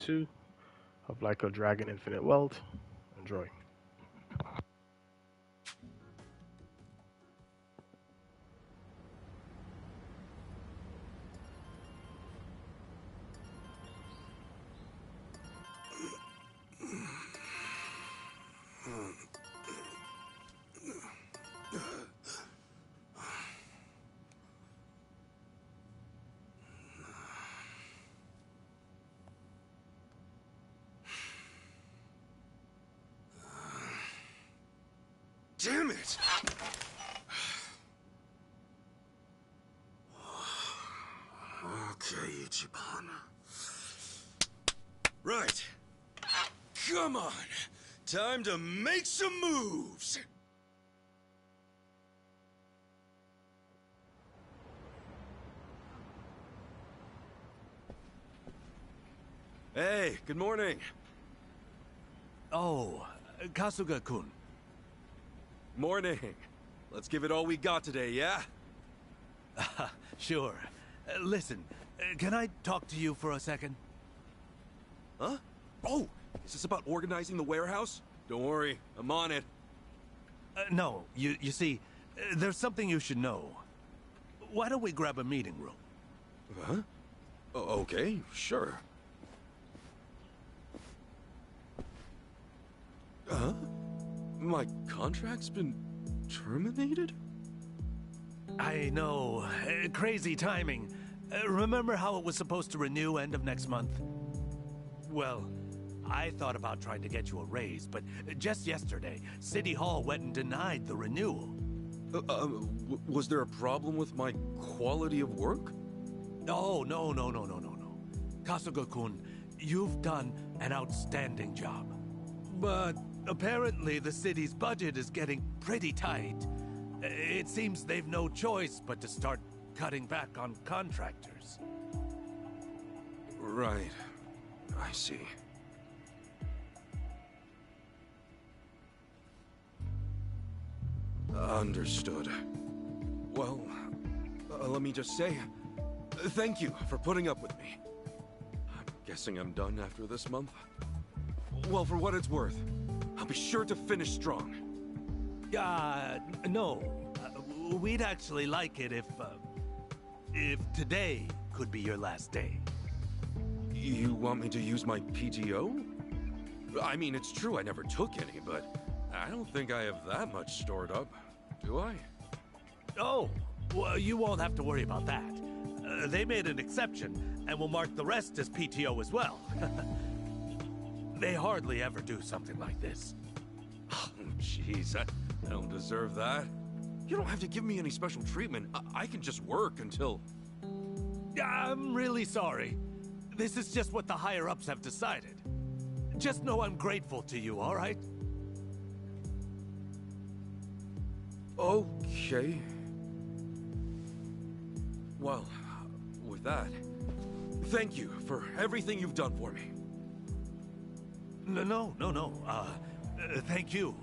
2 of Like a Dragon Infinite Wealth. Enjoy. Damn it! Okay, Ichiban. Right. Come on. Time to make some moves! Hey, good morning. Oh, Kasuga-kun. Morning. Let's give it all we got today, yeah? Sure. Listen, can I talk to you for a second? Huh? Oh, is this about organizing the warehouse? Don't worry, I'm on it. No, you see, there's something you should know. Why don't we grab a meeting room? Huh? Okay, sure. Huh? My contract's been terminated? I know. Crazy timing. Remember how it was supposed to renew end of next month? Well, I thought about trying to get you a raise, but just yesterday, City Hall went and denied the renewal. Was there a problem with my quality of work? Oh, no. Kasuga-kun, you've done an outstanding job. But apparently the city's budget is getting pretty tight. It seems they've no choice but to start cutting back on contractors. Right. I see. Understood. Well, let me just say, thank you for putting up with me. I'm guessing I'm done after this month. Well, for what it's worth, I'll be sure to finish strong. No. We'd actually like it if today could be your last day. You want me to use my PTO? I mean, it's true I never took any, but I don't think I have that much stored up, do I? Oh, well, you won't have to worry about that. They made an exception, and will mark the rest as PTO as well. They hardly ever do something like this. Oh, jeez, I don't deserve that. You don't have to give me any special treatment. I can just work until... I'm really sorry. This is just what the higher-ups have decided. Just know I'm grateful to you, all right? Okay. Well, with that, thank you for everything you've done for me. No. Thank you.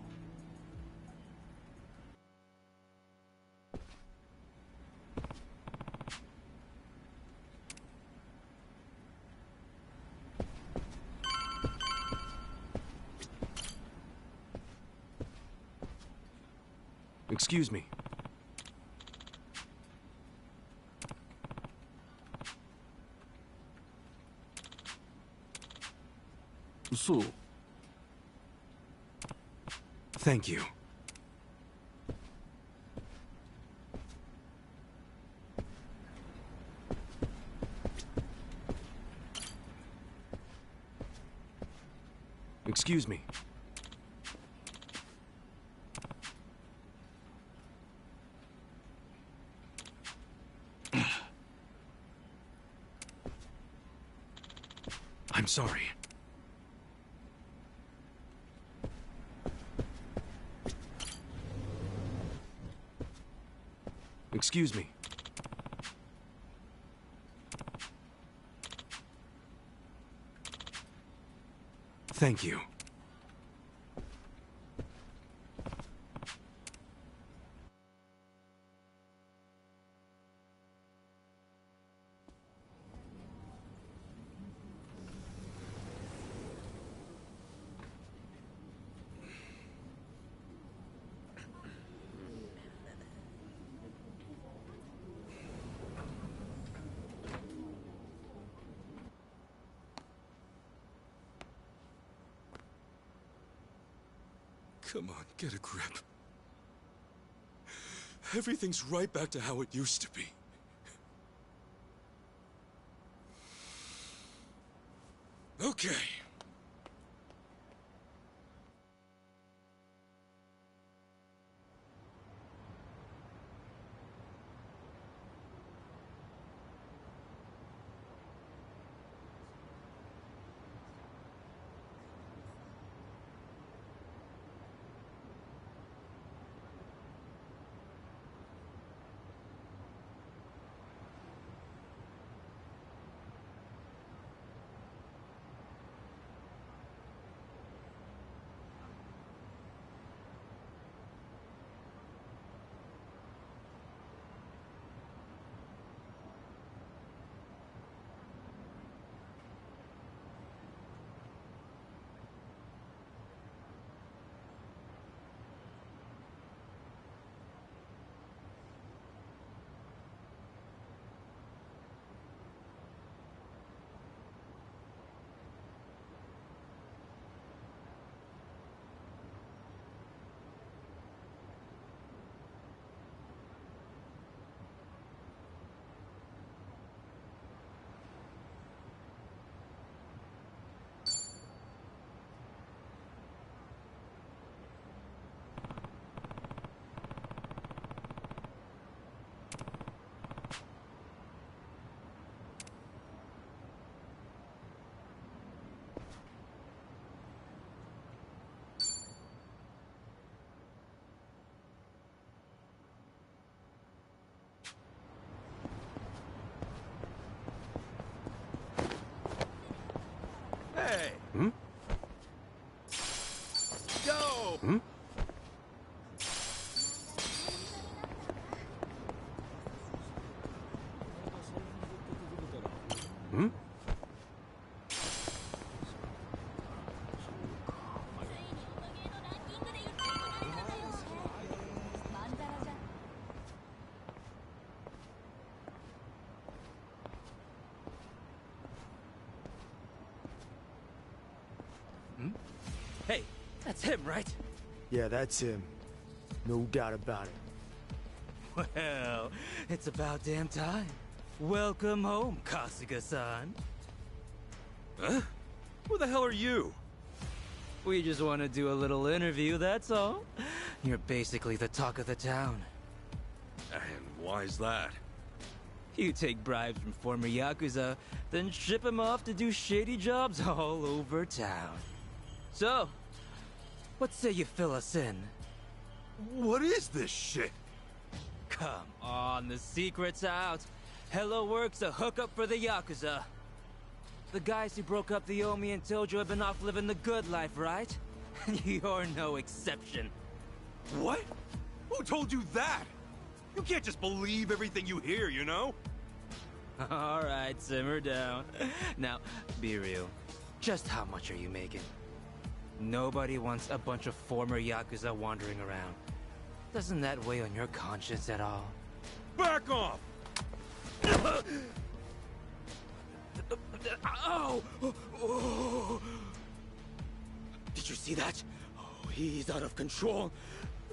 Excuse me. So, Thank you. Excuse me. I'm sorry. Excuse me. Thank you. Come on, get a grip. Everything's right back to how it used to be. Okay. Hey! Hmm? Go! Hmm? Hmm? Hey, that's him, right? Yeah, that's him. No doubt about it. Well, it's about damn time. Welcome home, Kasuga-san. Huh? Who the hell are you? We just want to do a little interview, that's all. You're basically the talk of the town. And why's that? You take bribes from former Yakuza, then ship them off to do shady jobs all over town. So, what say you fill us in? What is this shit? Come on, the secret's out. Hello Works a hookup for the Yakuza. The guys who broke up the Omi and Tojo have been off living the good life, right? You're no exception. What? Who told you that? You can't just believe everything you hear, you know? All right, simmer down. Now, be real. Just how much are you making? Nobody wants a bunch of former Yakuza wandering around. Doesn't that weigh on your conscience at all? Back off! Ow! Oh. Did you see that? Oh, he's out of control.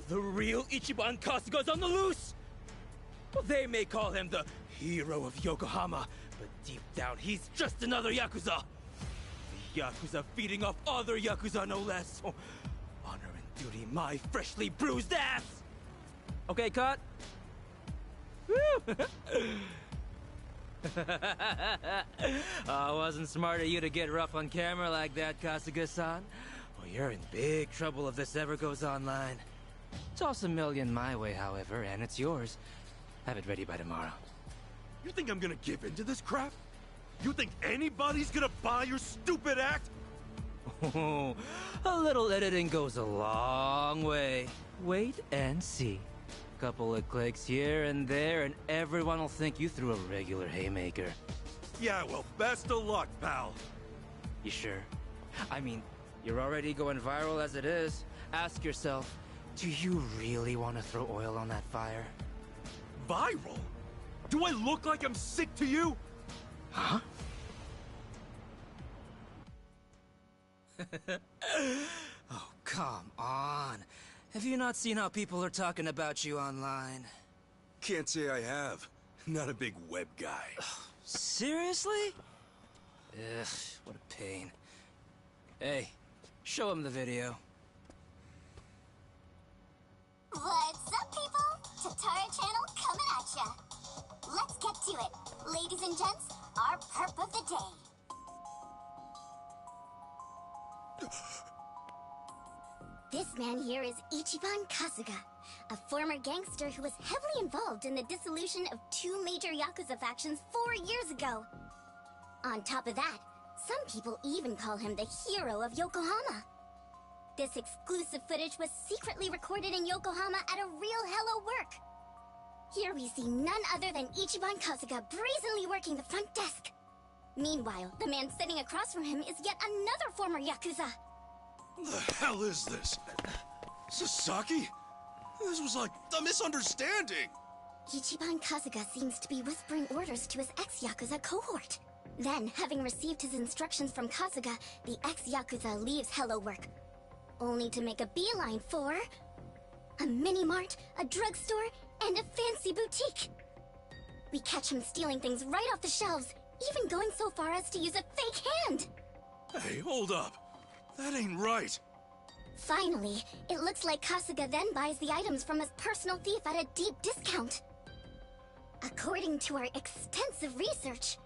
The real Ichiban Kasuga's on the loose! Well, they may call him the hero of Yokohama, but deep down he's just another Yakuza. The Yakuza feeding off other Yakuza, no less. Oh, honor and duty, my freshly bruised ass! Okay, cut. Woo! Wasn't smart of you to get rough on camera like that, Kasuga-san. Well, you're in big trouble if this ever goes online. Toss $1 million my way, however, and it's yours. Have it ready by tomorrow. You think I'm gonna give in to this crap? You think anybody's gonna buy your stupid act? Oh, a little editing goes a long way. Wait and see. Couple of clicks here and there, and everyone will think you threw a regular haymaker. Yeah, well, best of luck, pal. You sure? I mean, you're already going viral as it is. Ask yourself, do you really want to throw oil on that fire? Viral? Do I look like I'm sick to you? Huh? Oh, come on. Have you not seen how people are talking about you online? Can't say I have. Not a big web guy. Seriously? Ugh, what a pain. Hey, show him the video. What's up, people? Tatara Channel coming at ya. Let's get to it. Ladies and gents, our perp of the day. This man here is Ichiban Kasuga, a former gangster who was heavily involved in the dissolution of 2 major Yakuza factions 4 years ago. On top of that, some people even call him the hero of Yokohama. This exclusive footage was secretly recorded in Yokohama at a real Hello Work. Here we see none other than Ichiban Kasuga brazenly working the front desk. Meanwhile, the man sitting across from him is yet another former Yakuza. The hell is this? Sasaki? This was like a misunderstanding. Ichiban Kasuga seems to be whispering orders to his ex-Yakuza cohort. Then, having received his instructions from Kasuga, the ex-Yakuza leaves Hello Work, only to make a beeline for a mini-mart, a drugstore, and a fancy boutique. We catch him stealing things right off the shelves, even going so far as to use a fake hand. Hey, hold up. That ain't right. Finally, it looks like Kasuga then buys the items from his personal thief at a deep discount. According to our extensive research,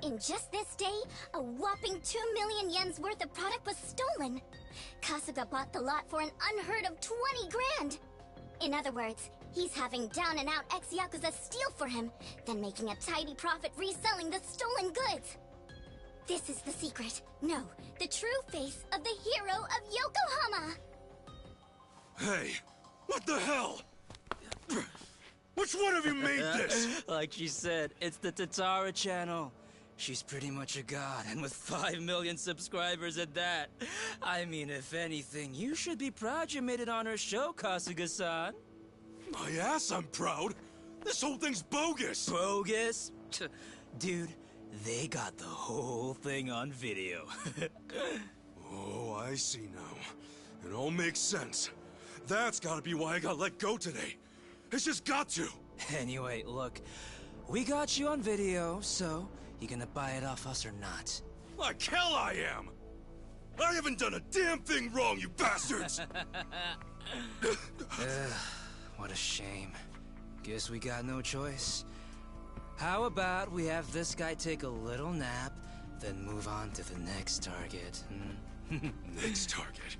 in just this day, a whopping 2 million yen's worth of product was stolen. Kasuga bought the lot for an unheard of 20 grand. In other words, he's having down-and-out ex-Yakuza steal for him, then making a tidy profit reselling the stolen goods. This is the secret, no, the true face of the hero of Yokohama! Hey, what the hell? Which one of you made this? Like she said, it's the Tatara Channel. She's pretty much a god, and with 5 million subscribers at that. I mean, if anything, you should be proud you made it on her show, Kasuga-san. My ass, I'm proud. This whole thing's bogus. Bogus? Dude, they got the whole thing on video. Oh, I see now. It all makes sense. That's gotta be why I got let go today. It's just got to. Anyway, look, we got you on video, so you gonna buy it off us or not? Like hell I am! I haven't done a damn thing wrong, you bastards! What a shame. Guess we got no choice. How about we have this guy take a little nap, then move on to the next target? Next target?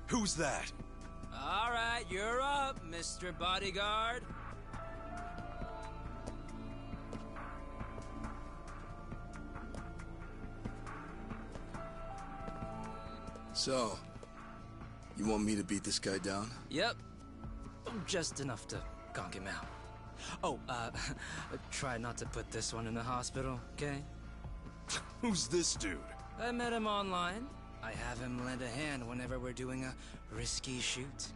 Who's that? All right, you're up, Mr. Bodyguard. So, you want me to beat this guy down? Yep. Just enough to conk him out. Oh, try not to put this one in the hospital, okay? Who's this dude? I met him online. I have him lend a hand whenever we're doing a risky shoot.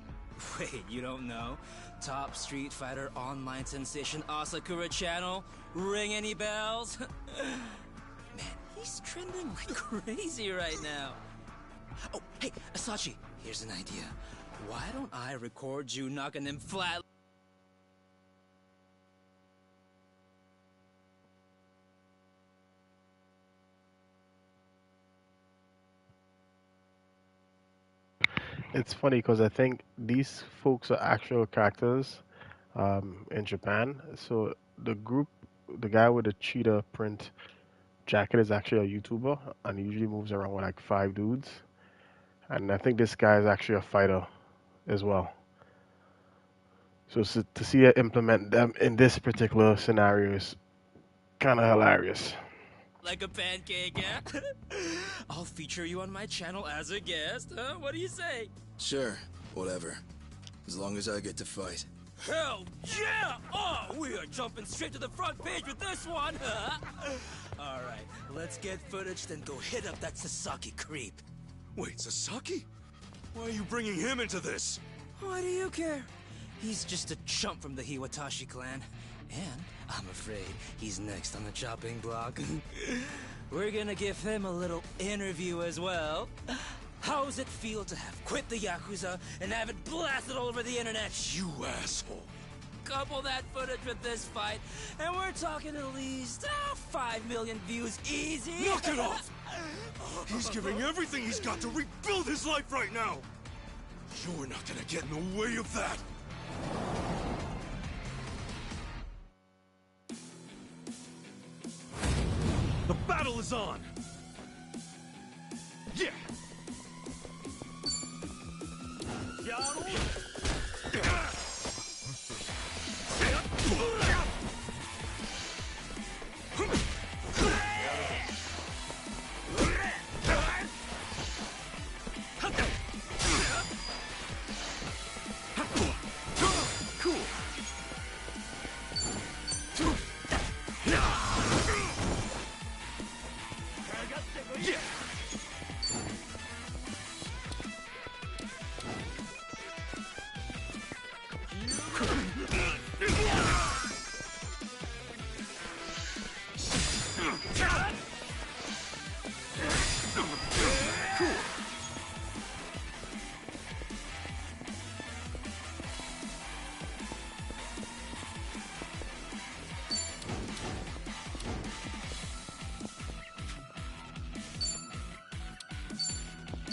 Wait, you don't know? Top Street Fighter online sensation Asakura Channel? Ring any bells? Man, he's trending like crazy right now. Oh, hey, Asachi, here's an idea. Why don't I record you knocking him flat? It's funny because I think these folks are actual characters in Japan. So the group, the guy with the cheetah print jacket is actually a YouTuber, and he usually moves around with like 5 dudes. And I think this guy is actually a fighter as well. So to see it implement them in this particular scenario is kind of hilarious. Like a pancake, yeah? I'll feature you on my channel as a guest, huh? What do you say? Sure, whatever. As long as I get to fight. Hell yeah! Oh, we are jumping straight to the front page with this one, huh? Alright, let's get footage, then go hit up that Sasaki creep. Wait, Sasaki? Why are you bringing him into this? Why do you care? He's just a chump from the Hiwatashi clan. And I'm afraid he's next on the chopping block. We're gonna give him a little interview as well. How's it feel to have quit the Yakuza and have it blasted all over the internet? You asshole. Couple that footage with this fight, and we're talking at least 5 million views easy. Knock it off! He's giving everything he's got to rebuild his life right now! You're not gonna get in the way of that! The battle is on! Yeah!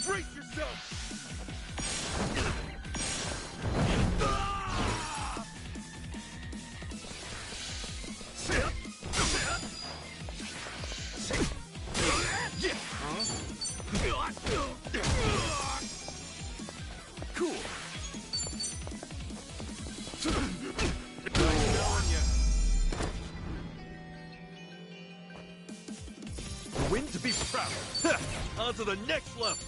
Brace yourself! Cool. Win to be proud of. On to the next level.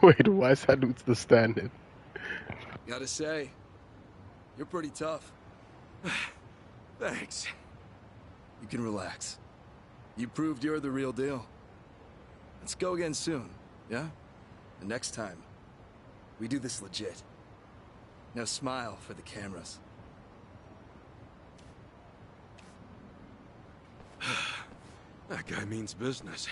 Wait, why is Hadouts the stand-in? Gotta say, you're pretty tough. Thanks. You can relax. You proved you're the real deal. Let's go again soon, yeah? The next time, we do this legit. Now smile for the cameras. That guy means business.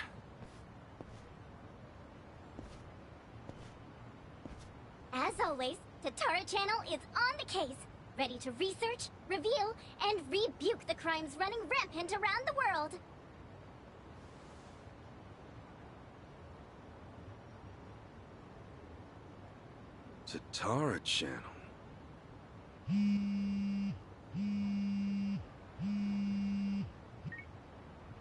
As always, Tatara Channel is on the case, ready to research, reveal, and rebuke the crimes running rampant around the world. Tatara Channel.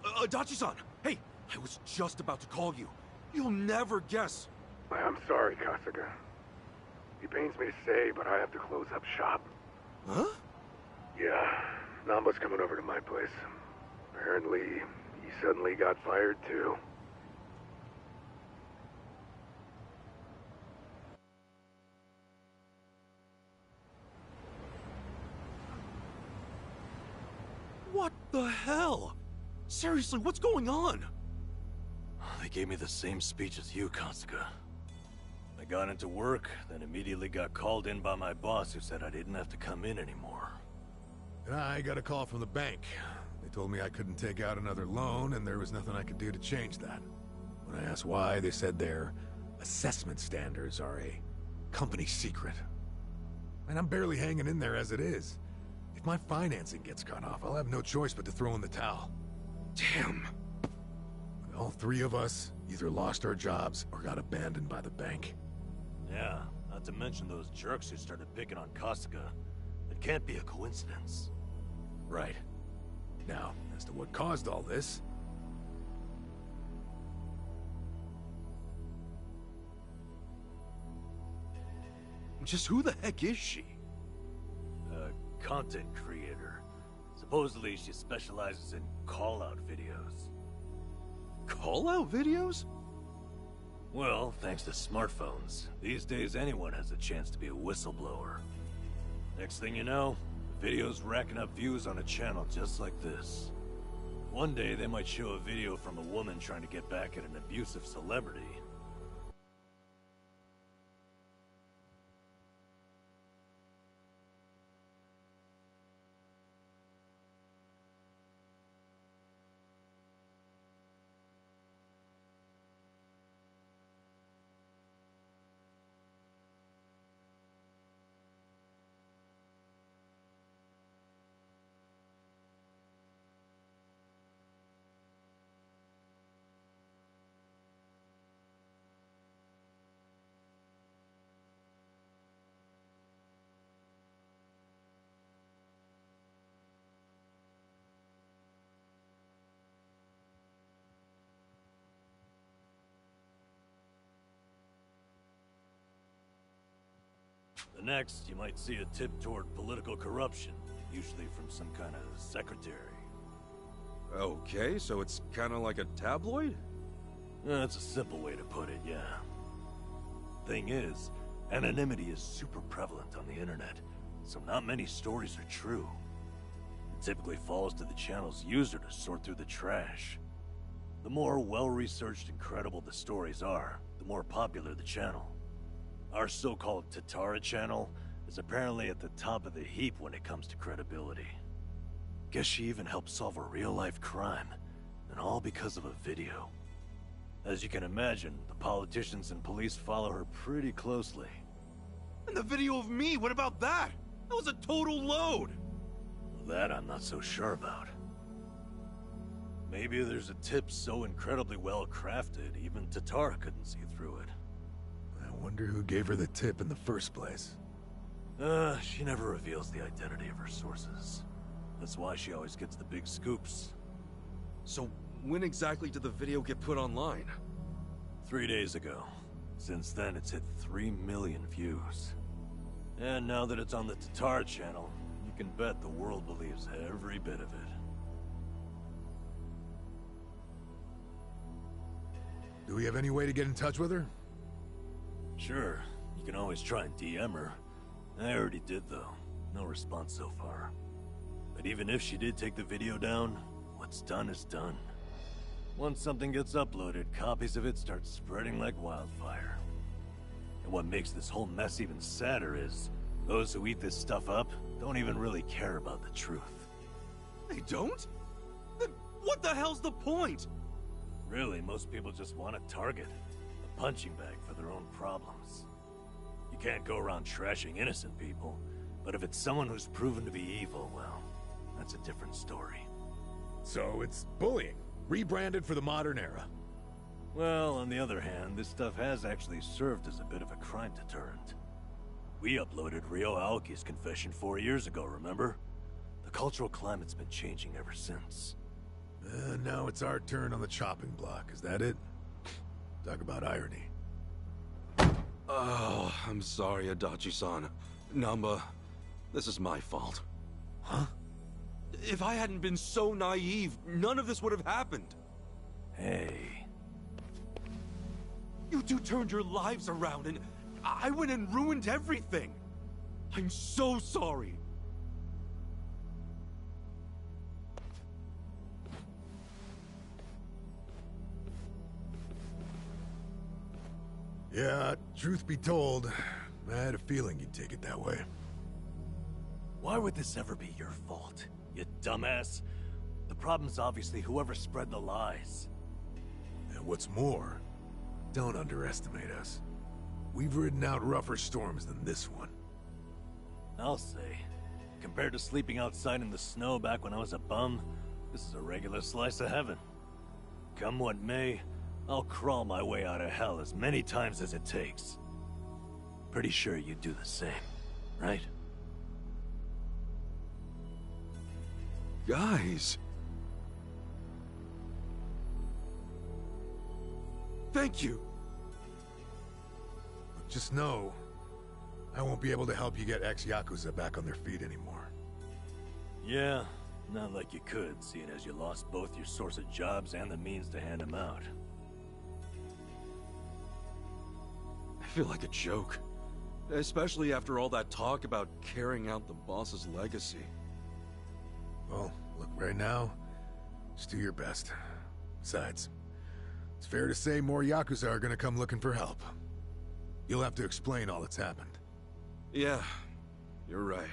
Adachi-san! Hey! I was just about to call you. You'll never guess. I'm sorry, Kasuga. It pains me to say, but I have to close up shop. Huh? Yeah, Namba's coming over to my place. Apparently, he suddenly got fired too. What the hell? Seriously, what's going on? They gave me the same speech as you, Kasuga. I got into work, then immediately got called in by my boss who said I didn't have to come in anymore. And I got a call from the bank. They told me I couldn't take out another loan and there was nothing I could do to change that. When I asked why, they said their assessment standards are a company secret. And I'm barely hanging in there as it is. If my financing gets cut off, I'll have no choice but to throw in the towel. Damn. All three of us either lost our jobs or got abandoned by the bank. Yeah, not to mention those jerks who started picking on Kasuga. It can't be a coincidence. Right. Now, as to what caused all this... Just who the heck is she? A content creator. Supposedly she specializes in call-out videos. Call-out videos? Well, thanks to smartphones, these days anyone has a chance to be a whistleblower. Next thing you know, the video's racking up views on a channel just like this. One day they might show a video from a woman trying to get back at an abusive celebrity. The next, you might see a tip toward political corruption, usually from some kind of secretary. Okay, so it's kind of like a tabloid? That's a simple way to put it, yeah. Thing is, anonymity is super prevalent on the internet, so not many stories are true. It typically falls to the channel's user to sort through the trash. The more well-researched and credible the stories are, the more popular the channel. Our so-called Tatara channel is apparently at the top of the heap when it comes to credibility. Guess she even helped solve a real-life crime, and all because of a video. As you can imagine, the politicians and police follow her pretty closely. And the video of me, what about that? That was a total load! Well, that I'm not so sure about. Maybe there's a tip so incredibly well crafted, even Tatara couldn't see through it. I wonder who gave her the tip in the first place. She never reveals the identity of her sources. That's why she always gets the big scoops. So, when exactly did the video get put online? 3 days ago. Since then, it's hit 3 million views. And now that it's on the Tatara channel, you can bet the world believes every bit of it. Do we have any way to get in touch with her? Sure, you can always try and DM her. I already did, though. No response so far. But even if she did take the video down, what's done is done. Once something gets uploaded, copies of it start spreading like wildfire. And what makes this whole mess even sadder is, those who eat this stuff up don't even really care about the truth. They don't? Then what the hell's the point? Really, most people just want a target. A punching bag for their own problems. You can't go around trashing innocent people, but if it's someone who's proven to be evil, well, that's a different story. So it's bullying, rebranded for the modern era. Well, on the other hand, this stuff has actually served as a bit of a crime deterrent. We uploaded Ryo Aoki's confession 4 years ago, remember? The cultural climate's been changing ever since. Now it's our turn on the chopping block, is that it? Talk about irony. Oh, I'm sorry, Adachi-san. Namba, this is my fault. Huh? If I hadn't been so naive, none of this would have happened. Hey. You two turned your lives around and I went and ruined everything. I'm so sorry. Yeah, truth be told, I had a feeling you'd take it that way. Why would this ever be your fault, you dumbass? The problem's obviously whoever spread the lies. And what's more, don't underestimate us. We've ridden out rougher storms than this one. I'll say, compared to sleeping outside in the snow back when I was a bum, this is a regular slice of heaven. Come what may, I'll crawl my way out of hell as many times as it takes. Pretty sure you'd do the same, right? Guys. Thank you. But just know, I won't be able to help you get ex-Yakuza back on their feet anymore. Yeah, not like you could, seeing as you lost both your source of jobs and the means to hand them out. I feel like a joke. Especially after all that talk about carrying out the boss's legacy. Well, look, right now, just do your best. Besides, it's fair to say more Yakuza are gonna come looking for help. You'll have to explain all that's happened. Yeah, you're right.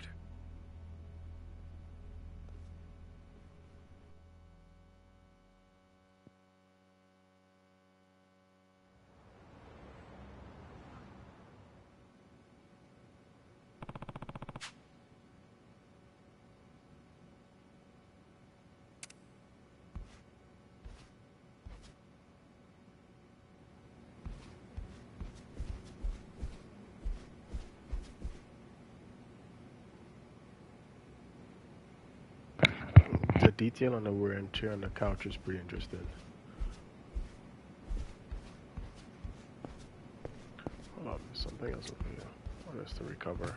The detail on the wear and tear on the couch is pretty interesting. Hold on, there's something else over here. Just to recover.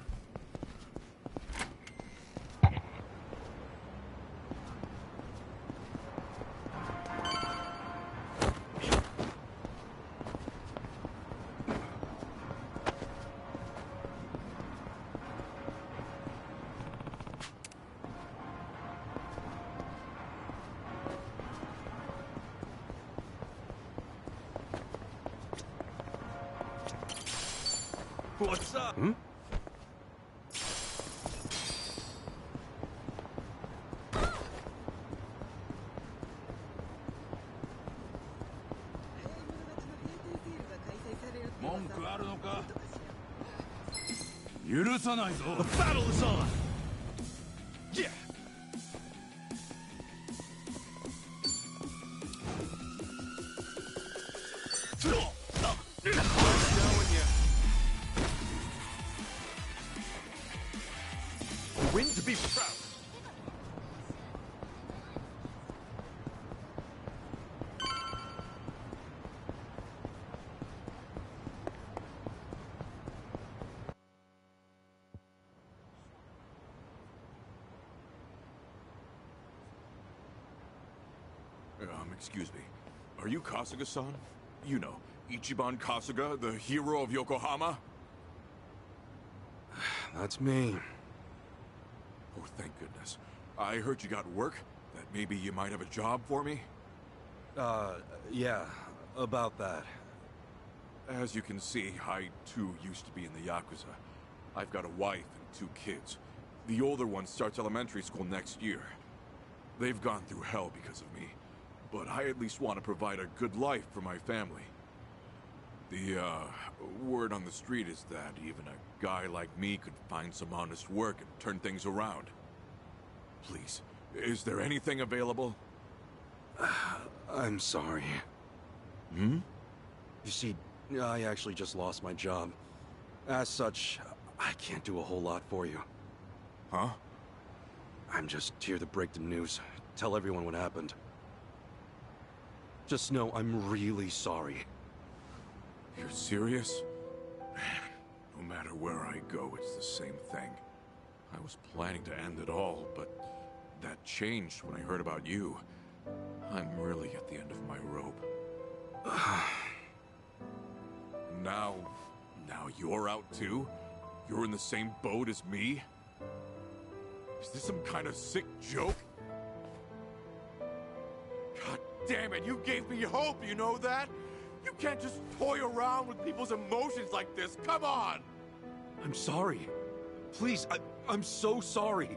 What's up? Hmm? The battle is on! Yeah! Win to be proud. Excuse me. Are you Kasuga-san? You know, Ichiban Kasuga, the hero of Yokohama? That's me. Oh, thank goodness. I heard you got work. That maybe you might have a job for me? Yeah, about that. As you can see, I too used to be in the Yakuza. I've got a wife and 2 kids. The older one starts elementary school next year. They've gone through hell because of me, but I at least want to provide a good life for my family. The, word on the street is that even a guy like me could find some honest work and turn things around. Please, is there anything available? I'm sorry. Hmm? You see, I actually just lost my job. As such, I can't do a whole lot for you. Huh? I'm just here to break the news, tell everyone what happened. Just know I'm really sorry. You're serious? No matter where I go, it's the same thing. I was planning to end it all, but that changed when I heard about you. I'm really at the end of my rope. Now you're out too? You're in the same boat as me? Is this some kind of sick joke? God damn it, you gave me hope, you know that? You can't just toy around with people's emotions like this, come on! I'm sorry. Please, I'm so sorry.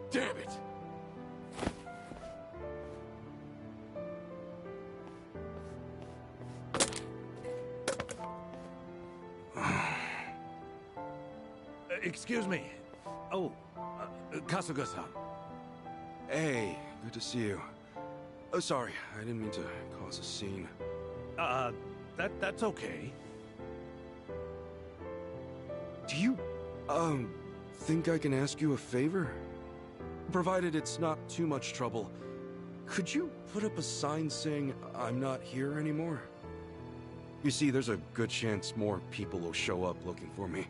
Damn it! Excuse me. Oh, Kasuga-san. Hey, good to see you. Oh, sorry, I didn't mean to cause a scene. That's okay. Do you, think I can ask you a favor? Provided it's not too much trouble, could you put up a sign saying I'm not here anymore? You see, there's a good chance more people will show up looking for me.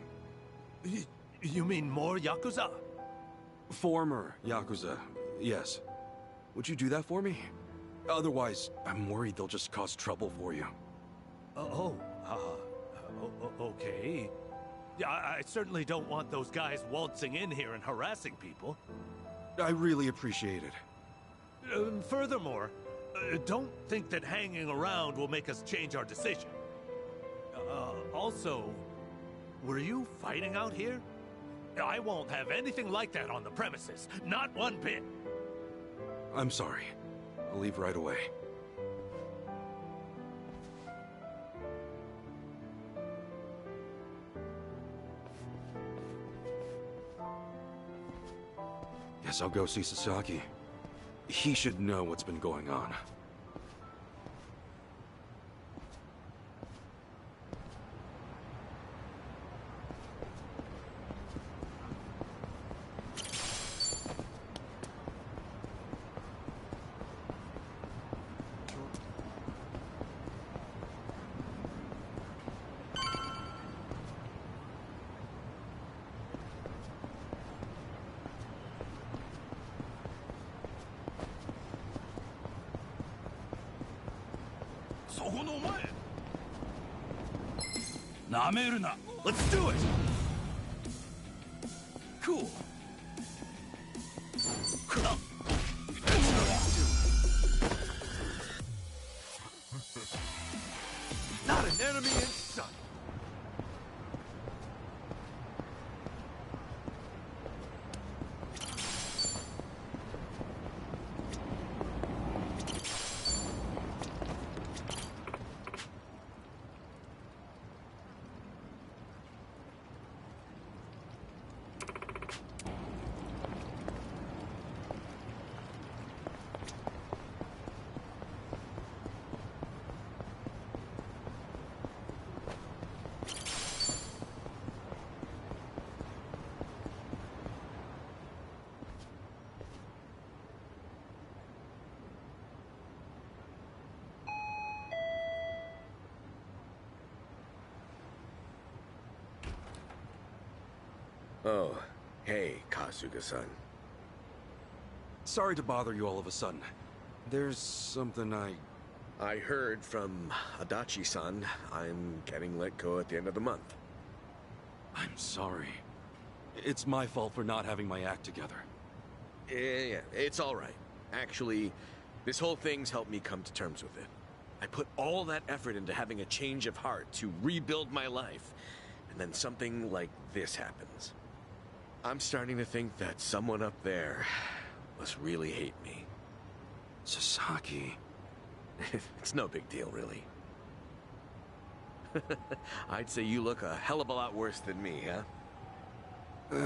You mean more Yakuza? Former Yakuza, yes. Would you do that for me? Otherwise, I'm worried they'll just cause trouble for you. Okay. Yeah, I certainly don't want those guys waltzing in here and harassing people. I really appreciate it. Furthermore, don't think that hanging around will make us change our decision. Also, were you fighting out here? I won't have anything like that on the premises. Not one bit. I'm sorry. I'll leave right away. Guess I'll go see Sasaki. He should know what's been going on. そこのお前なめるな Let's do it! Cool. Not an enemy in sight. Oh, hey, Kasuga-san. Sorry to bother you all of a sudden. There's something I heard from Adachi-san I'm getting let go at the end of the month. I'm sorry. It's my fault for not having my act together. Yeah, it's all right. Actually, this whole thing's helped me come to terms with it. I put all that effort into having a change of heart to rebuild my life, and then something like this happens. I'm starting to think that someone up there must really hate me. Sasaki. It's no big deal, really. I'd say you look a hell of a lot worse than me, huh?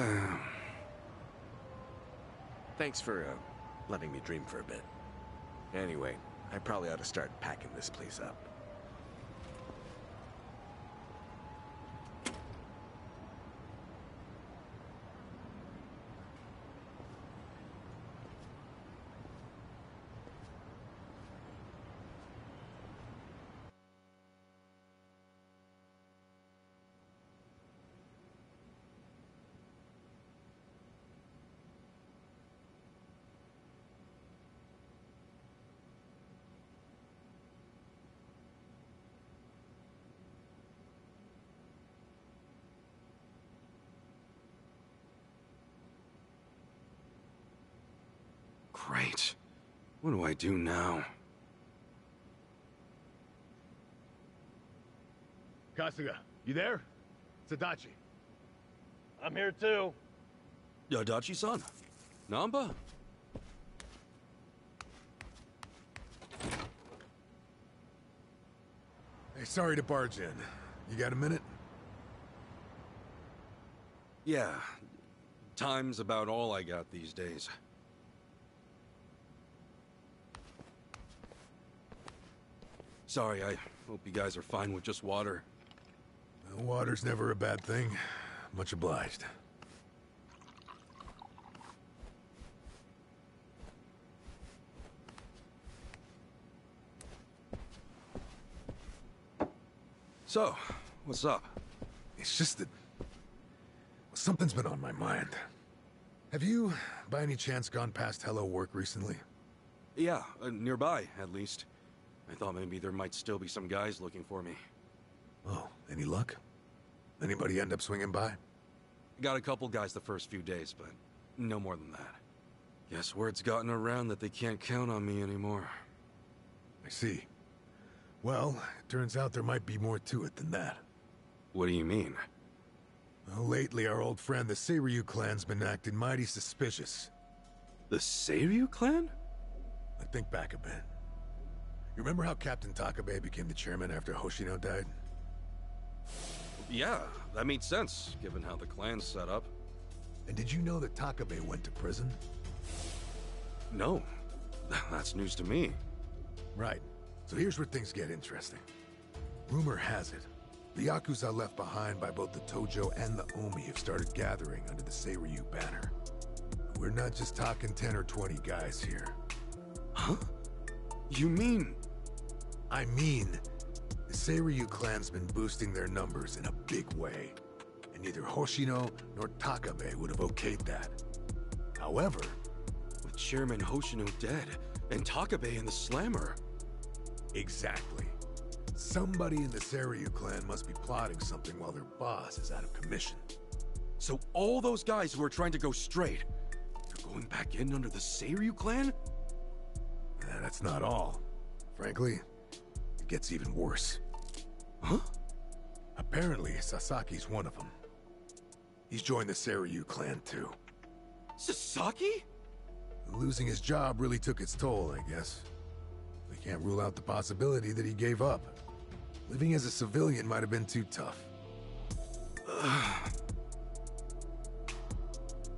Thanks for letting me dream for a bit. Anyway, I probably ought to start packing this place up. Great. What do I do now? Kasuga, you there? It's Adachi. I'm here too. Adachi-san? Namba? Hey, sorry to barge in. You got a minute? Yeah. Time's about all I got these days. Sorry, I hope you guys are fine with just water. Water's never a bad thing. Much obliged. So, what's up? It's just that something's been on my mind. Have you, by any chance, gone past Hello Work recently? Yeah, nearby, at least. I thought maybe there might still be some guys looking for me. Oh, any luck? Anybody end up swinging by? Got a couple guys the first few days, but no more than that. Guess word's gotten around that they can't count on me anymore. I see. Well, it turns out there might be more to it than that. What do you mean? Well, lately our old friend the Seiryu clan's been acting mighty suspicious. The Seiryu clan? Think back a bit. You remember how Captain Takabe became the chairman after Hoshino died? Yeah, that made sense, given how the clan's set up. And did you know that Takabe went to prison? No. That's news to me. Right. So here's where things get interesting. Rumor has it, the Yakuza left behind by both the Tojo and the Omi have started gathering under the Seiryu banner. We're not just talking 10 or 20 guys here. Huh? You mean... I mean, the Seiryu clan's been boosting their numbers in a big way, and neither Hoshino nor Takabe would have okayed that. However... With Chairman Hoshino dead, and Takabe in the slammer... Exactly. Somebody in the Seiryu clan must be plotting something while their boss is out of commission. So all those guys who are trying to go straight, they're going back in under the Seiryu clan? That's not all. Frankly, it gets even worse. Huh? Apparently, Sasaki's one of them. He's joined the Seiryu clan too. Sasaki? Losing his job really took its toll, I guess. We can't rule out the possibility that he gave up. Living as a civilian might have been too tough.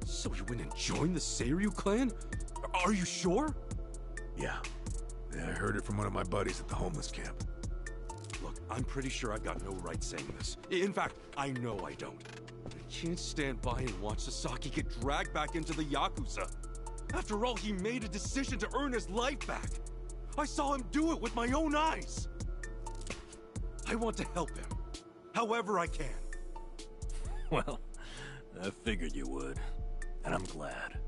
So he went and joined the Seiryu clan? Are you sure? Yeah. I heard it from one of my buddies at the homeless camp. Look, I'm pretty sure I've got no right saying this. In fact, I know I don't. I can't stand by and watch Sasaki get dragged back into the Yakuza. After all, he made a decision to earn his life back. I saw him do it with my own eyes. I want to help him, however I can. Well, I figured you would, and I'm glad.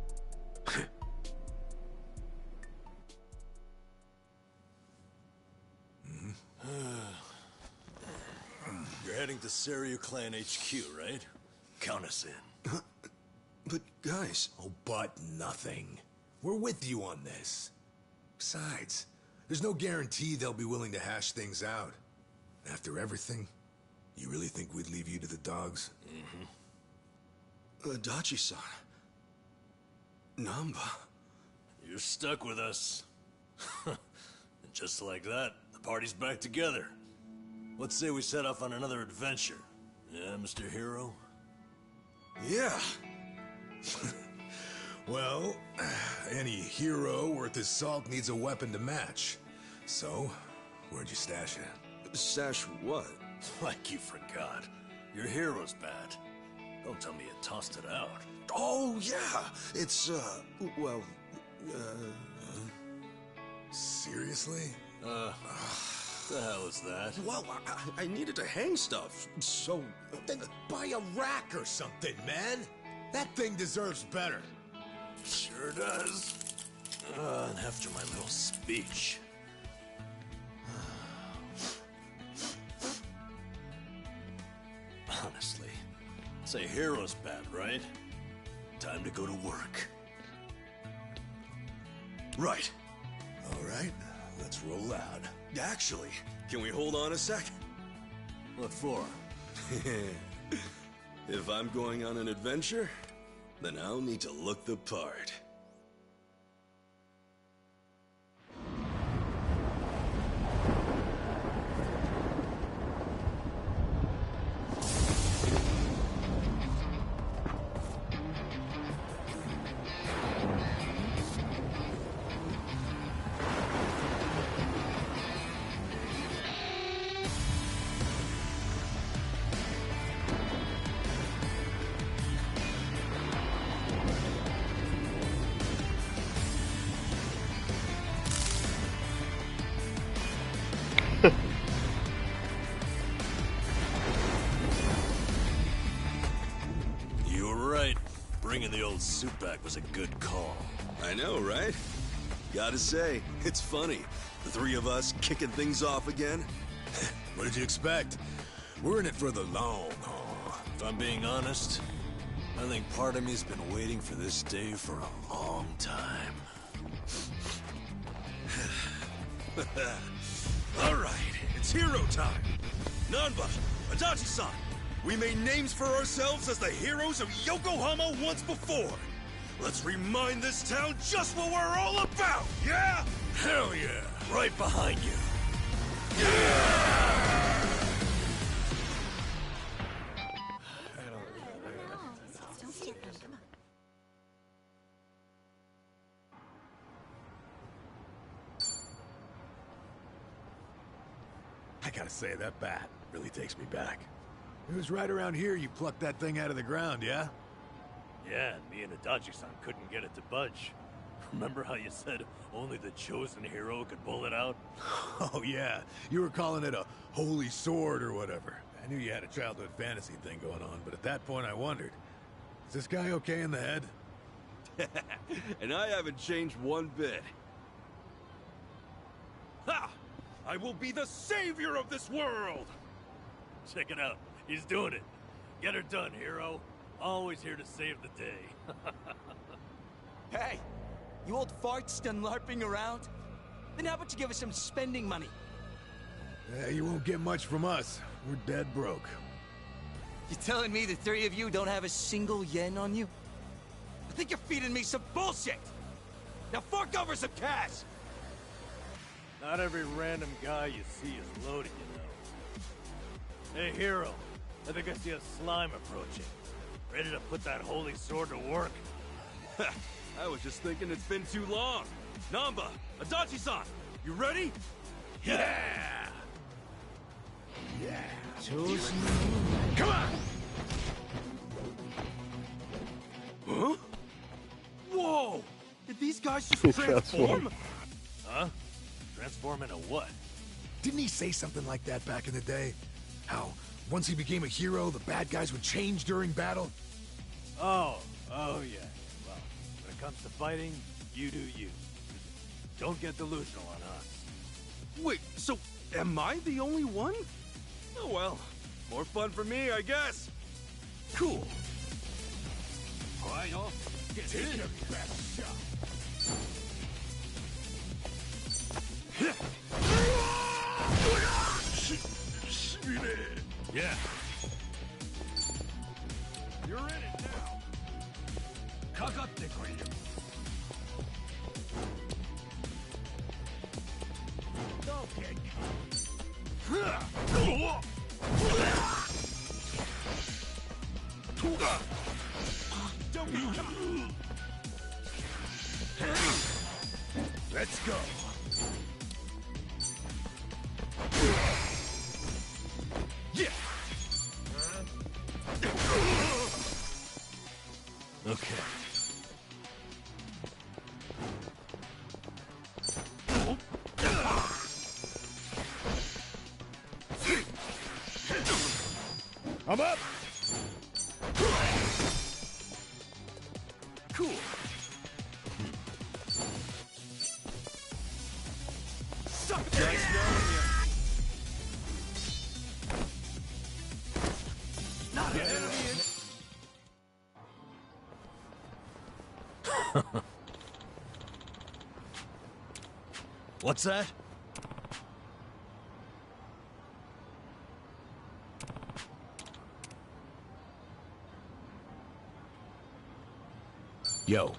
You're heading to Seiryu Clan HQ, right? Count us in. But guys... Oh, but nothing. We're with you on this. Besides, there's no guarantee they'll be willing to hash things out. After everything, you really think we'd leave you to the dogs? Adachi-san. Namba. You're stuck with us. And just like that, the party's back together. Let's say we set off on another adventure. Yeah, Mr. Hero? Yeah. Well, any hero worth his salt needs a weapon to match. So, where'd you stash it? Stash what? Like you forgot. Your hero's bad. Don't tell me you tossed it out. Oh, yeah. It's, well, Seriously? The hell is that? Well, I needed to hang stuff, so... Then buy a rack or something, man. That thing deserves better. Sure does. And after my little speech... Honestly, say hero's bad, right? Time to go to work. Right. All right, let's roll out. Actually, can we hold on a sec? What for? If I'm going on an adventure, then I'll need to look the part. You were right. Bringing the old suit back was a good call. I know, right? Gotta say, it's funny. The three of us kicking things off again. What did you expect? We're in it for the long haul. If I'm being honest, I think part of me's been waiting for this day for a long time. All right, it's hero time. Nanba, Adachi-san, we made names for ourselves as the heroes of Yokohama once before. Let's remind this town just what we're all about, yeah? Hell yeah! Right behind you. I gotta say, that bat really takes me back. It was right around here you plucked that thing out of the ground, yeah? Yeah, and me and Adachi-san couldn't get it to budge. Remember how you said only the chosen hero could pull it out? Oh yeah, you were calling it a holy sword or whatever. I knew you had a childhood fantasy thing going on, but at that point I wondered, is this guy okay in the head? And I haven't changed one bit. Ha! I will be the savior of this world! Check it out. He's doing it. Get her done, hero. Always here to save the day. Hey, you old farts done LARPing around? Then how about you give us some spending money? You won't get much from us. We're dead broke. You telling me the three of you don't have a single yen on you? I think you're feeding me some bullshit! Now fork over some cash! Not every random guy you see is loaded, you know. Hey, hero. I think I see a slime approaching. Ready to put that holy sword to work? I was just thinking it's been too long. Namba, Adachi-san, you ready? Yeah! Come on! Huh? Whoa! Did these guys just transform? Huh? Transform into what? Didn't he say something like that back in the day? How, once he became a hero, the bad guys would change during battle? Oh yeah. Well, when it comes to fighting, you do you. Don't get delusional on us. Wait, so am I the only one? Oh well, more fun for me, I guess. Cool. Take your best shot. Yeah. You're in it now. Don't get Let's go. Yeah. Okay. I'm up! Cool. Suck it. Nice knowing you. Not an enemy. What's that? Yo.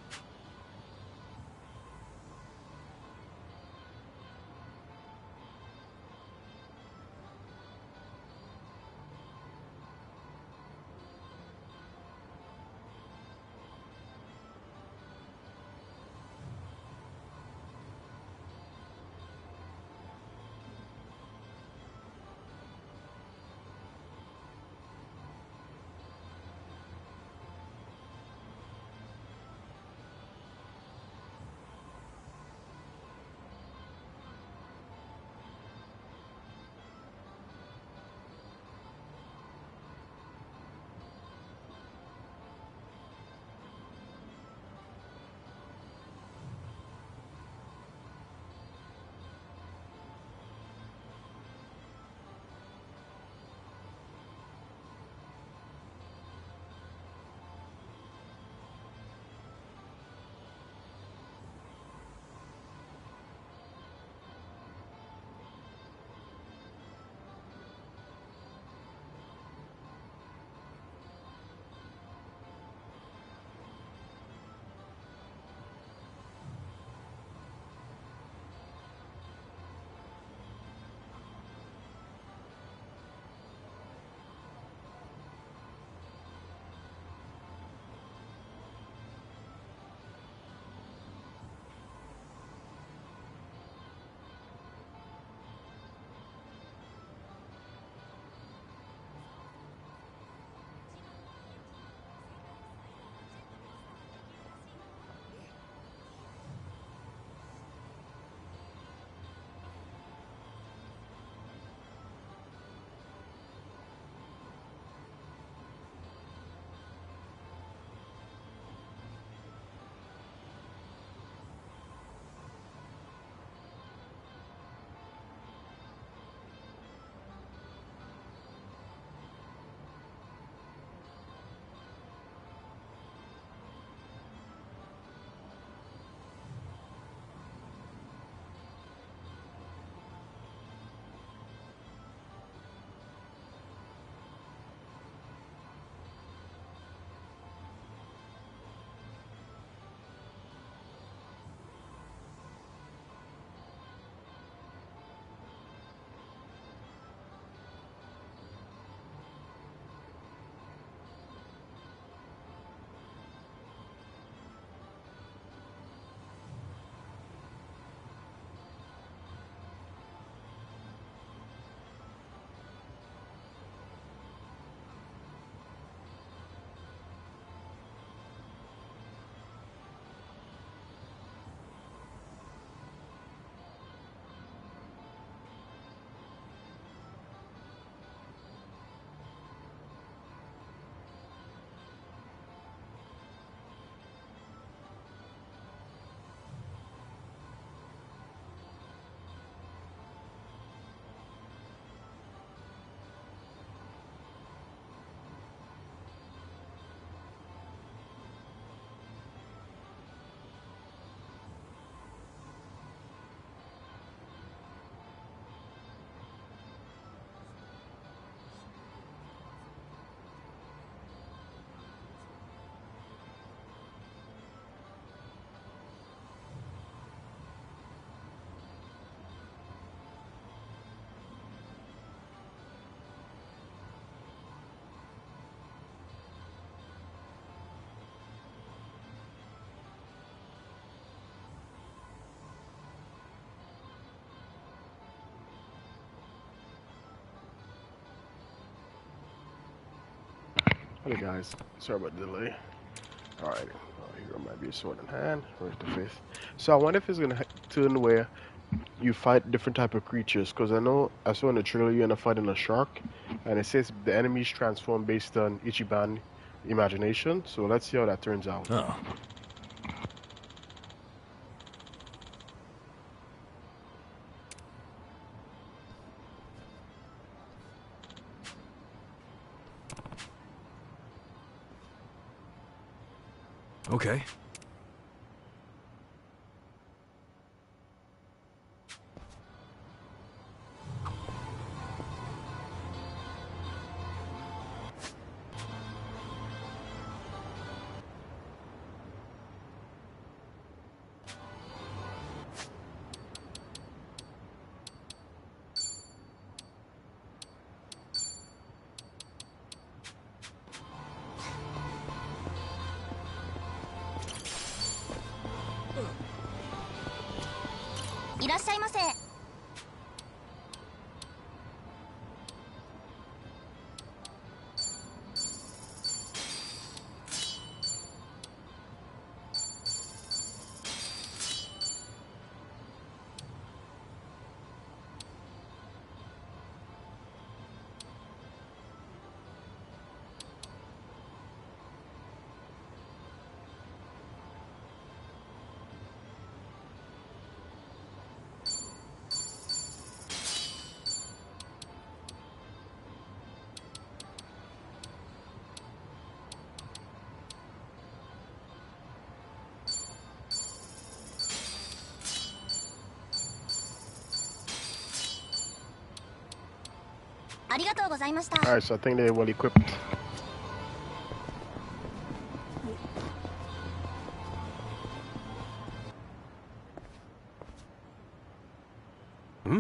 Hey guys, sorry about the delay. Alright, here might be a sword in hand. Where's the face? So I wonder if it's gonna turn where you fight different type of creatures. Cause I know I saw in the trailer you're gonna fight in a shark, and it says the enemies transform based on Ichiban imagination. So let's see how that turns out. Oh. Okay. Alright, so I think they're well equipped. Hmm?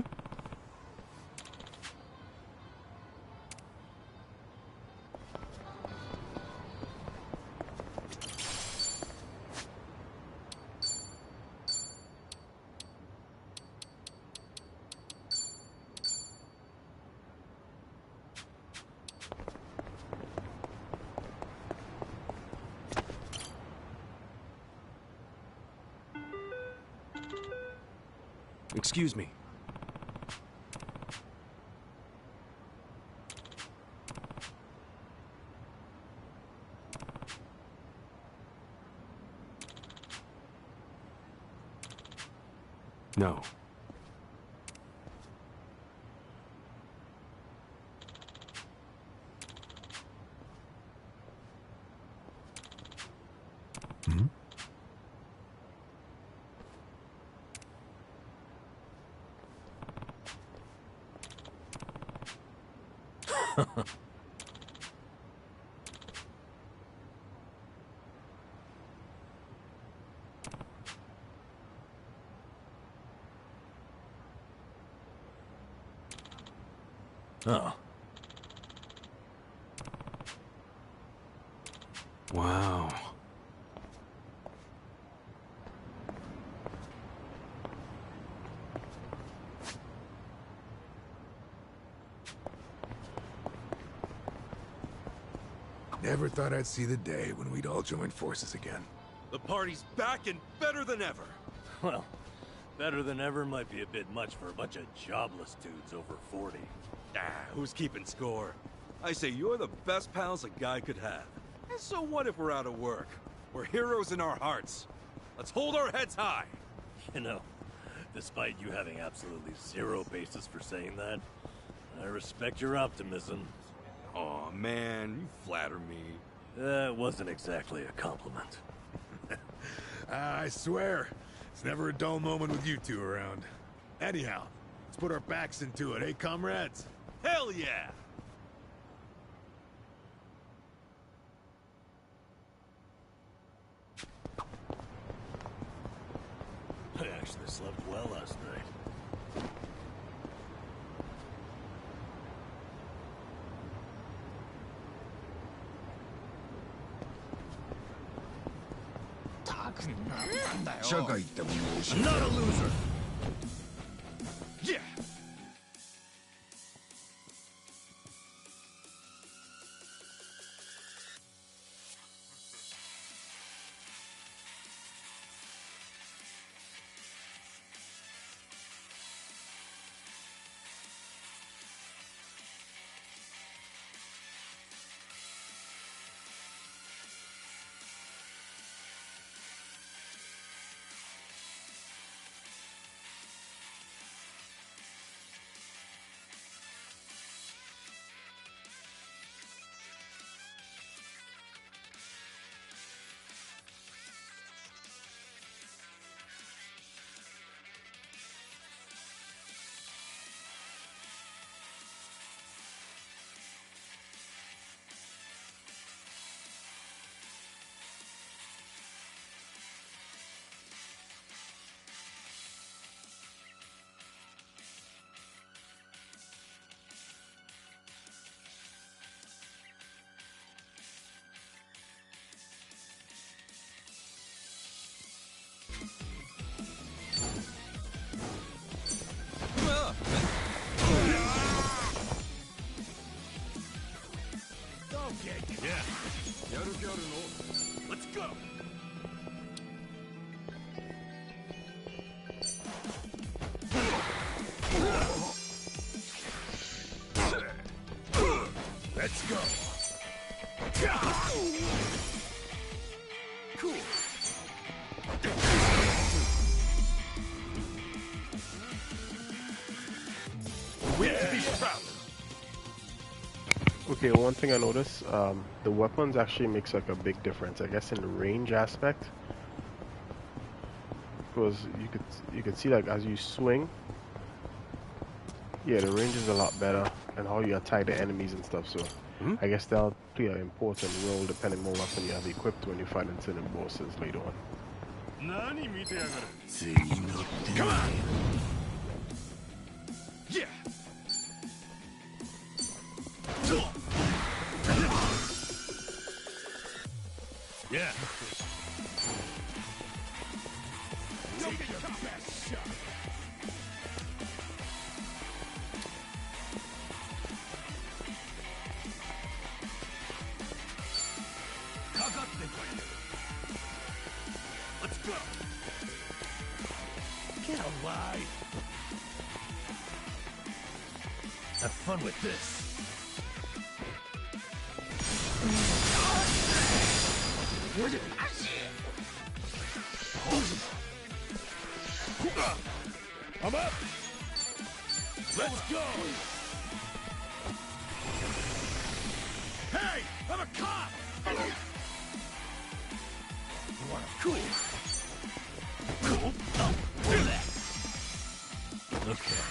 Excuse me. No. Hmm? Oh. Wow. Never thought I'd see the day when we'd all join forces again. The party's back and better than ever. Well, better than ever might be a bit much for a bunch of jobless dudes over 40. Who's keeping score? I say you're the best pals a guy could have. And so what if we're out of work? We're heroes in our hearts. Let's hold our heads high. You know, despite you having absolutely zero basis for saying that, I respect your optimism. Aw, man, you flatter me. That wasn't exactly a compliment. I swear, it's never a dull moment with you two around. Anyhow, let's put our backs into it, eh, comrades? Hell yeah! I actually slept well last night. Not a loser! Yeah! Let's go. Cool. Okay, one thing I noticed, the weapons actually makes like a big difference. I guess in the range aspect, because you could see like as you swing, yeah, the range is a lot better, and how you attack the enemies and stuff. So I guess that'll play an important role depending on what weapon you have equipped when you fight into the bosses later on. Come on. Yeah. Yeah. Don't get your ass shot. Let's go. Get alive. Have fun with this. I'm up. Let's go. Hey, I'm a cop. You want a cool? Cool. Do that. Okay.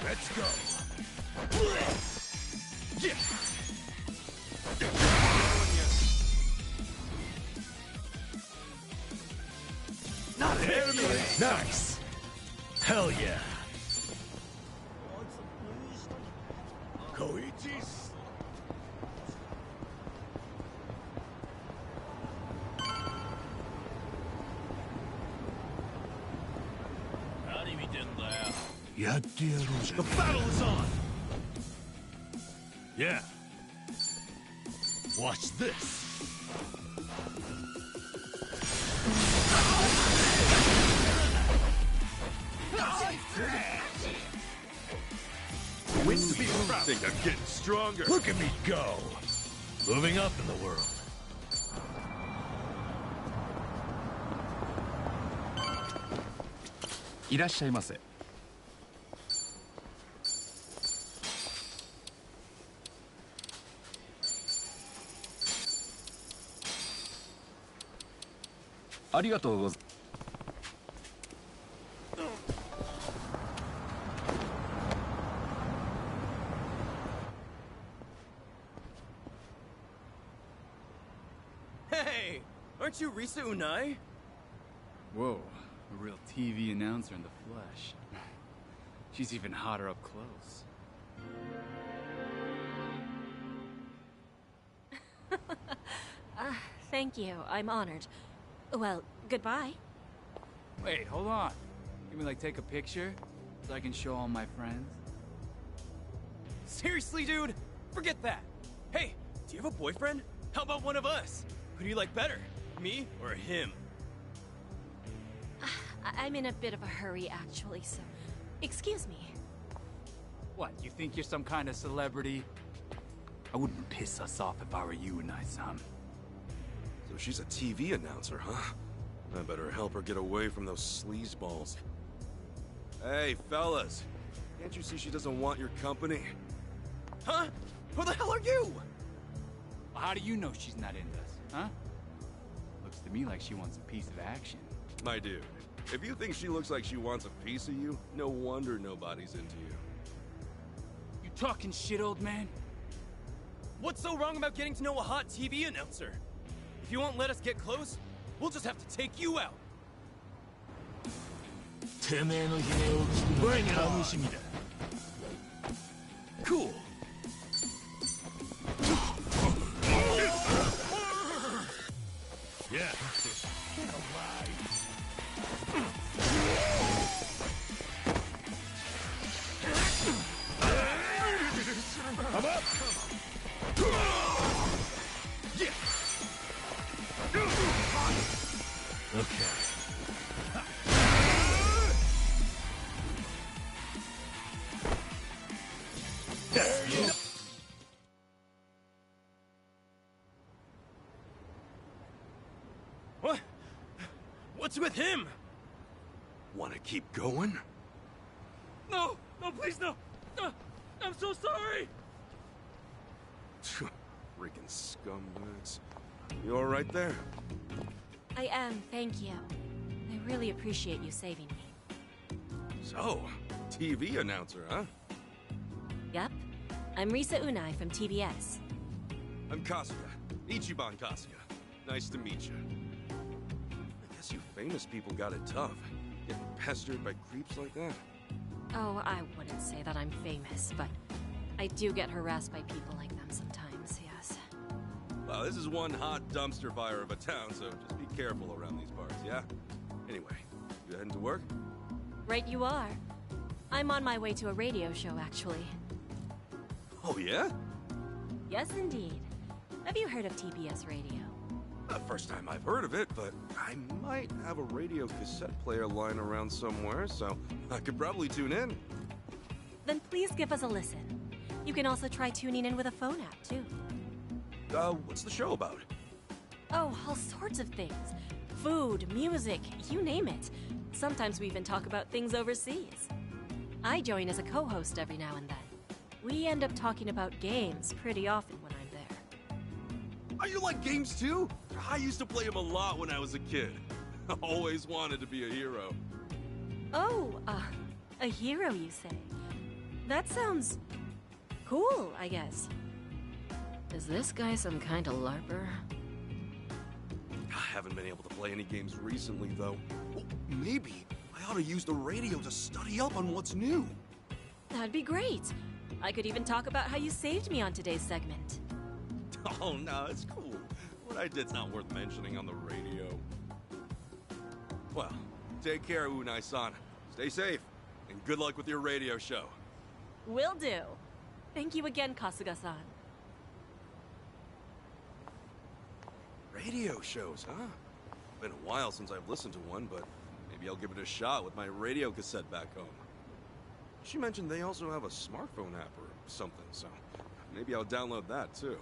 Let's go. Yeah. Not an enemy. Nice. Hell yeah. Koichi's. The battle is on. Yeah. Watch this. Wait to be proud. I think I'm getting stronger. Look at me go. Moving up in the world. Irashaimase. Arigatou. Hey, aren't you Risa Unai? Whoa, a real TV announcer in the flesh. She's even hotter up close. Thank you. I'm honored. Well, goodbye. Wait, hold on. You mean like take a picture so I can show all my friends? Seriously, dude? Forget that. Hey, do you have a boyfriend? How about one of us? Who do you like better? Me or him? I'm in a bit of a hurry, actually, so... Excuse me. What, you think you're some kind of celebrity? I wouldn't piss us off if I were you, Unai-san. So she's a TV announcer, huh? I better help her get away from those sleazeballs. Hey, fellas. Can't you see she doesn't want your company? Huh? Who the hell are you? How do you know she's not into us, huh? Looks to me like she wants a piece of action. My dude, if you think she looks like she wants a piece of you, no wonder nobody's into you. You talking shit, old man? What's so wrong about getting to know a hot TV announcer? If you won't let us get close, we'll just have to take you out. Bring it on. Cool. Yeah. Get alive. I'm up. Yeah. Okay. What? What's with him? Want to keep going? No! No, please, no! I'm so sorry! Freaking scumbags. You all right there? I am, thank you. I really appreciate you saving me. So, TV announcer, huh? Yep. I'm Risa Unai from TBS. I'm Kasuga. Ichiban Kasuga. Nice to meet you. I guess you famous people got it tough. Getting pestered by creeps like that. Oh, I wouldn't say that I'm famous, but I do get harassed by people like them sometimes, yes. Well, this is one hot dumpster fire of a town, so just be careful around these parts, yeah? Anyway, you heading to work? Right you are. I'm on my way to a radio show, actually. Oh, yeah? Yes, indeed. Have you heard of TBS Radio? First time I've heard of it, but I might have a radio cassette player lying around somewhere, so I could probably tune in. Then please give us a listen. You can also try tuning in with a phone app, too. What's the show about? Oh, all sorts of things. Food, music, you name it. Sometimes we even talk about things overseas. I join as a co-host every now and then. We end up talking about games pretty often when I'm there. Are you like games too? I used to play them a lot when I was a kid. I always wanted to be a hero. Oh, a hero, you say? That sounds cool, I guess. Is this guy some kind of LARPer? I haven't been able to play any games recently, though. Well, maybe I ought to use the radio to study up on what's new. That'd be great. I could even talk about how you saved me on today's segment. Oh, no, it's cool. What I did's not worth mentioning on the radio. Well, take care, Unai-san. Stay safe, and good luck with your radio show. Will do. Thank you again, Kasuga-san. Radio shows, huh? Been a while since I've listened to one, but maybe I'll give it a shot with my radio cassette back home. She mentioned they also have a smartphone app or something, so maybe I'll download that too.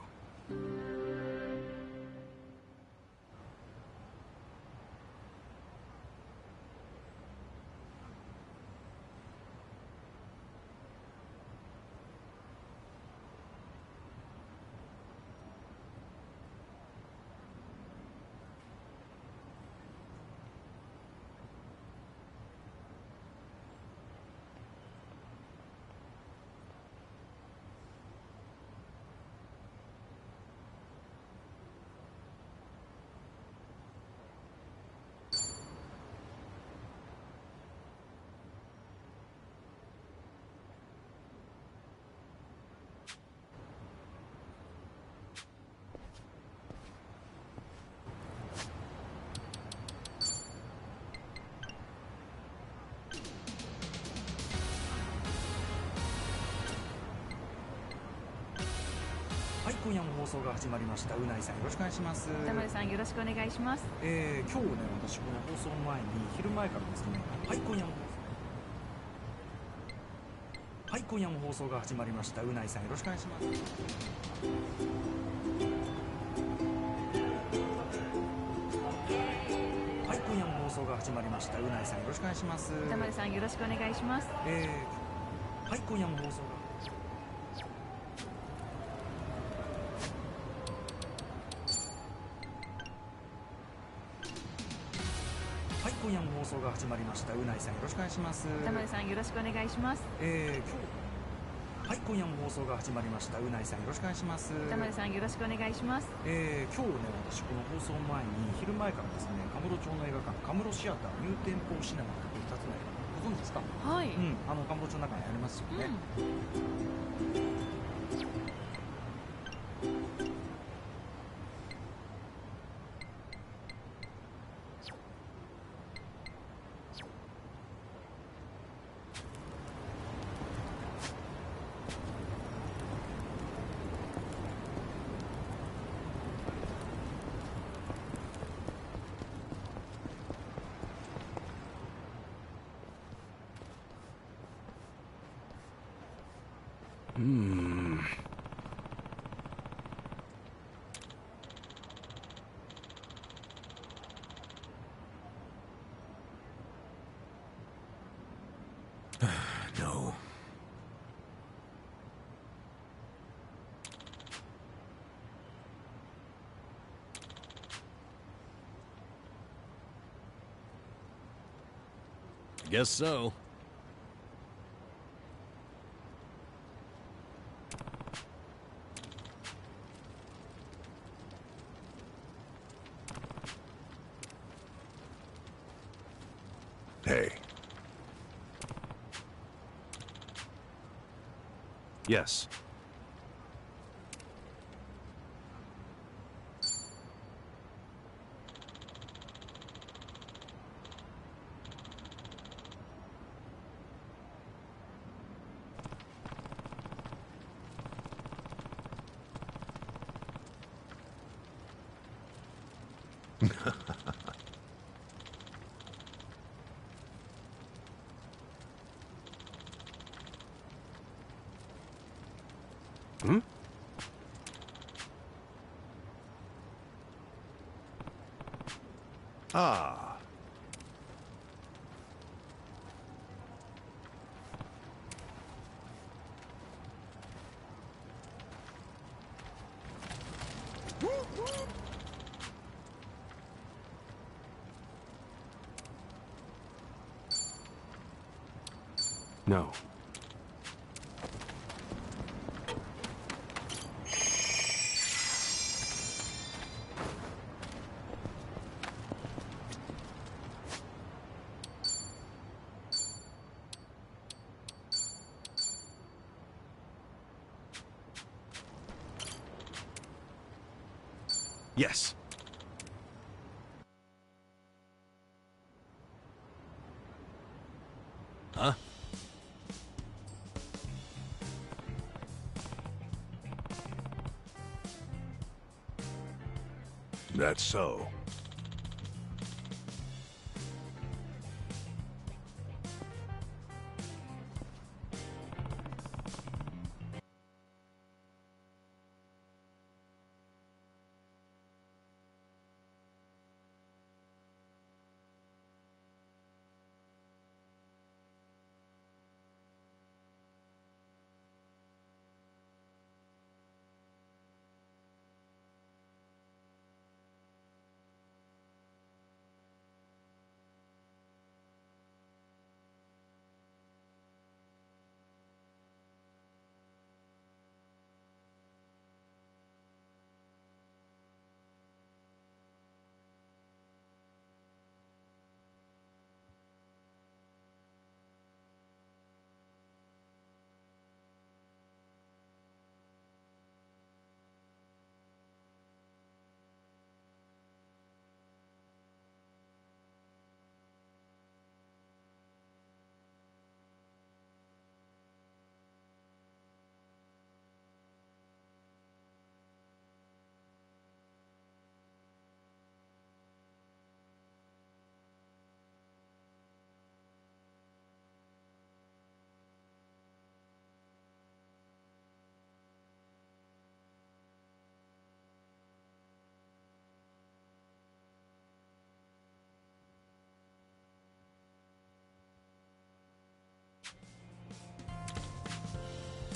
はい、今夜も放送が始まりました。うないさんよろしくお願いします。歌丸さんよろしくお願いします。今日ね、私この放送前に昼前からですね、はい、今夜も放送が始まりました。うないさんよろしくお願いします。はい、今夜も放送が始まりました。うないさんよろしくお願いします。歌丸さんよろしくお願いします。はい、今夜も放送が今夜も放送が始まりました。うないさんよろしくお願いします。歌丸さんよろしくお願いします。はい、今夜も放送が始まりました。うないさんよろしくお願いします。歌丸さんよろしくお願いします。今日ね、私この放送前に昼前からですね、カムロ町の映画館カムロシアターニューテンポシネマという2つの映画ご存知ですか？はい。カムロ町の中にありますよね。Guess so. Hey. Yes. Hmm? Ah. No. Yes. Huh? That's so.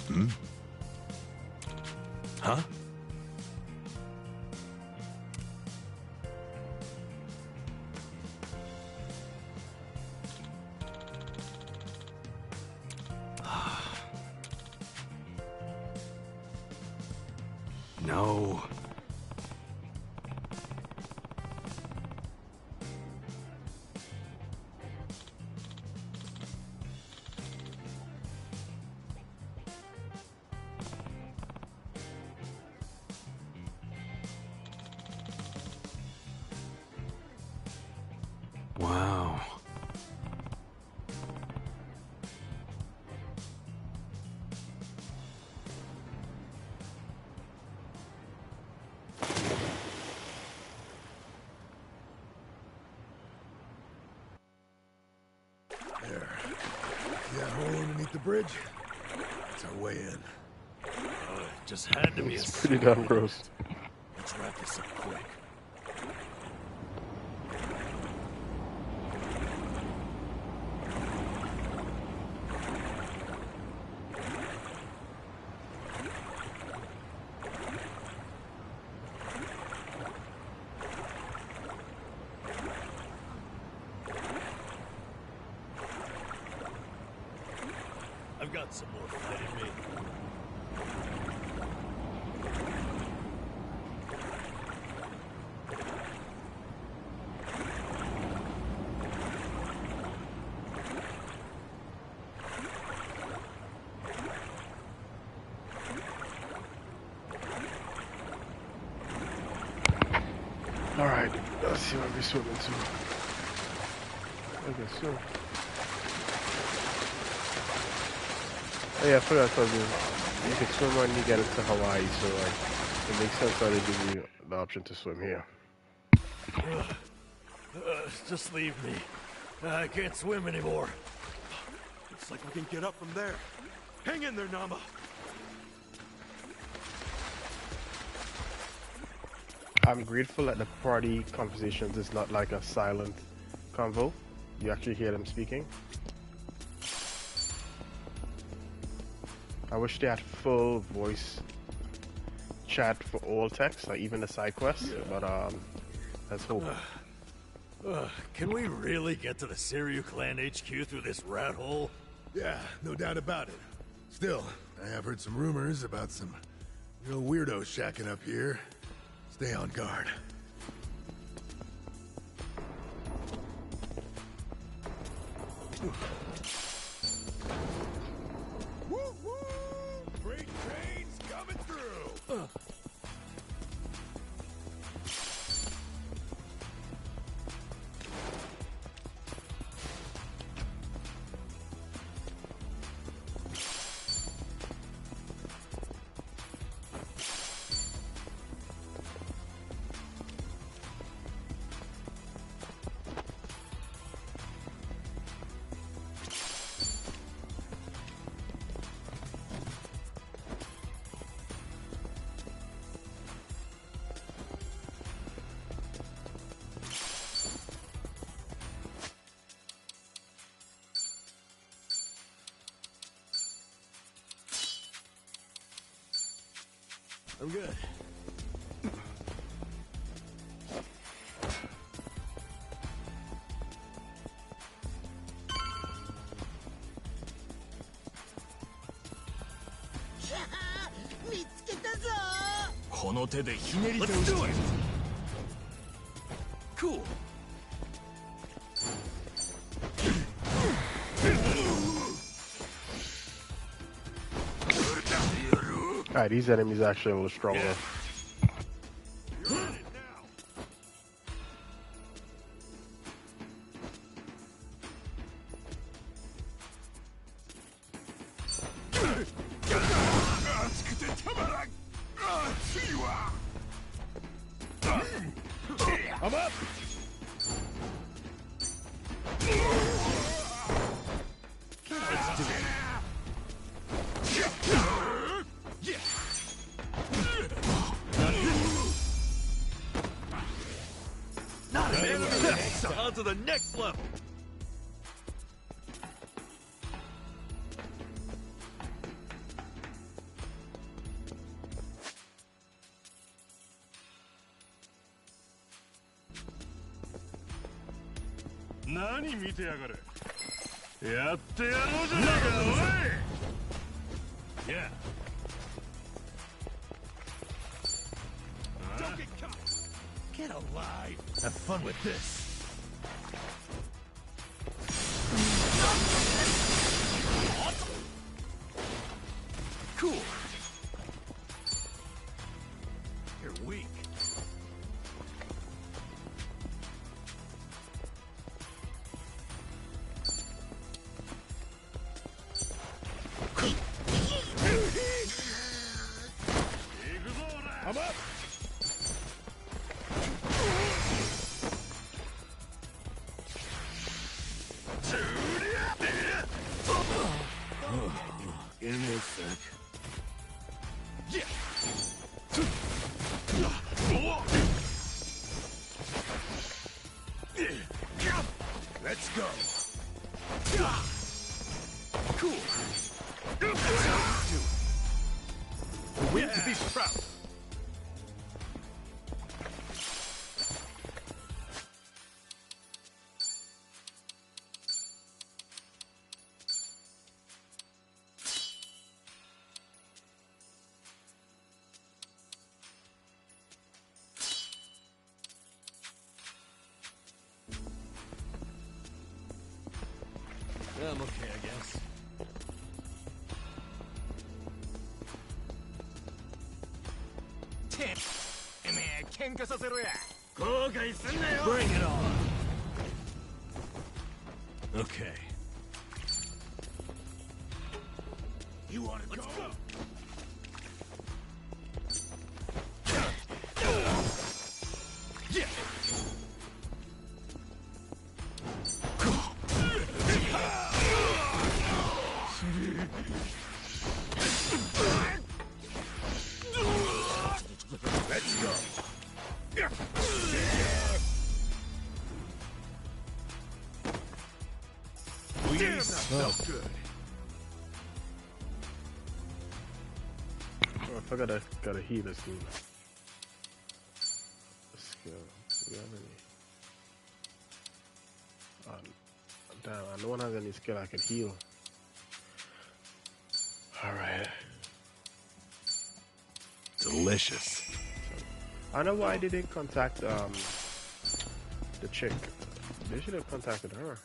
Hmm? Huh? No. Wow. There. See that hole underneath the bridge? That's our way in. Just had to be It's pretty damn gross. Let's wrap this up quick. got some more fight in me. Alright, let's see what we're swimming to. Okay, so. Oh yeah, I forgot to tell you. You can swim when you get it to Hawaii, so it makes sense why they give you the option to swim here. Just leave me. I can't swim anymore. Looks like we can get up from there. Hang in there, Nama. I'm grateful that the party conversations is not like a silent convo. You actually hear them speaking. I wish they had full voice chat for all text, like even the side quests, but let's hope. Can we really get to the Siryu Clan HQ through this rat hole? Yeah, no doubt about it. Still, I have heard some rumors about some real weirdos shacking up here. Stay on guard. Woo-woo! Freight trains coming through! I'm good. Let's do it! Cool. Alright, these enemies are actually a little stronger. I'm up! Let's do it. Not an enemy. On to the next level. Nani mite yagaru? Yatte yarou janai ka, oi! Yeah. Don't get caught. Get alive. Have fun with this. Cool. You're weak. I'm up! Give me a sec. Let's go! Cool. That's how you do it. A win to be proud of. I'm okay, I guess. Bring it on. Okay. You want to go? Yeah. Let's go. Damn, that felt good. Oh, I forgot I got a healer soon. Skill. Do we have any? Damn, no one has any skill I can heal. Alright. Delicious. I know why they didn't contact the chick. They should have contacted her.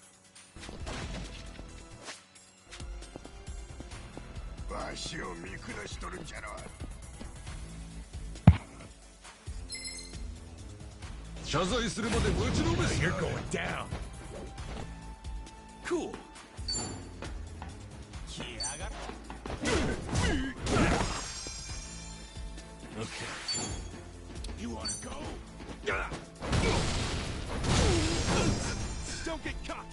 You're going down. Cool. Okay. You want to go? Don't get cocky.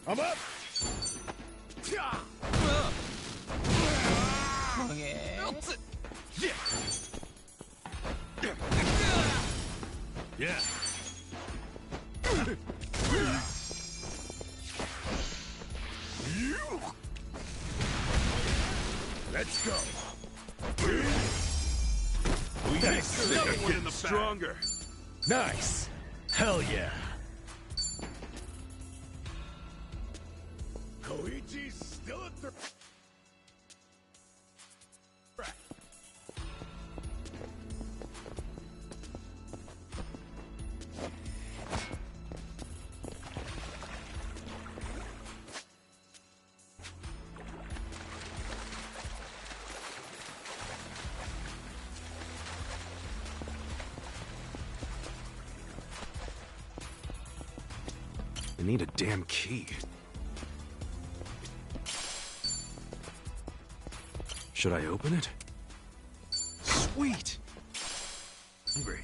I'm up. Yeah. Let's go. We getting stronger. Nice. Hell yeah. Koichi's still at the... I need a damn key. Should I open it? Sweet! Hungry.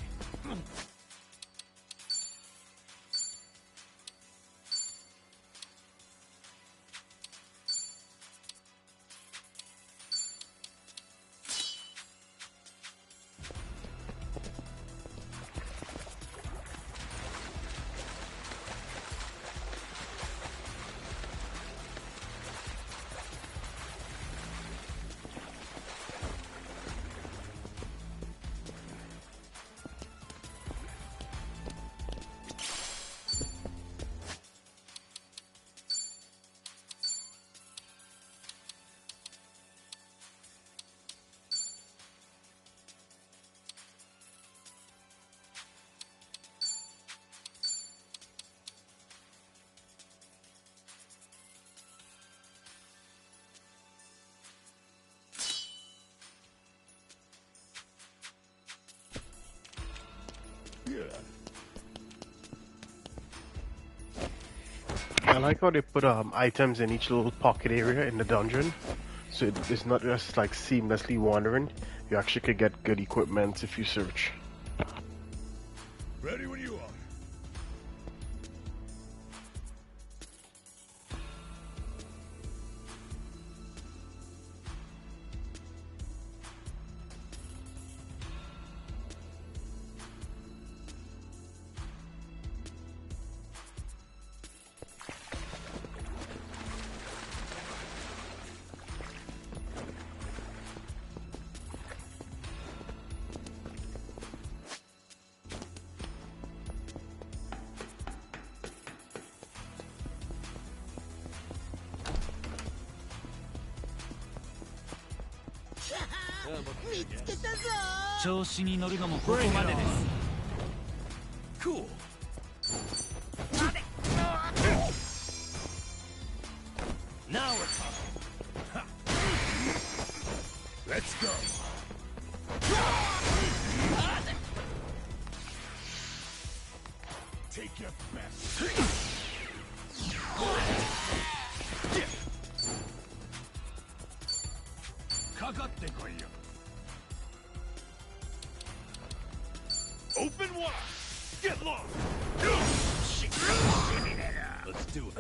I like how they put items in each little pocket area in the dungeon, so it's not just like seamlessly wandering. You actually could get good equipment if you search. Ready when you are. 調子に乗るのもここまでです。Cool. Now we're talking. Let's go. Take your best. Kagatte koiyo. Open wide. Get lost. Let's do it.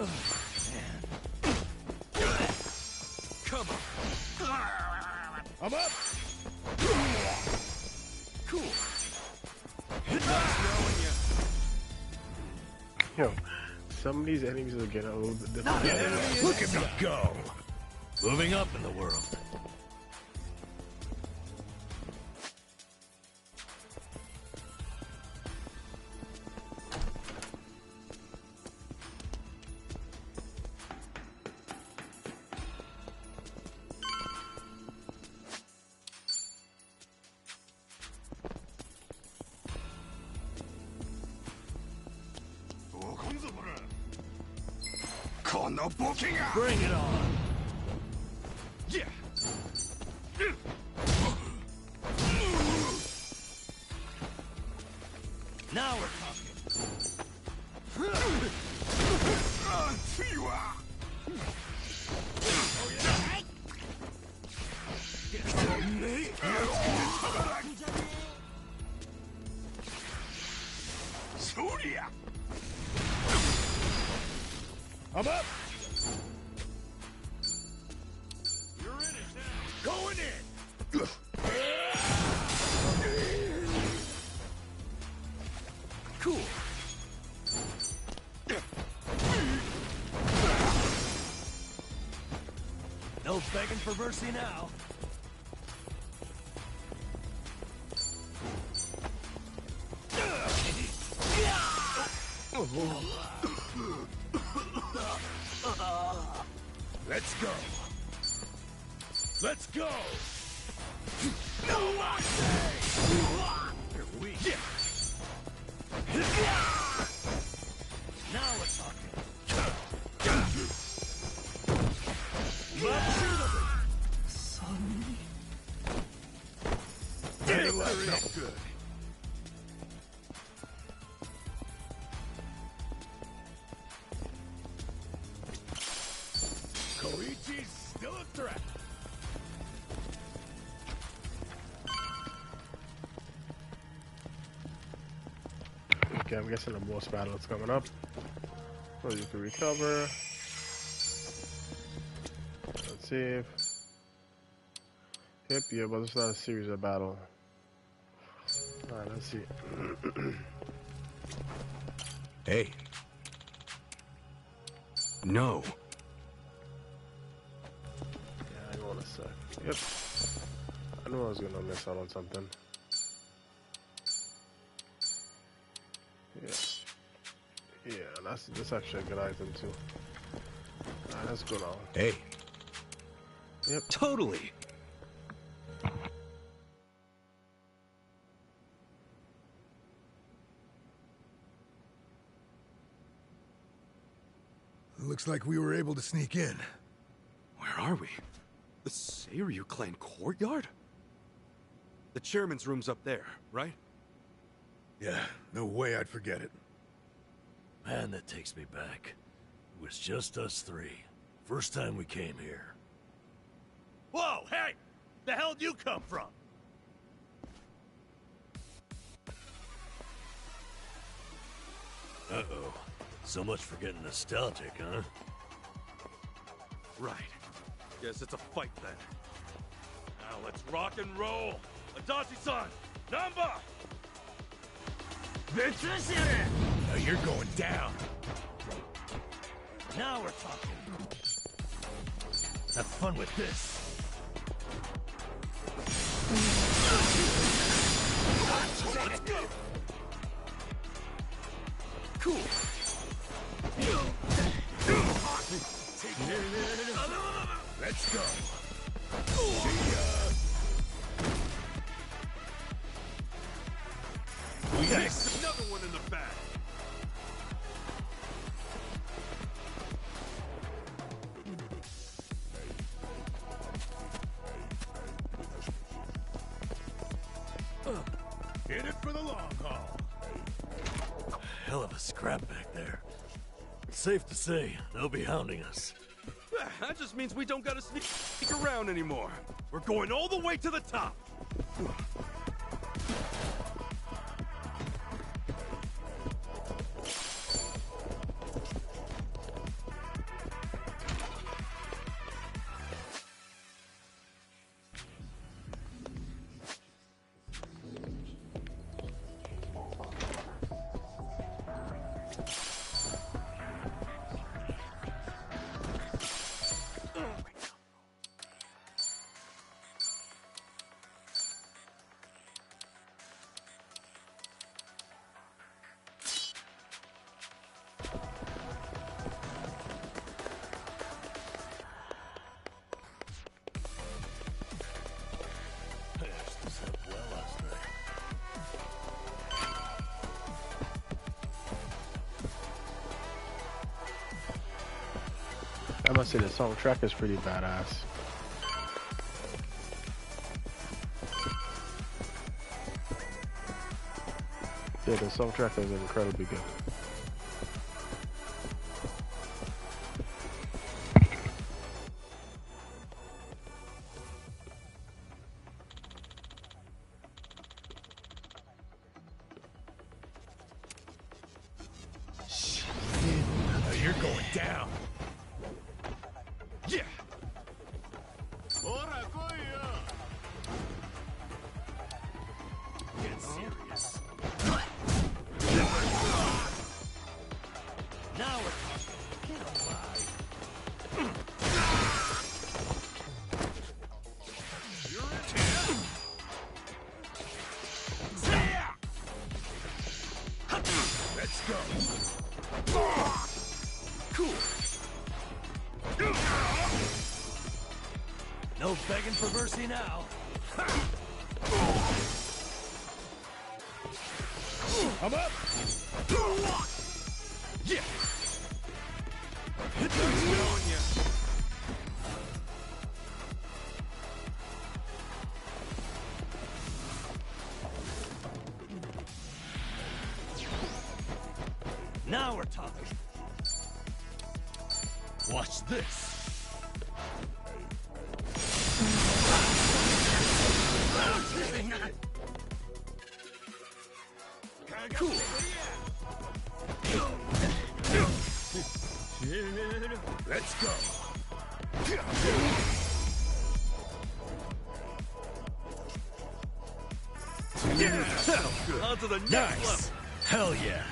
Come on. I'm up. Cool. Yo, some of these enemies are getting a little bit different. Look at me go. Moving up in the world. Bring it on. Yeah. Now we're talking. I'm up. You're in it now. Going in. Cool. No begging for mercy now. Let's go. Let's go. No You're weak. Now we're talking. That's good. Koichi's still a threat. Okay, I'm guessing the boss battle is coming up. So you can recover. Let's save. Yep, yeah, but it's not a series of battle. Alright, let's see. Hey. No. Yeah, I want to say. Yep. I knew I was gonna miss out on something. Yeah. Yeah, that's actually a good item too. Alright, let's go now. Hey. Yep. Totally. Looks like we were able to sneak in. Where are we? The Seiryu clan courtyard? The chairman's room's up there, right? Yeah, no way I'd forget it. Man, that takes me back. It was just us three. First time we came here. Whoa, hey! The hell'd you come from? Uh-oh. So much for getting nostalgic, huh? Right. Guess it's a fight then. Now let's rock and roll! Adachi-san! Namba! Now you're going down. Now we're talking. Have fun with this. Let's go! Cool. Let's go. See ya. in the back. In it for the long haul. Hell of a scrap back there. Safe to say, they'll be hounding us. That just means we don't gotta sneak around anymore. We're going all the way to the top. I must say the soundtrack is pretty badass. Yeah, the soundtrack is incredibly good. You're going down. Yeah. Get serious. Now we're talking. Get alive. You're in here. Let's go. Cool. No begging for mercy now. I'm up. Yeah. Hit those on ya. Now we're talking. Watch this. Cool. Let's go. Yeah. On to the next level. Hell yeah.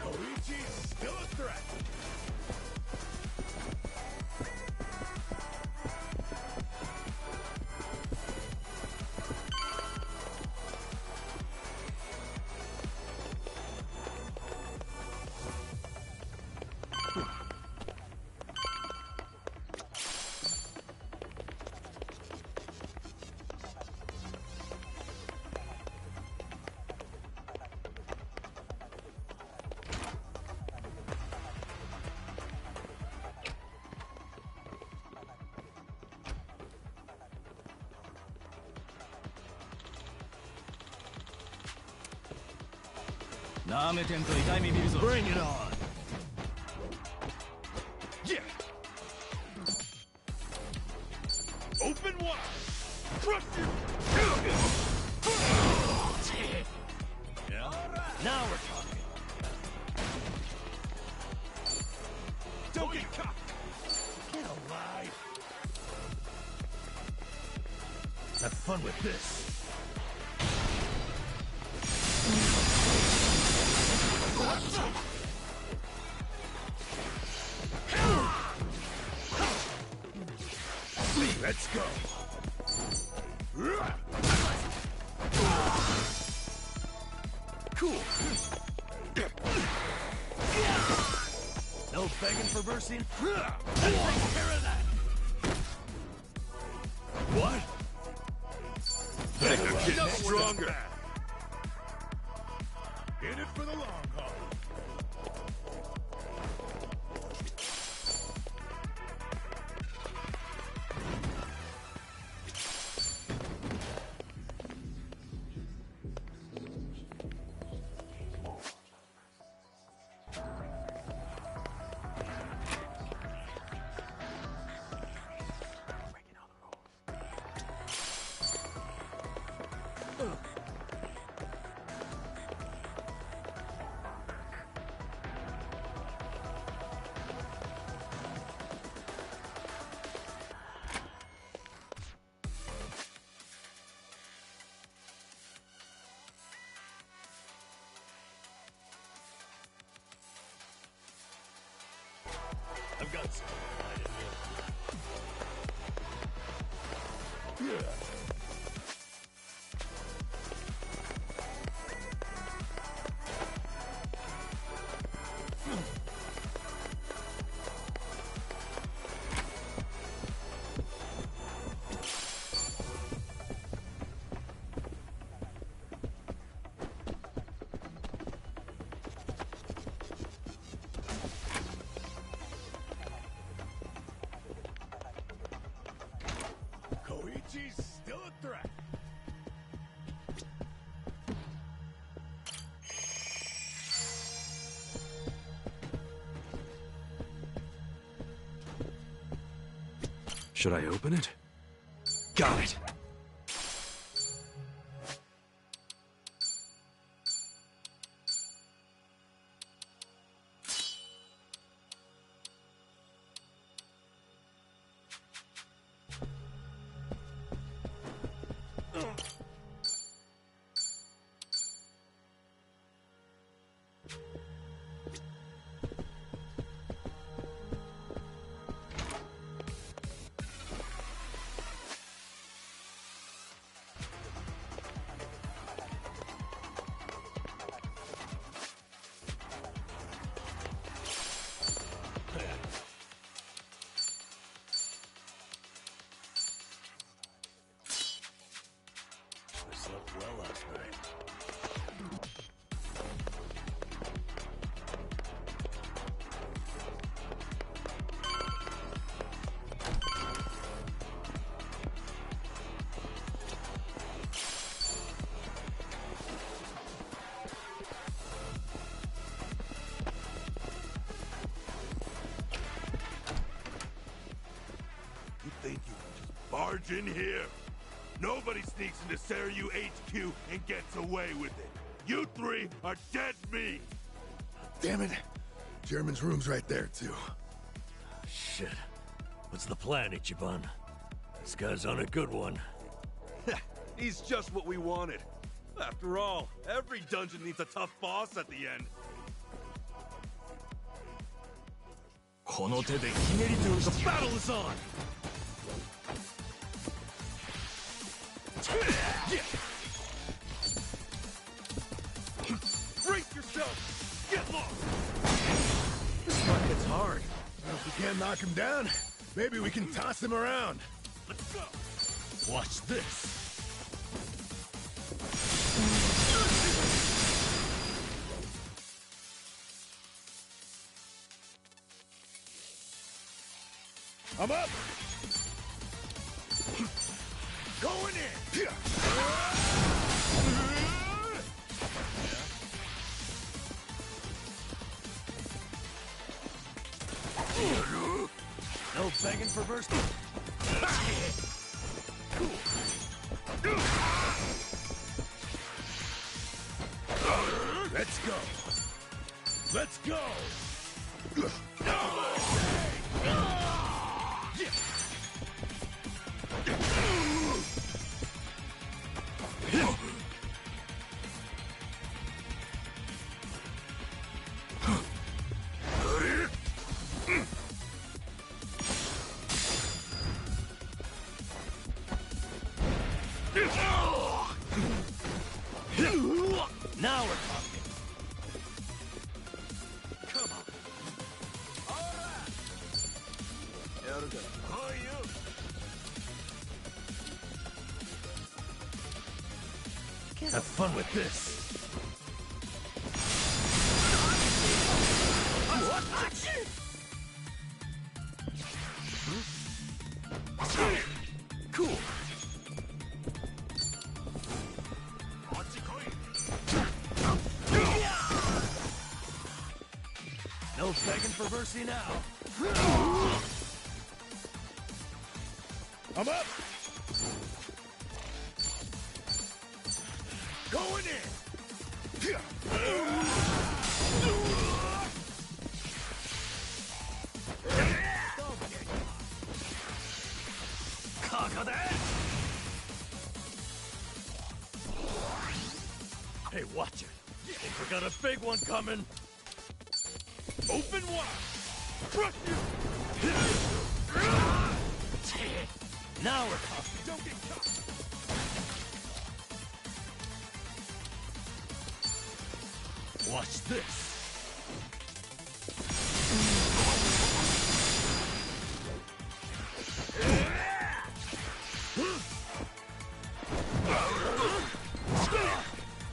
Koichi's still a threat. Bring it on. Yeah. Open wide. Crush you. Yeah. Now we're talking. Don't get caught! Get alive! Have fun with this. Let's go. Cool. No begging for mercy. That takes care of that. What? They're getting stronger. In it for the long haul. I've got some. Yeah. Koichi's still a threat. Should I open it? Got it! Slept well last night. You think you can just barge in here? Nobody sneaks into Seiryu HQ and gets away with it. You three are dead meat! Damn it. German's room's right there, too. Shit. What's the plan, Ichiban? This guy's on a good one. He's just what we wanted. After all, every dungeon needs a tough boss at the end. The battle is on! Brace yourself! Get lost! This one hits hard. Well, if we can't knock him down, maybe we can toss him around. Let's go! Watch this! I'm up! Going in! No begging for mercy. Let's go! Let's go! Now we're talking. Come on. Who are you? Have fun with this. Cool. No begging for mercy now. I'm up. Going in. Hey, watch it. Think we got a big one coming. Open wide. Now we're talking. Don't get caught. Watch this.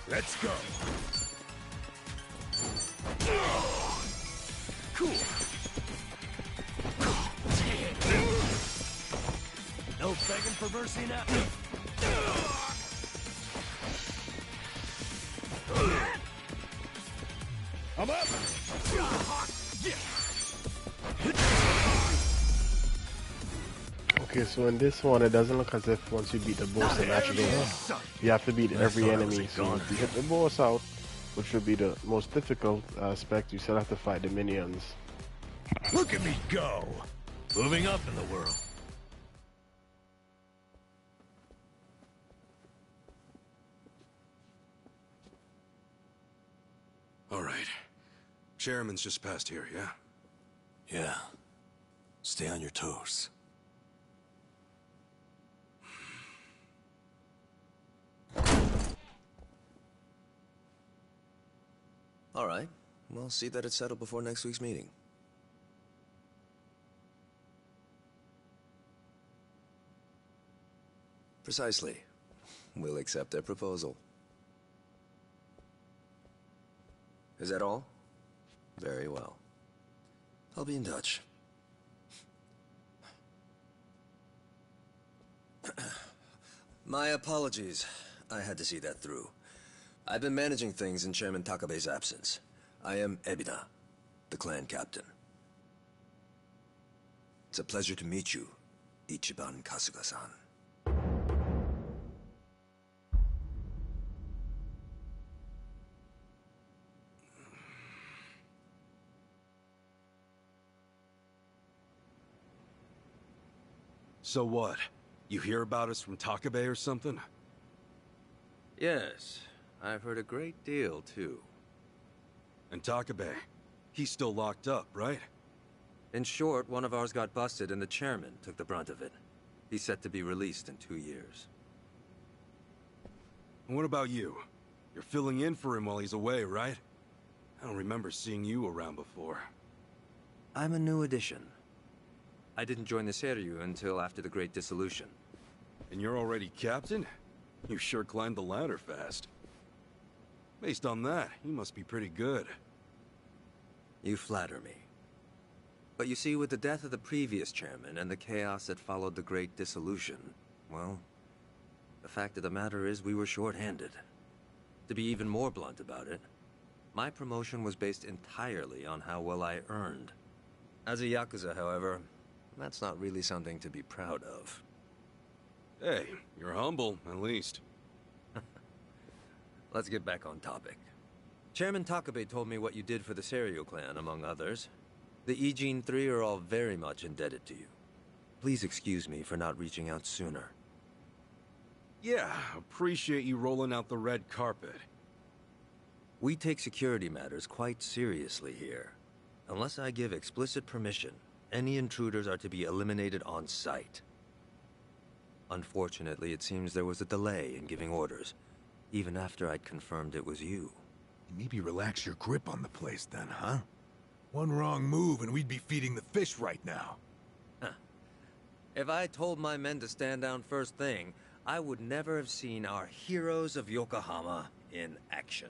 Let's go. Cool. No begging for mercy now. I'm up. Okay, so in this one, it doesn't look as if once you beat the boss, the match is over. You have to beat every enemy. So if you hit the boss out, which would be the most difficult aspect, you still have to fight the minions. Look at me go! Moving up in the world. All right. Chairman's just past here, yeah? Yeah. Stay on your toes. All right. We'll see that it's settled before next week's meeting. Precisely. We'll accept their proposal. Is that all? Very well. I'll be in touch. My apologies. I had to see that through. I've been managing things in Chairman Takabe's absence. I am Ebina, the clan captain. It's a pleasure to meet you, Ichiban Kasuga-san. So what? You hear about us from Takabe or something? Yes, I've heard a great deal, too. And Takabe, he's still locked up, right? In short, one of ours got busted and the chairman took the brunt of it. He's set to be released in 2 years. And what about you? You're filling in for him while he's away, right? I don't remember seeing you around before. I'm a new addition. I didn't join the Seiryu until after the Great Dissolution. And you're already captain? You sure climbed the ladder fast. Based on that, you must be pretty good. You flatter me. But you see, with the death of the previous chairman and the chaos that followed the Great Dissolution, well, the fact of the matter is we were short-handed. To be even more blunt about it, my promotion was based entirely on how well I earned. As a Yakuza, however, that's not really something to be proud of. Hey, you're humble, at least. Let's get back on topic. Chairman Takabe told me what you did for the Seiryu clan, among others. The Ijin 3 are all very much indebted to you. Please excuse me for not reaching out sooner. Yeah, appreciate you rolling out the red carpet. We take security matters quite seriously here. Unless I give explicit permission, any intruders are to be eliminated on sight. Unfortunately, it seems there was a delay in giving orders, even after I'd confirmed it was you. Maybe relax your grip on the place then, huh? One wrong move and we'd be feeding the fish right now. Huh. If I told my men to stand down first thing, I would never have seen our heroes of Yokohama in action.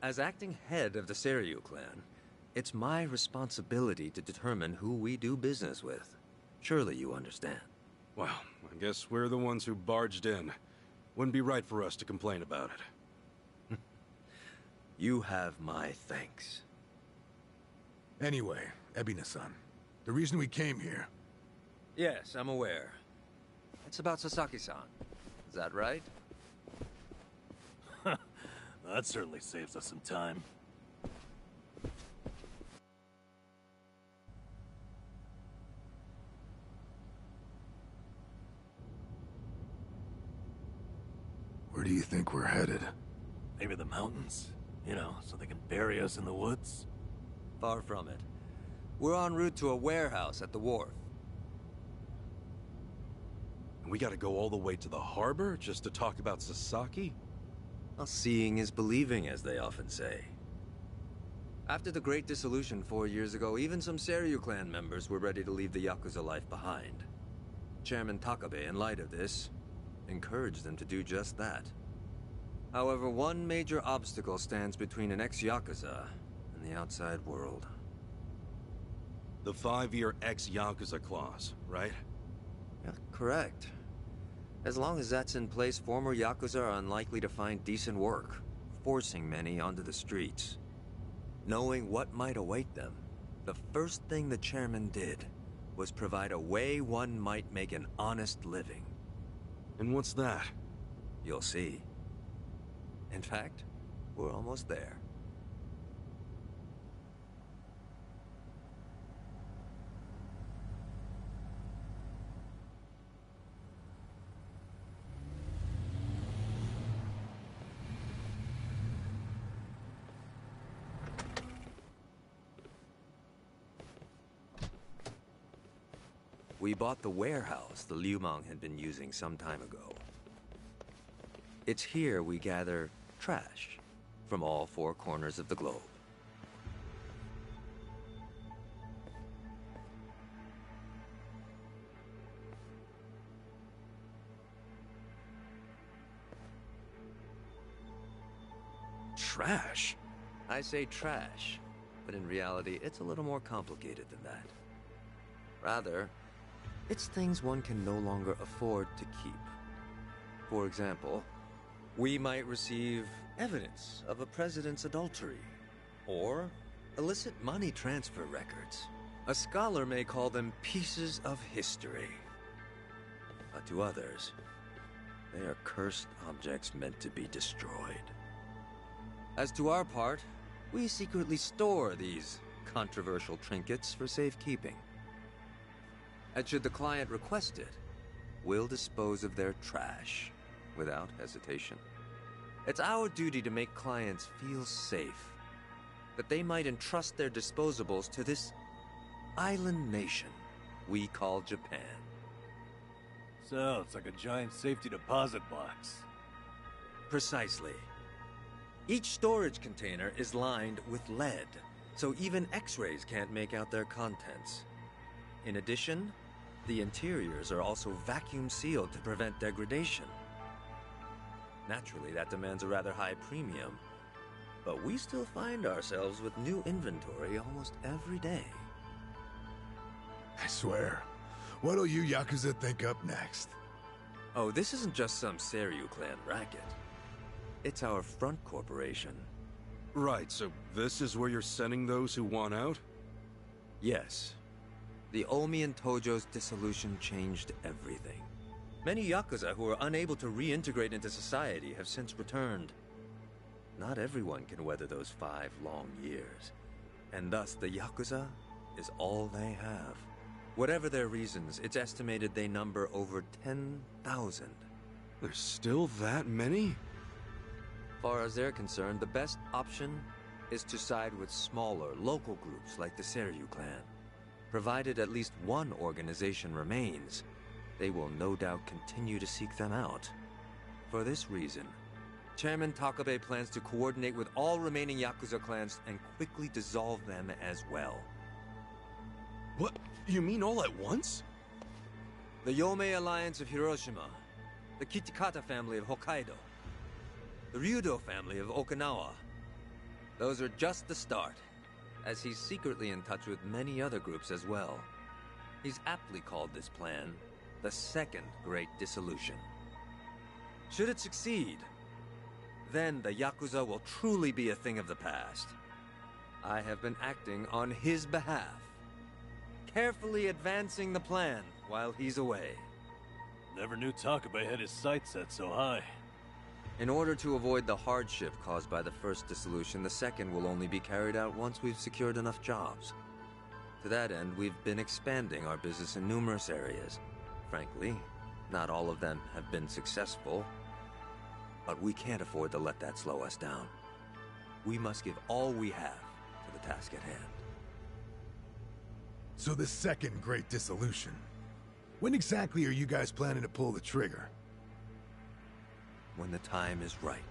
As acting head of the Seiryu clan, it's my responsibility to determine who we do business with. Surely you understand. Well, I guess we're the ones who barged in. Wouldn't be right for us to complain about it. You have my thanks. Anyway, Ebina-san, the reason we came here... Yes, I'm aware. It's about Sasaki-san. Is that right? That certainly saves us some time. Where do you think we're headed? Maybe the mountains. You know, so they can bury us in the woods. Far from it. We're en route to a warehouse at the wharf. And we gotta go all the way to the harbor just to talk about Sasaki? Well, seeing is believing, as they often say. After the Great Dissolution 4 years ago, even some Seiryu clan members were ready to leave the Yakuza life behind. Chairman Takabe, in light of this, encouraged them to do just that. However, one major obstacle stands between an ex-Yakuza and the outside world. The 5-year ex-Yakuza clause, right? Yeah, correct. As long as that's in place, former Yakuza are unlikely to find decent work, forcing many onto the streets. Knowing what might await them, the first thing the chairman did was provide a way one might make an honest living. And what's that? You'll see. In fact, we're almost there. We bought the warehouse the Liu Meng had been using some time ago. It's here we gather trash from all 4 corners of the globe. Trash? I say trash, but in reality, it's a little more complicated than that. Rather, it's things one can no longer afford to keep. For example, we might receive evidence of a president's adultery, or illicit money transfer records. A scholar may call them pieces of history. But to others, they are cursed objects meant to be destroyed. As to our part, we secretly store these controversial trinkets for safekeeping. And should the client request it, we'll dispose of their trash without hesitation. It's our duty to make clients feel safe, that they might entrust their disposables to this island nation we call Japan. So, it's like a giant safety deposit box. Precisely. Each storage container is lined with lead, so even X-rays can't make out their contents. In addition, the interiors are also vacuum sealed to prevent degradation. Naturally, that demands a rather high premium, but we still find ourselves with new inventory almost every day. I swear, what'll you Yakuza think up next? Oh, this isn't just some Seiryu clan racket. It's our front corporation. Right, so this is where you're sending those who want out? Yes. The Omi and Tojo's dissolution changed everything. Many Yakuza who were unable to reintegrate into society have since returned. Not everyone can weather those 5 long years, and thus the Yakuza is all they have. Whatever their reasons, it's estimated they number over 10,000. There's still that many? Far as they're concerned, the best option is to side with smaller, local groups like the Seiryu clan. Provided at least one organization remains, they will no doubt continue to seek them out. For this reason, Chairman Takabe plans to coordinate with all remaining Yakuza clans and quickly dissolve them as well. What? You mean all at once? The Yomei Alliance of Hiroshima, the Kitakata family of Hokkaido, the Ryudo family of Okinawa. Those are just the start, as he's secretly in touch with many other groups as well. He's aptly called this plan the Second Great Dissolution. Should it succeed, then the Yakuza will truly be a thing of the past. I have been acting on his behalf, carefully advancing the plan while he's away. Never knew Takabe had his sights set so high. In order to avoid the hardship caused by the first dissolution, the second will only be carried out once we've secured enough jobs. To that end, we've been expanding our business in numerous areas. Frankly, not all of them have been successful, but we can't afford to let that slow us down. We must give all we have to the task at hand. So the second Great Dissolution. When exactly are you guys planning to pull the trigger? When the time is right.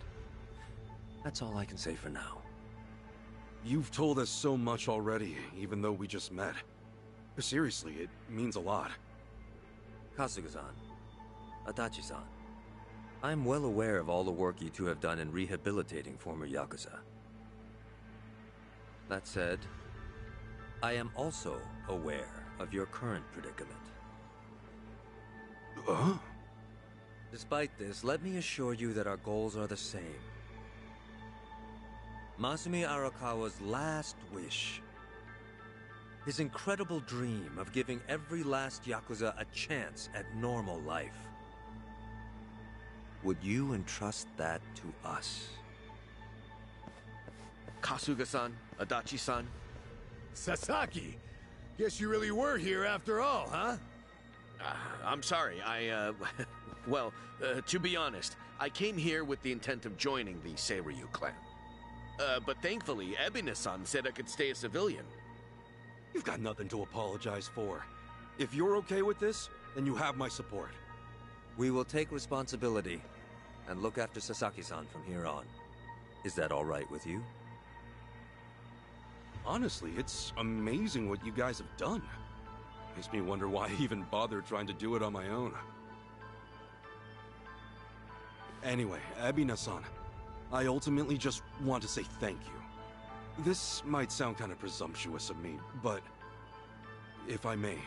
That's all I can say for now. You've told us so much already, even though we just met. Seriously, it means a lot. Kasuga-san, Adachi-san, I'm well aware of all the work you two have done in rehabilitating former Yakuza. That said, I am also aware of your current predicament. Despite this, let me assure you that our goals are the same. Masumi Arakawa's last wish, his incredible dream of giving every last Yakuza a chance at normal life. Would you entrust that to us? Kasuga-san, Adachi-san. Sasaki! Guess you really were here after all, huh? I'm sorry, well, to be honest, I came here with the intent of joining the Seiryu clan. But thankfully, Ebina-san said I could stay a civilian. You've got nothing to apologize for. If you're okay with this, then you have my support. We will take responsibility and look after Sasaki-san from here on. Is that all right with you? Honestly, it's amazing what you guys have done. Makes me wonder why I even bothered trying to do it on my own. Anyway, Ebina-san, I ultimately just want to say thank you. This might sound kind of presumptuous of me, but if I may,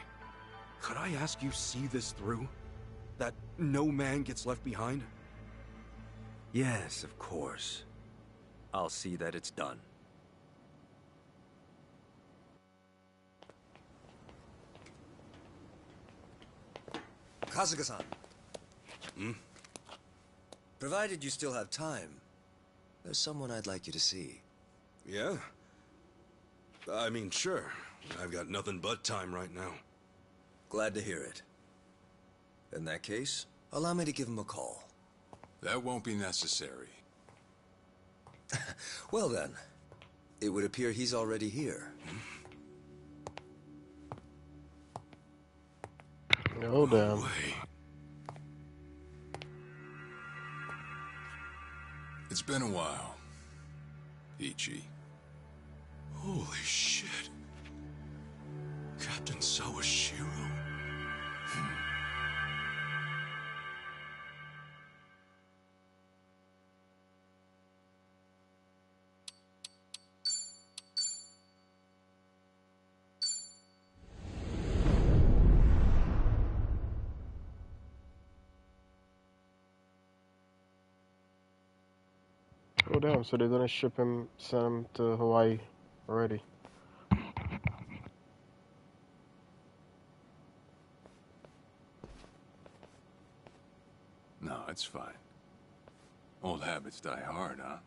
could I ask you see this through? That no man gets left behind? Yes, of course. I'll see that it's done. Kasuga-san. Provided you still have time, there's someone I'd like you to see. Yeah? I mean, sure. I've got nothing but time right now. Glad to hear it. In that case, allow me to give him a call. That won't be necessary. Well then, it would appear he's already here. Oh, damn. It's been a while, Ichi. Holy shit. Captain Sawashiro. Oh damn, so they're gonna ship him, send him to Hawaii already. No, it's fine. Old habits die hard, huh?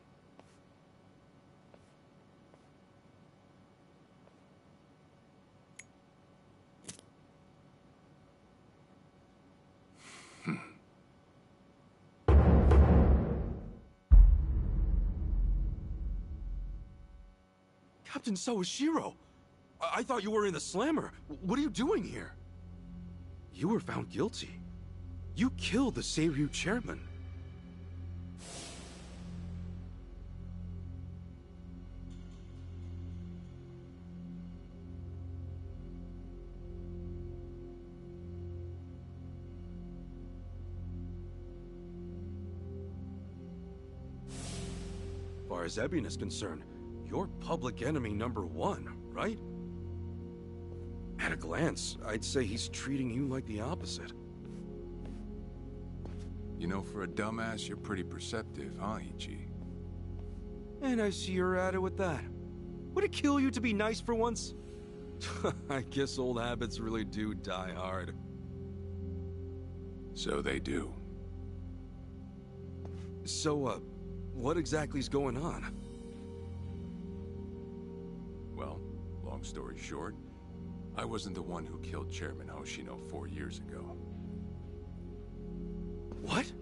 Captain Sawashiro! I thought you were in the slammer. What are you doing here? You were found guilty. You killed the Seiryu chairman. As far as Ebion is concerned, you're public enemy #1, right? At a glance, I'd say he's treating you like the opposite. You know, for a dumbass, you're pretty perceptive, huh, Ichi? And I see you're at it with that. Would it kill you to be nice for once? I guess old habits really do die hard. So they do. So, what exactly is going on? Well, long story short, I wasn't the one who killed Chairman Hoshino 4 years ago. What?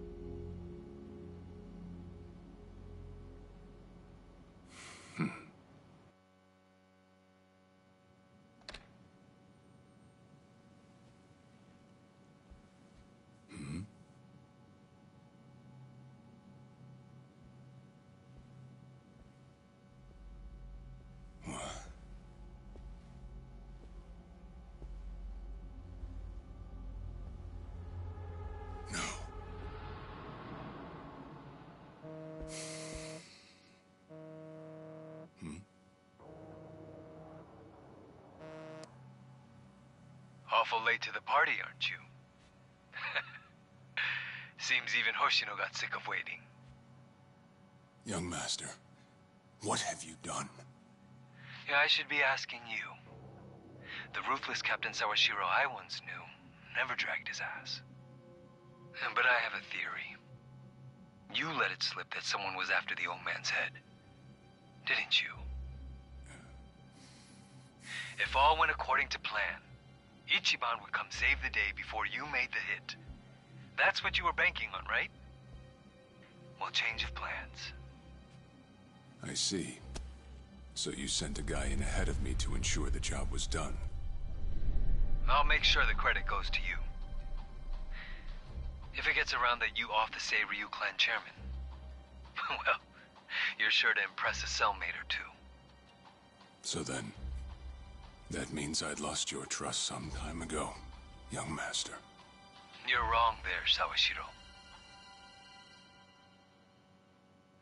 Awful late to the party, aren't you? Seems even Hoshino got sick of waiting. Young master, what have you done? Yeah, I should be asking you. The ruthless Captain Sawashiro I once knew never dragged his ass. But I have a theory. You let it slip that someone was after the old man's head. Didn't you? If all went according to plan, Ichiban would come save the day before you made the hit. That's what you were banking on, right? Well, change of plans. I see. So you sent a guy in ahead of me to ensure the job was done. I'll make sure the credit goes to you. If it gets around that you off the Seiryu clan chairman, well, you're sure to impress a cellmate or two. So then, that means I'd lost your trust some time ago, young master. You're wrong there, Sawashiro.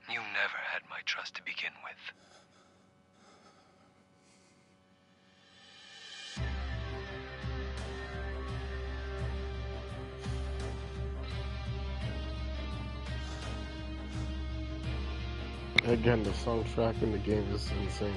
You never had my trust to begin with. Again, the soundtrack in the game is insane.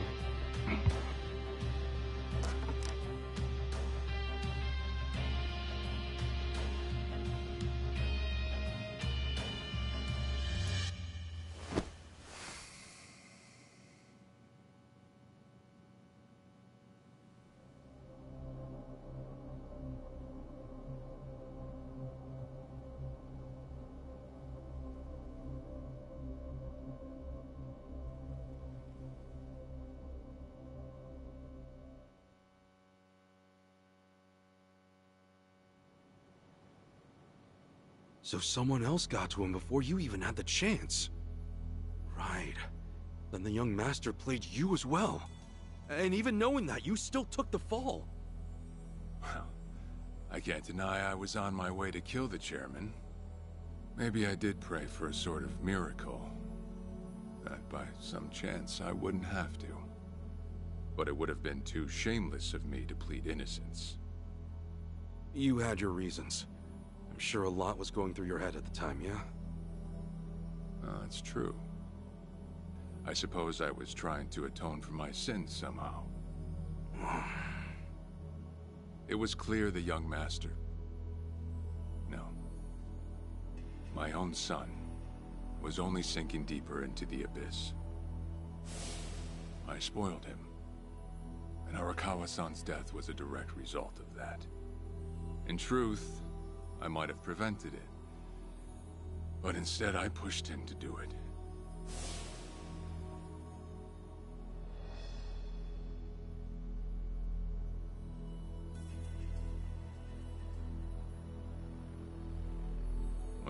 So someone else got to him before you even had the chance. Right. Then the young master played you as well. And even knowing that, you still took the fall. Well, I can't deny I was on my way to kill the chairman. Maybe I did pray for a sort of miracle. That by some chance I wouldn't have to. But it would have been too shameless of me to plead innocence. You had your reasons. I'm sure a lot was going through your head at the time, yeah? That's true. I suppose I was trying to atone for my sins somehow. It was clear the young master... No. My own son was only sinking deeper into the abyss. I spoiled him. And Arakawa-san's death was a direct result of that. In truth, I might have prevented it. But instead, I pushed him to do it.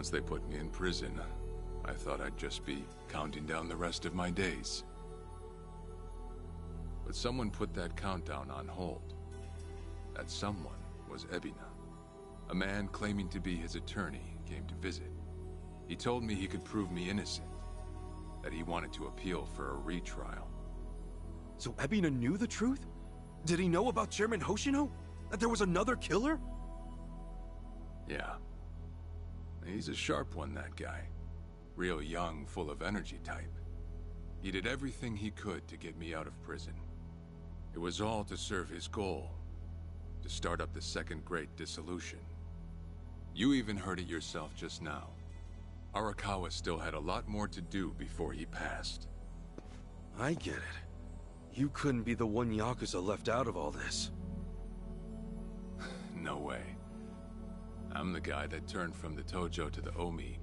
Once they put me in prison, I thought I'd just be counting down the rest of my days. But someone put that countdown on hold. That someone was Ebina. A man claiming to be his attorney came to visit. He told me he could prove me innocent, that he wanted to appeal for a retrial. So Ebina knew the truth? Did he know about Chairman Hoshino? That there was another killer? Yeah. He's a sharp one, that guy. Real young, full of energy type. He did everything he could to get me out of prison. It was all to serve his goal, to start up the Second Great Dissolution. You even heard it yourself just now. Arakawa still had a lot more to do before he passed. I get it. You couldn't be the one Yakuza left out of all this. No way. I'm the guy that turned from the Tojo to the Omi,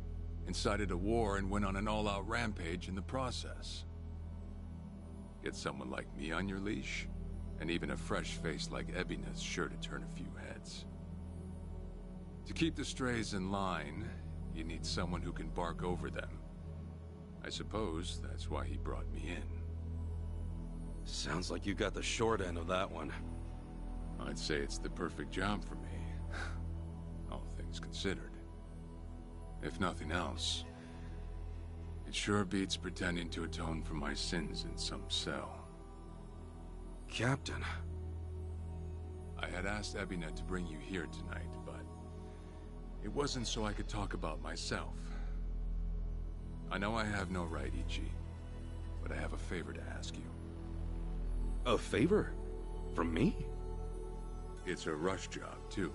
incited a war and went on an all-out rampage in the process. Get someone like me on your leash, and even a fresh face like Ebina's sure to turn a few heads. To keep the strays in line, you need someone who can bark over them. I suppose that's why he brought me in. Sounds like you got the short end of that one. I'd say it's the perfect job for me, all things considered. If nothing else, it sure beats pretending to atone for my sins in some cell. Captain. I had asked Ebina to bring you here tonight, but it wasn't so I could talk about myself. I know I have no right, Ichi, but I have a favor to ask you. A favor? From me? It's a rush job, too.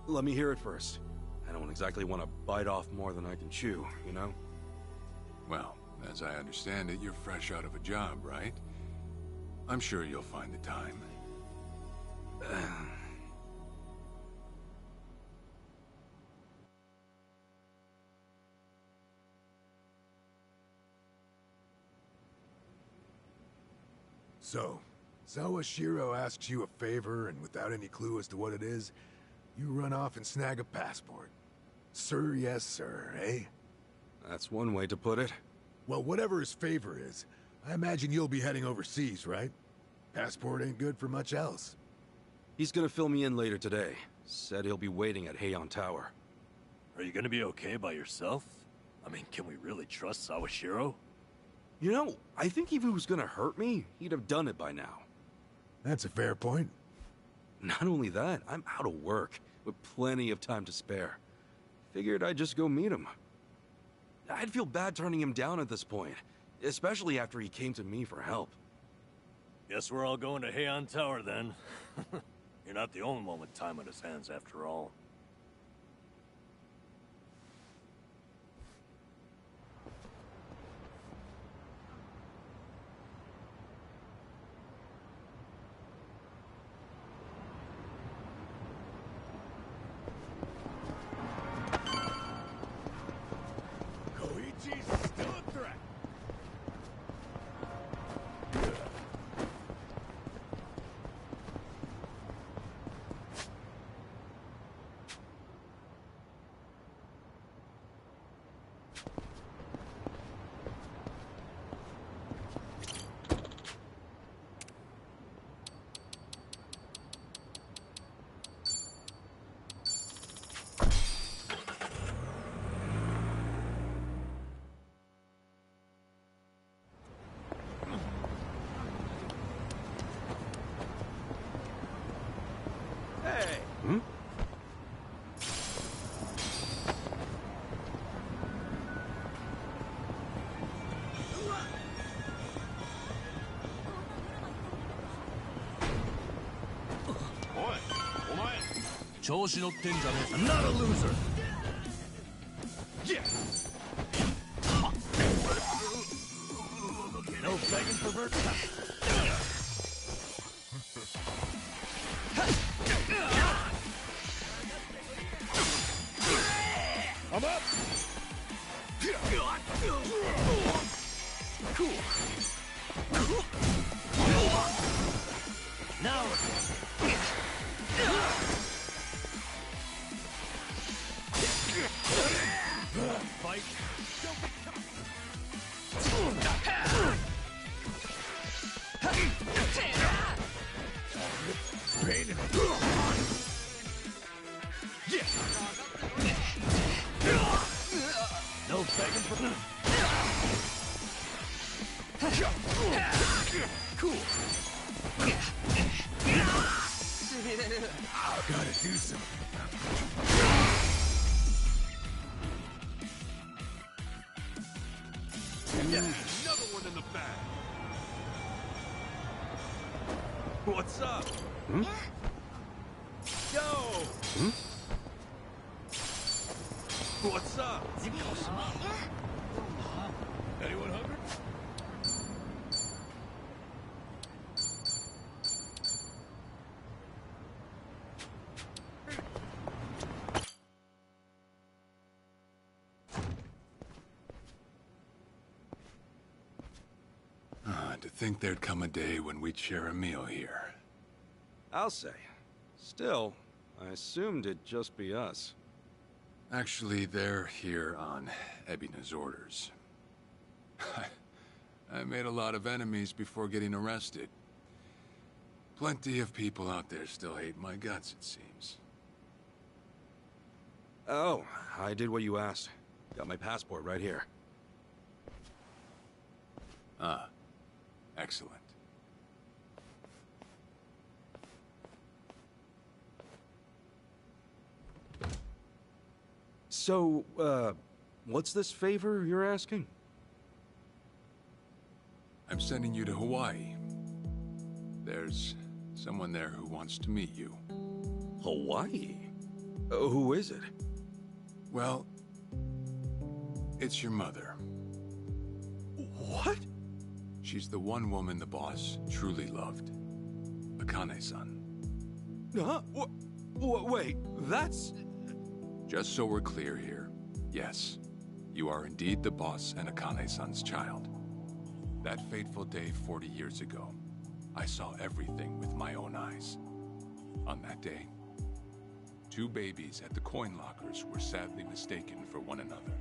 Let me hear it first. I don't exactly want to bite off more than I can chew, you know? Well, as I understand it, you're fresh out of a job, right? I'm sure you'll find the time. So, Sawashiro asks you a favor, and without any clue as to what it is, you run off and snag a passport. Sir, yes, sir, eh? That's one way to put it. Well, whatever his favor is, I imagine you'll be heading overseas, right? Passport ain't good for much else. He's gonna fill me in later today. Said he'll be waiting at Heian Tower. Are you gonna be okay by yourself? I mean, can we really trust Sawashiro? You know, I think if he was gonna hurt me, he'd have done it by now. That's a fair point. Not only that, I'm out of work, with plenty of time to spare. Figured I'd just go meet him. I'd feel bad turning him down at this point, especially after he came to me for help. Guess we're all going to Heian Tower then. You're not the only one with time on his hands after all. Koichi's still a threat. Hey! Hmm? I'm not a loser. No begging for mercy. I'm up! Cool. Now. fight. Pain in no begging for cool. Gotta do something. Another one in the bag. What's up? Yo! What's up? Anyone hungry? To think there'd come a day when we'd share a meal here. I'll say. Still, I assumed it'd just be us. Actually, they're here on Ebina's orders. I made a lot of enemies before getting arrested. Plenty of people out there still hate my guts, it seems. Oh, I did what you asked. Got my passport right here. Ah, excellent. So, what's this favor you're asking? I'm sending you to Hawaii. There's someone there who wants to meet you. Hawaii? Who is it? Well, it's your mother. What? She's the one woman the boss truly loved. Akane-san. Huh? Wait, that's... Just so we're clear here, yes, you are indeed the boss and Akane-san's child. That fateful day 40 years ago, I saw everything with my own eyes. On that day, 2 babies at the coin lockers were sadly mistaken for one another.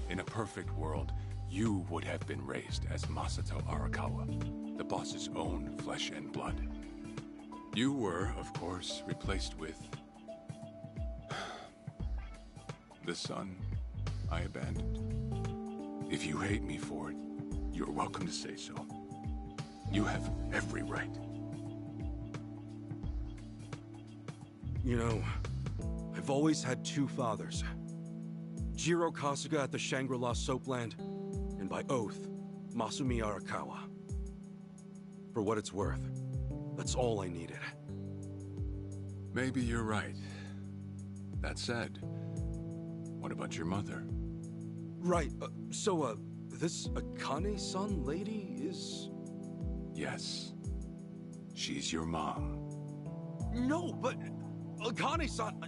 In a perfect world, you would have been raised as Masato Arakawa, the boss's own flesh and blood. You were, of course, replaced with... the son I abandoned. If you hate me for it, you're welcome to say so. You have every right. You know, I've always had 2 fathers. Jiro Kasuga at the Shangri-La Soapland, and by oath, Masumi Arakawa. For what it's worth, that's all I needed. Maybe you're right. That said, what about your mother? Right, so, this Akane-san lady is... Yes. She's your mom. No, but... Akane-san...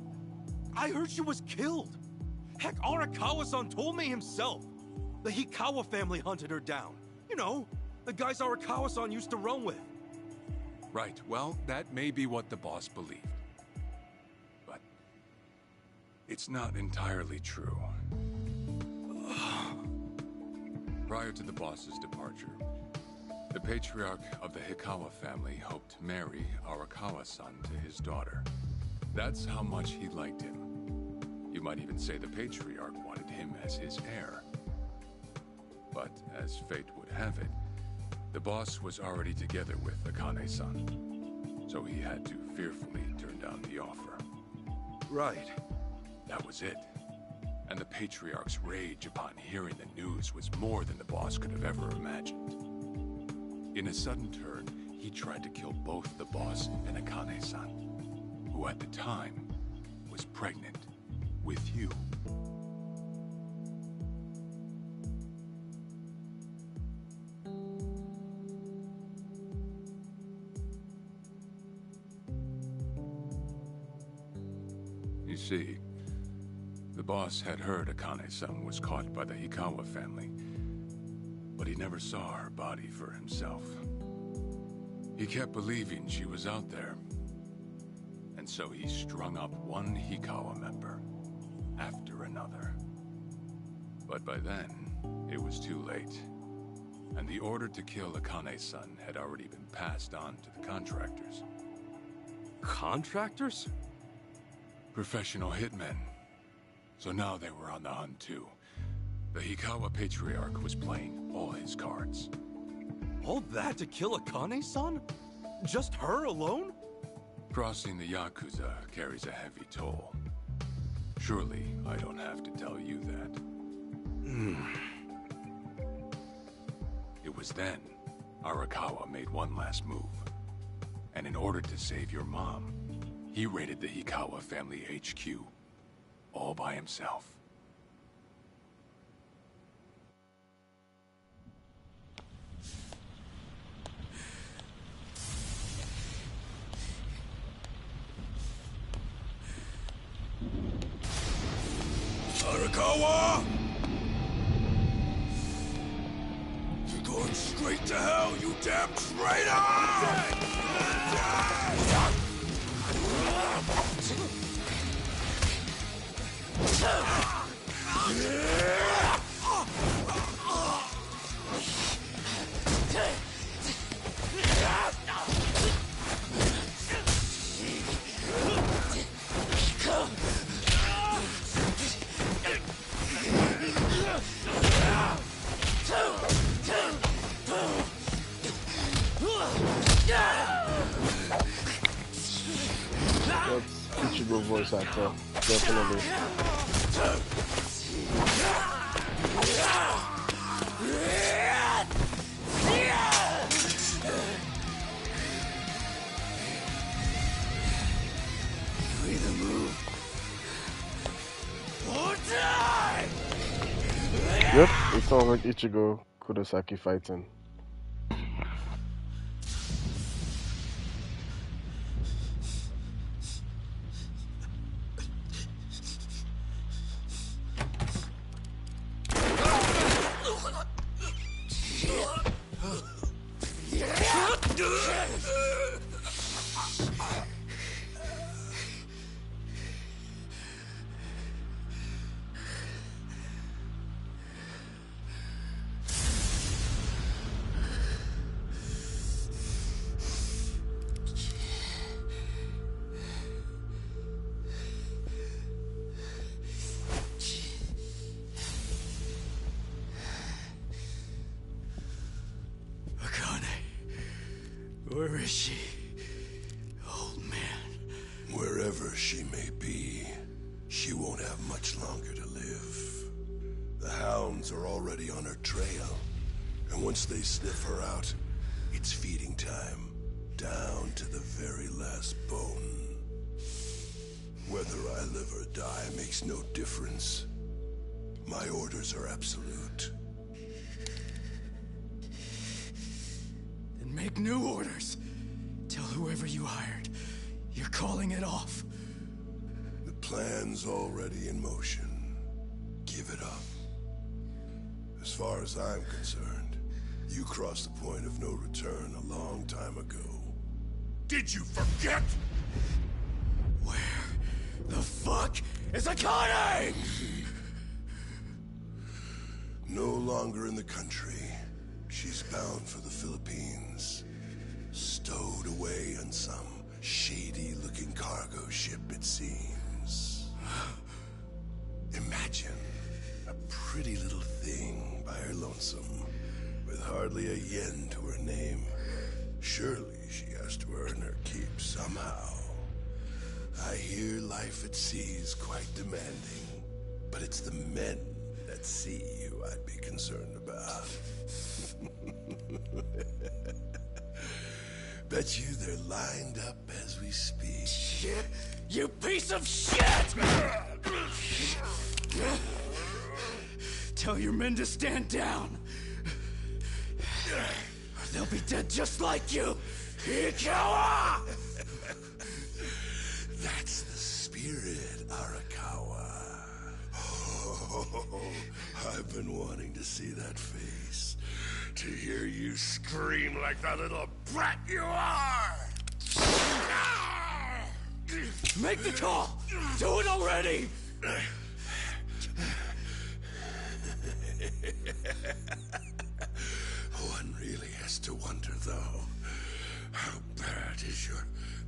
I heard she was killed! Heck, Arakawa-san told me himself! The Hikawa family hunted her down. You know, the guys Arakawa-san used to run with. Right, well, that may be what the boss believed. But... it's not entirely true. Prior to the boss's departure, the patriarch of the Hikawa family hoped to marry Arakawa-san to his daughter. That's how much he liked him. You might even say the patriarch wanted him as his heir. But as fate would have it, the boss was already together with Akane-san, so he had to fearfully turn down the offer. Right. That was it. And the patriarch's rage upon hearing the news was more than the boss could have ever imagined. In a sudden turn, he tried to kill both the boss and Akane-san, who at the time was pregnant with you. You see, the boss had heard Akane-san was caught by the Hikawa family, but he never saw her body for himself. He kept believing she was out there, and so he strung up one Hikawa member after another. But by then, it was too late, and the order to kill Akane-san had already been passed on to the contractors. Contractors? Professional hitmen. So now they were on the hunt too. The Hikawa Patriarch was playing all his cards. All that to kill Akane-san? Just her alone? Crossing the Yakuza carries a heavy toll. Surely I don't have to tell you that. It was then Arakawa made one last move. And in order to save your mom, he raided the Hikawa family HQ all by himself. Arakawa! You're going straight to hell, you damn traitor! That's Ichigo voice actor, definitely. You either move or die! Yep, it sounds like Ichigo Kurosaki fighting. Where is she? Old man. Wherever she may be, she won't have much longer to live. The hounds are already on her trail, and once they sniff her out, it's feeding time, down to the very last bone. Whether I live or die makes no difference. My orders are absolute. Make new orders. Tell whoever you hired, you're calling it off. The plan's already in motion. Give it up. As far as I'm concerned, you crossed the point of no return a long time ago. Did you forget? Where the fuck is Akane? No longer in the country. She's bound for the Philippines. Stowed away on some shady-looking cargo ship, it seems. Imagine a pretty little thing by her lonesome, with hardly a yen to her name. Surely she has to earn her keep somehow. I hear life at sea is quite demanding, but it's the men at sea who I'd be concerned about. Bet you they're lined up as we speak. Shit! You piece of shit! Tell your men to stand down, or they'll be dead just like you, Hikawa! That's the spirit spirit, Arakawa. Oh, I've been wanting to see that face. To hear you scream like the little brat you are! Make the call! Do it already! One really has to wonder, though, how bad is your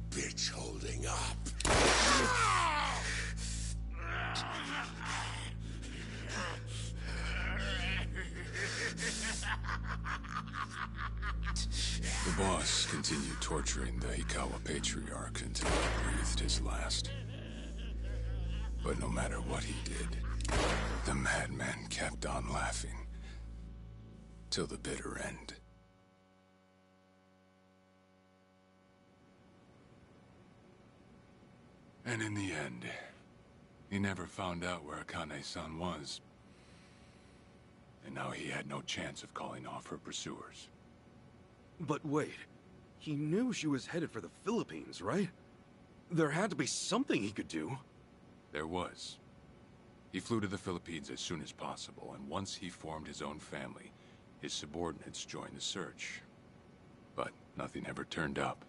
bitch holding up? The boss continued torturing the Hikawa patriarch until he breathed his last. But no matter what he did, the madman kept on laughing. Till the bitter end. And in the end, he never found out where Akane-san was. And now he had no chance of calling off her pursuers. But wait, he knew she was headed for the Philippines, right? There had to be something he could do. There was. He flew to the Philippines as soon as possible, and once he formed his own family, his subordinates joined the search. But nothing ever turned up.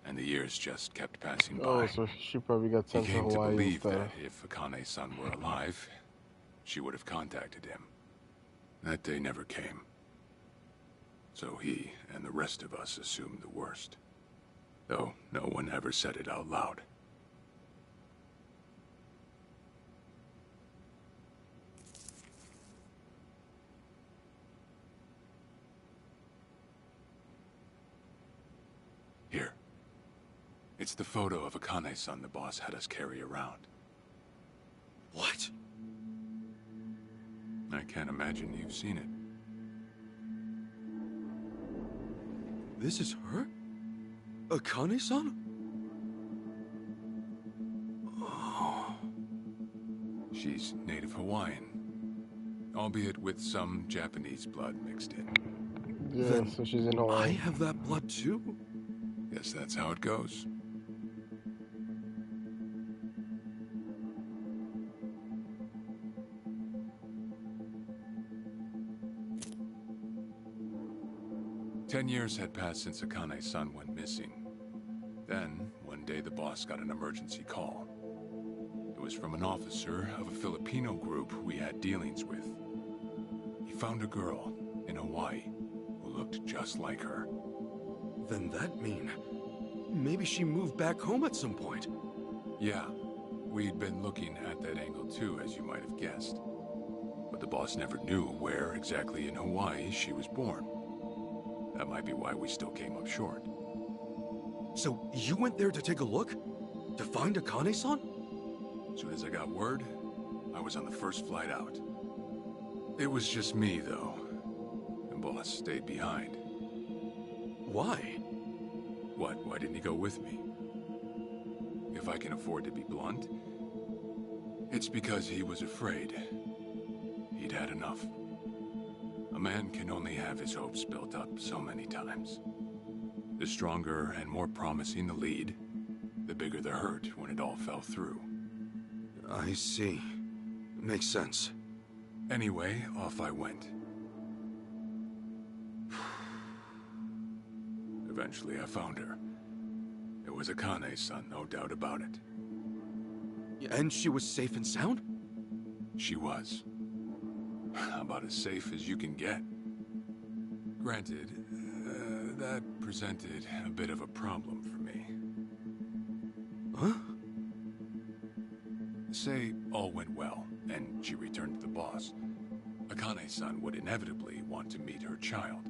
And the years just kept passing by. Oh, so she probably got He sent to came to Hawaii believe instead. that if Akane-san were alive, she would have contacted him. That day never came. So he and the rest of us assumed the worst. Though no one ever said it out loud. Here. It's the photo of Akane-san the boss had us carry around. What? I can't imagine you've seen it. This is her? Akane-san? Oh. She's native Hawaiian. Albeit with some Japanese blood mixed in. Yeah, Then so she's in Hawaii. I have that blood too? Guess that's how it goes. Ten years had passed since Akane-san went missing. Then, one day the boss got an emergency call. It was from an officer of a Filipino group we had dealings with. He found a girl in Hawaii who looked just like her. Then that mean maybe she moved back home at some point. Yeah, we'd been looking at that angle too, as you might have guessed. But the boss never knew where exactly in Hawaii she was born. That might be why we still came up short. So you went there to take a look? To find Akane-san? As soon as I got word, I was on the first flight out. It was just me, though. The boss stayed behind. Why? What? Why didn't he go with me? If I can afford to be blunt, it's because he was afraid. He'd had enough. A man can only have his hopes built up so many times. The stronger and more promising the lead, the bigger the hurt when it all fell through. I see. Makes sense. Anyway, off I went. Eventually I found her. It was Akane's-san, no doubt about it. And she was safe and sound? She was. About as safe as you can get. Granted, that presented a bit of a problem for me. Huh? Say all went well, and she returned to the boss. Akane-san would inevitably want to meet her child.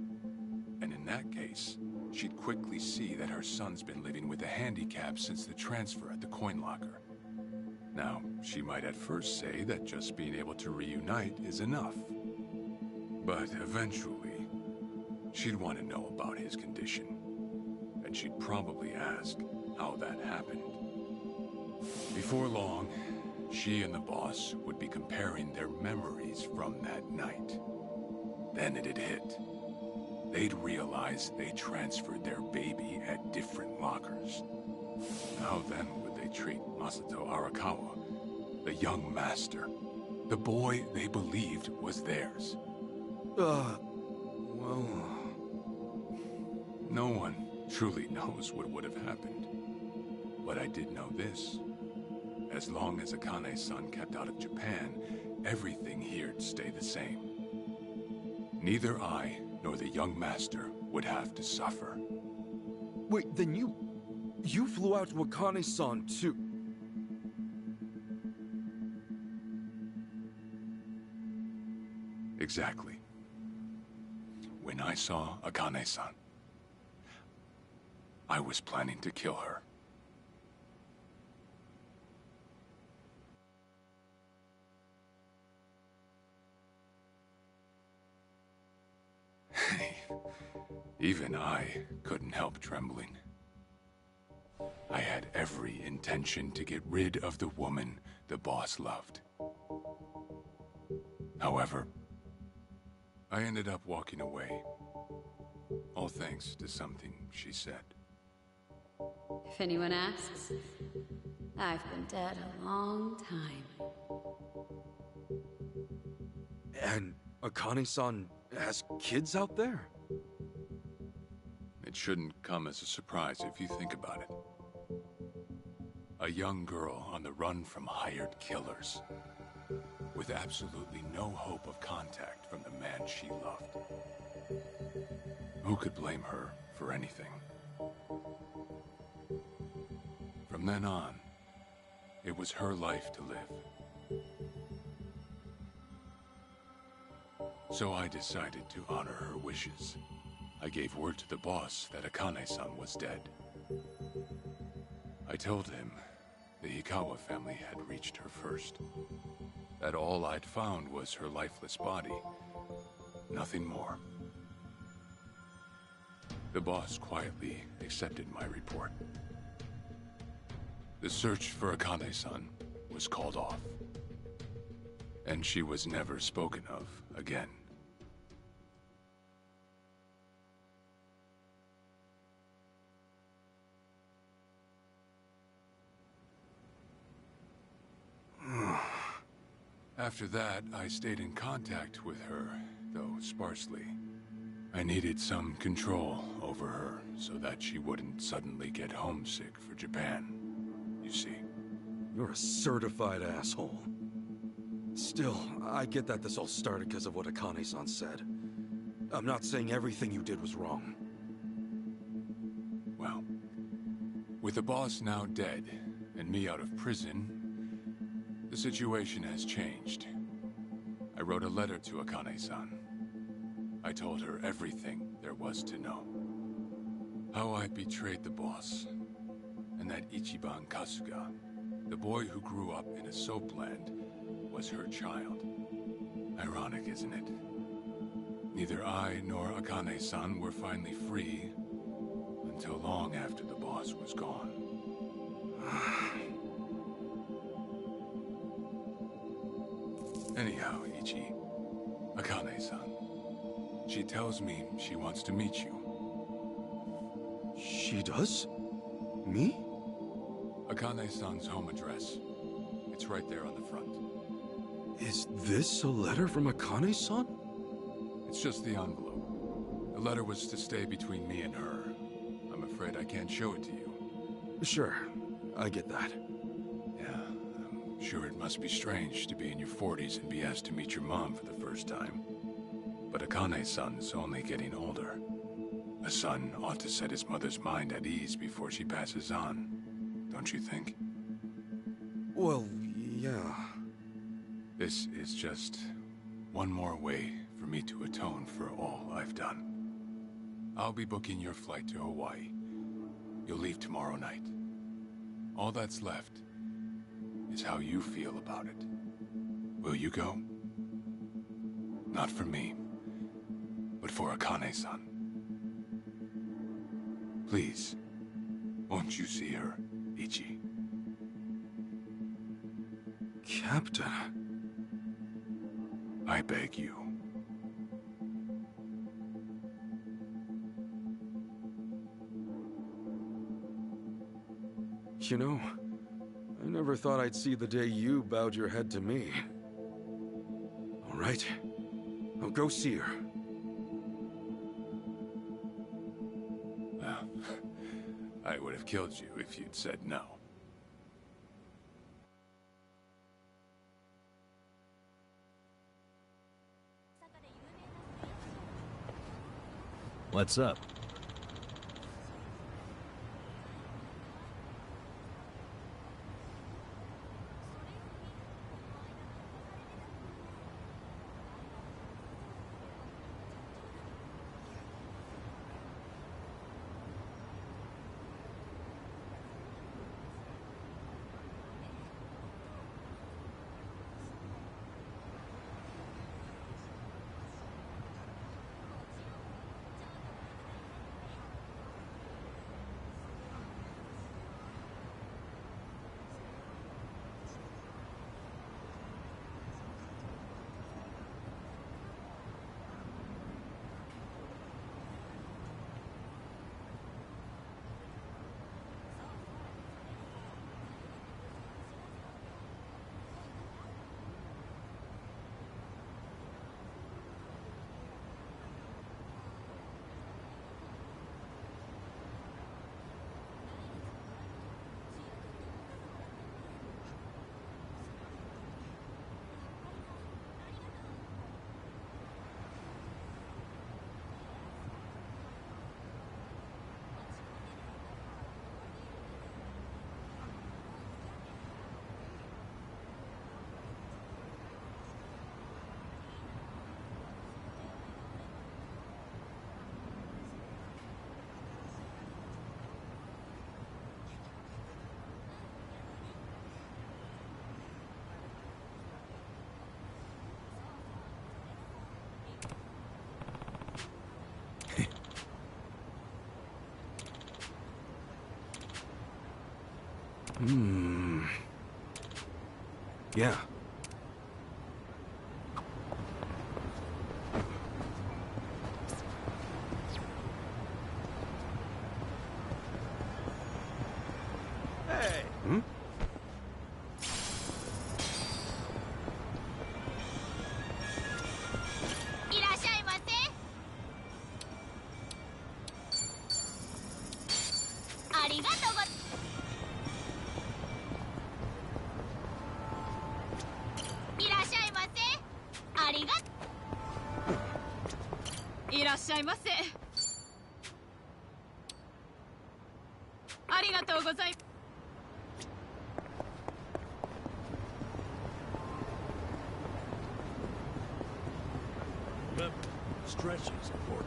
And in that case, she'd quickly see that her son's been living with a handicap since the transfer at the coin locker. Now, she might at first say that just being able to reunite is enough. But eventually, she'd want to know about his condition. And she'd probably ask how that happened. Before long, she and the boss would be comparing their memories from that night. Then it'd hit. They'd realize they transferred their baby at different lockers. How then would they treat Masato Arakawa, the young master. The boy they believed was theirs. Well... No one truly knows what would have happened. But I did know this. As long as Akane-san kept out of Japan, everything here'd stay the same. Neither I nor the young master would have to suffer. Wait, then you flew out to Akane-san too? Exactly. When I saw Akane-san, I was planning to kill her. Even I couldn't help trembling. I had every intention to get rid of the woman the boss loved. However, I ended up walking away, all thanks to something she said. If anyone asks, I've been dead a long time. And Akane-san has kids out there? It shouldn't come as a surprise if you think about it. A young girl on the run from hired killers, with absolutely no hope of contact from the man she loved. Who could blame her for anything? From then on, it was her life to live. So I decided to honor her wishes. I gave word to the boss that Akane-san was dead. I told him the Hikawa family had reached her first. That all I'd found was her lifeless body. Nothing more. The boss quietly accepted my report. The search for Akane-san was called off. And she was never spoken of again. After that, I stayed in contact with her, though sparsely. I needed some control over her so that she wouldn't suddenly get homesick for Japan, you see. You're a certified asshole. Still, I get that this all started because of what Akane-san said. I'm not saying everything you did was wrong. Well, with the boss now dead and me out of prison, the situation has changed. I wrote a letter to Akane-san. I told her everything there was to know. How I betrayed the boss, and that Ichiban Kasuga, the boy who grew up in a soapland, was her child. Ironic, isn't it? Neither I nor Akane-san were finally free until long after the boss was gone. Anyhow, Ichi, Akane-san, she tells me she wants to meet you. She does? Me? Akane-san's home address. It's right there on the front. Is this a letter from Akane-san? It's just the envelope. The letter was to stay between me and her. I'm afraid I can't show it to you. Sure, I get that. Yeah, I'm sure it must be strange to be in your 40s and be asked to meet your mom for the first time. But Akane-san's only getting older. A son ought to set his mother's mind at ease before she passes on, don't you think? Well, yeah. This is just one more way for me to atone for all I've done. I'll be booking your flight to Hawaii. You'll leave tomorrow night. All that's left is how you feel about it. Will you go? Not for me, but for Akane-san. Please, won't you see her, Ichi? Captain... I beg you. You know, Never thought I'd see the day you bowed your head to me. All right. I'll go see her. Well, I would have killed you if you'd said no. What's up? Yeah. Hey! Hmm? いらっしゃいませ。ありがとうごいらっしゃいませ。ありがいらっしゃいませ。ありがとうございます。 Remember, stretching is important.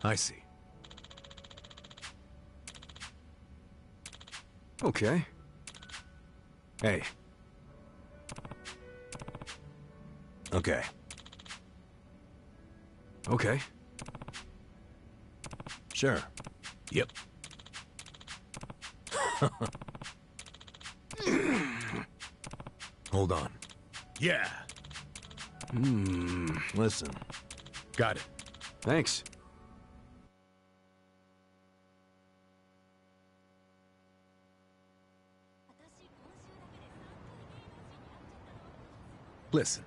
I see. Okay. Hey. Okay. Okay. Sure. Yep. Hold on. Yeah. Listen. Got it. Thanks. Listen.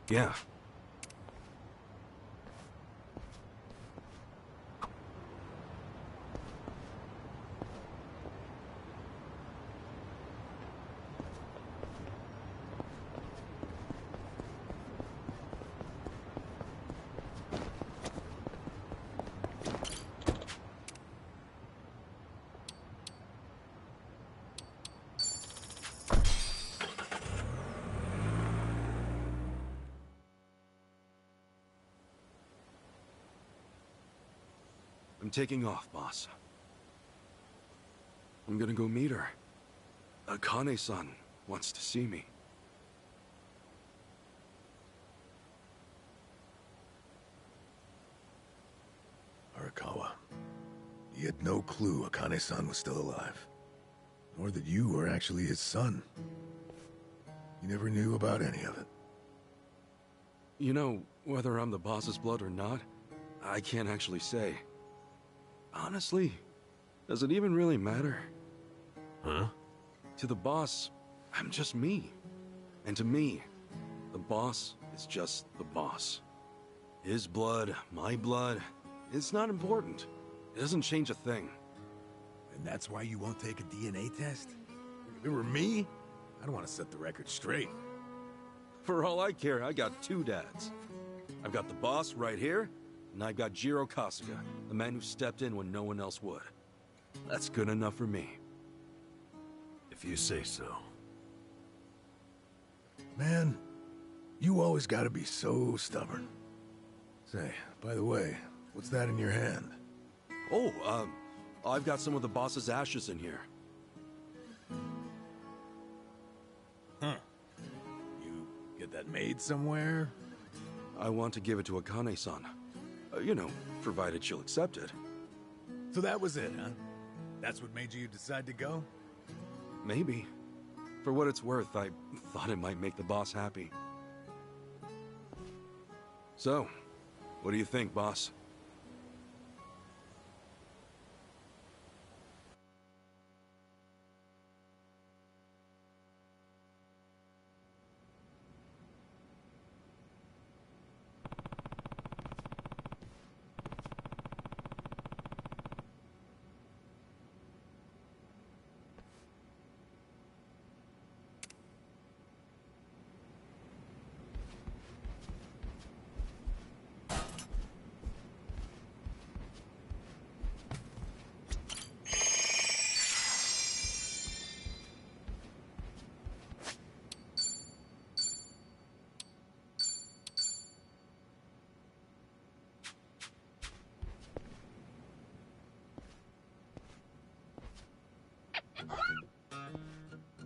Yeah. I'm taking off, boss. I'm gonna go meet her. Akane-san wants to see me. Arakawa, he had no clue Akane-san was still alive. Nor that you were actually his son. He never knew about any of it. You know, whether I'm the boss's blood or not, I can't actually say. Honestly, does it even really matter? Huh? To the boss, I'm just me. And to me, the boss is just the boss. His blood, my blood, it's not important. It doesn't change a thing. And that's why you won't take a DNA test? If it were me, I'd want to set the record straight. For all I care, I got two dads. I've got the boss right here, and I've got Jiro Kasuga, the man who stepped in when no one else would. That's good enough for me. If you say so. Man, you always gotta be so stubborn. Say, by the way, what's that in your hand? Oh, I've got some of the boss's ashes in here. Huh. You get that made somewhere? I want to give it to Akane-san. You know, provided she'll accept it. So that was it, huh? That's what made you decide to go? Maybe. For what it's worth, I thought it might make the boss happy. So, what do you think, boss?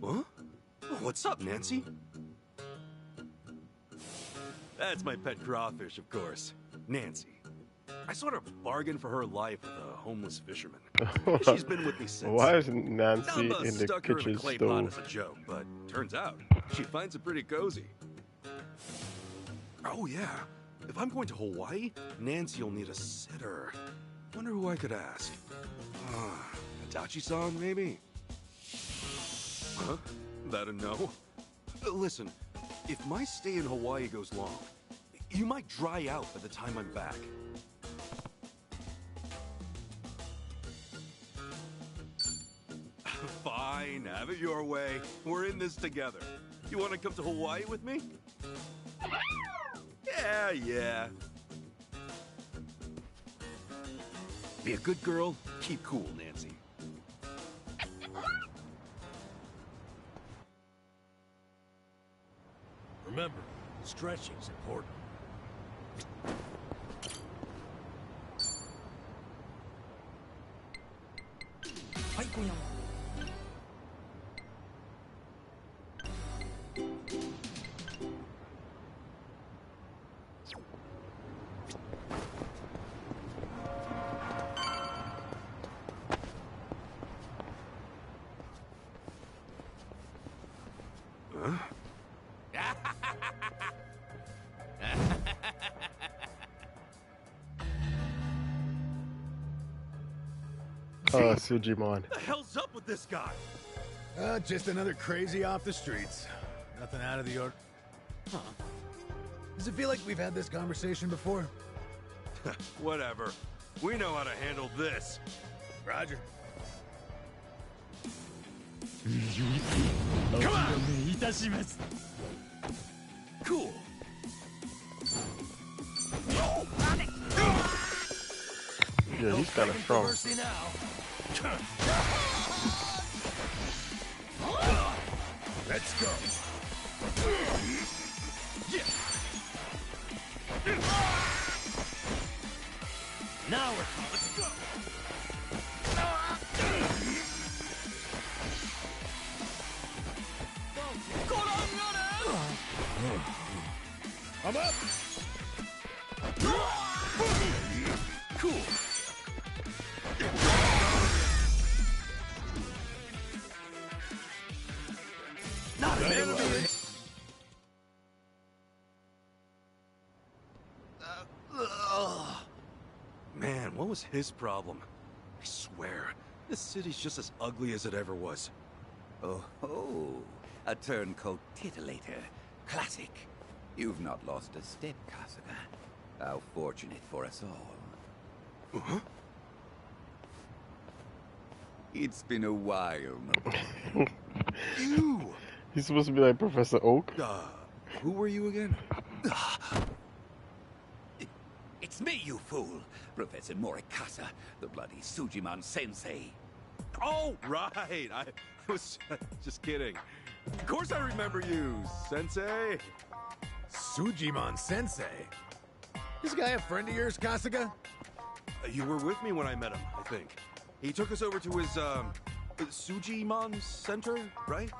Huh? What's up, Nancy? That's my pet crawfish, of course. Nancy. I sort of bargained for her life with a homeless fisherman. She's been with me since. Why is Nancy Namba in the stuck her in kitchen a clay pot stove? as a joke, but turns out she finds it pretty cozy. Oh yeah, if I'm going to Hawaii, Nancy'll need a sitter. Wonder who I could ask. Adachi-san, maybe? Huh? That a no? Listen, if my stay in Hawaii goes long, you might dry out by the time I'm back. Fine, have it your way. We're in this together. You want to come to Hawaii with me? Yeah. Be a good girl, keep cool, Nancy. Remember, stretching's important. Sujimon. What the hell's up with this guy? Just another crazy off the streets. Nothing out of the ordinary. Huh. Does it feel like we've had this conversation before? Whatever. We know how to handle this. Roger. Come on! Cool. Yeah, he's kind of strong. Let's go. Now we're let's go. I'm up! Cool. Not an enemy. Man, what was his problem? I swear, this city's just as ugly as it ever was. Oh, a turncoat titillator. Classic. You've not lost a step, Kasuga. How fortunate for us all. Huh? It's been a while, my boy. You! He's supposed to be like Professor Oak. Who were you again? It's me, you fool! Professor Morikasa, the bloody Sujimon Sensei. Oh, right! I was just kidding. Of course I remember you, Sensei! Sujimon Sensei? This guy a friend of yours, Kasuga? You were with me when I met him, I think. He took us over to his, Sujimon Center, right?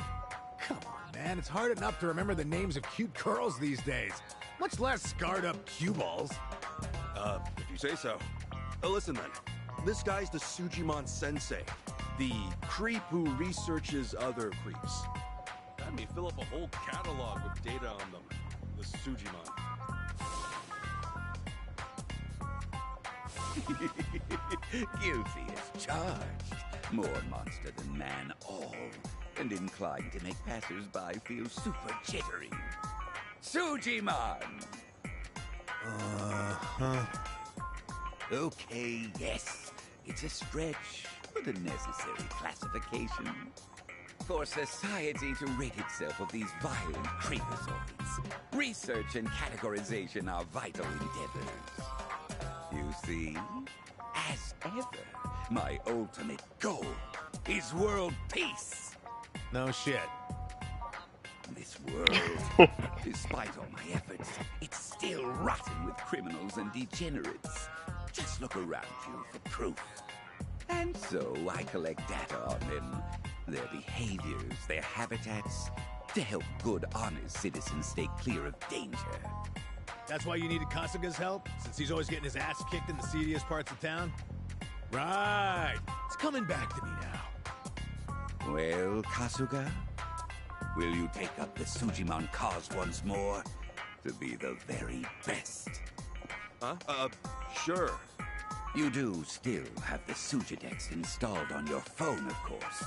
Come on, man. It's hard enough to remember the names of cute girls these days. Much less scarred up cue balls. If you say so. Listen then. This guy's the Sujimon Sensei. The creep who researches other creeps. Had me fill up a whole catalog with data on them. The Sujimon. Guilty as charged. More monster than man all. And inclined to make passers-by feel super jittery. Sujimon! Uh-huh. Okay, yes. It's a stretch, but a necessary classification. For society to rid itself of these violent creepazoids, research and categorization are vital endeavors. You see, as ever, my ultimate goal is world peace. No shit. This world, despite all my efforts, it's still rotten with criminals and degenerates. Just look around you for proof. And so I collect data on them, their behaviors, their habitats, to help good, honest citizens stay clear of danger. That's why you needed Kasuga's help? Since he's always getting his ass kicked in the seediest parts of town? Right. It's coming back to me now. Well, Kasuga, will you take up the Sujimon cause once more to be the very best? Huh? Sure. You do still have the Sujidex installed on your phone, of course,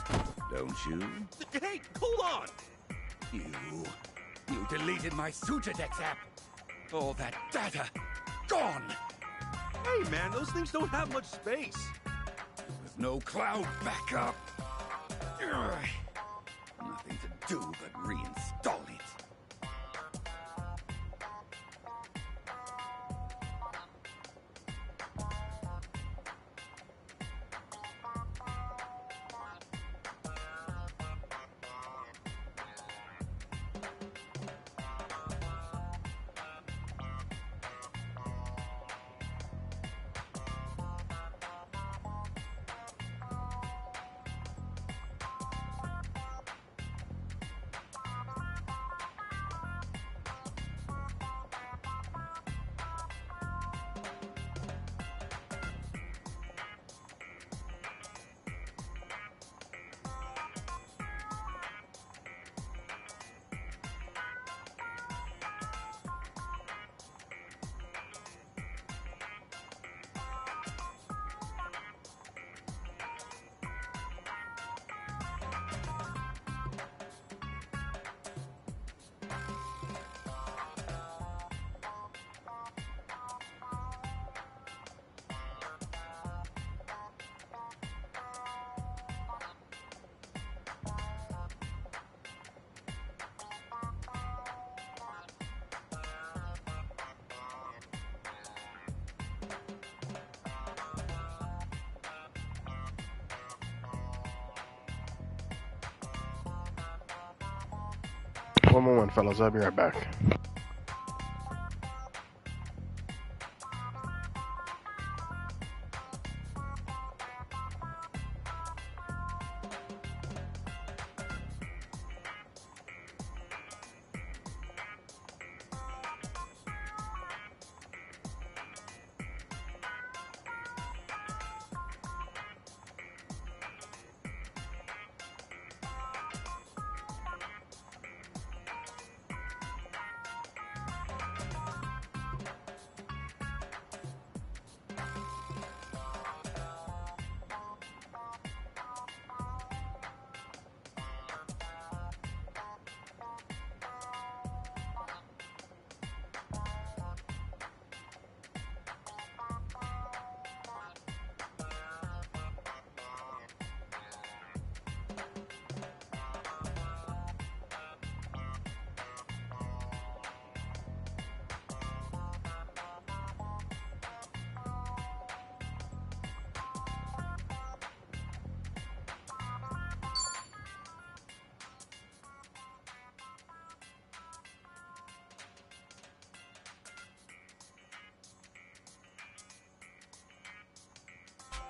don't you? Hey, hold on! You deleted my Sujidex app. All that data, gone! Hey man, those things don't have much space. With no cloud backup. Ugh. Nothing to do but reinstall it. One moment, fellas. I'll be right back.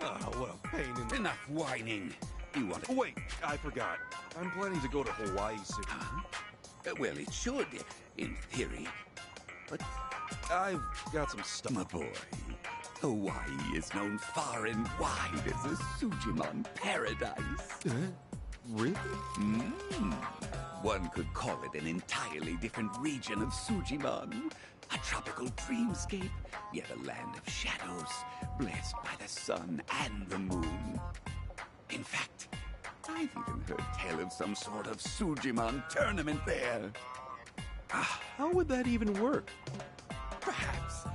what a pain in the... Enough whining. You want to... Wait, I forgot. I'm planning to go to Hawaii soon. Well, it should, in theory. But I've got some stuff. my boy, Hawaii is known far and wide as a Sujimon paradise. Really? One could call it an entirely different region of Sujimon. A tropical dreamscape, yet a land of shadows, blessed by the sun and the moon. In fact, I've even heard tell of some sort of Sujimon tournament there. How would that even work? Perhaps.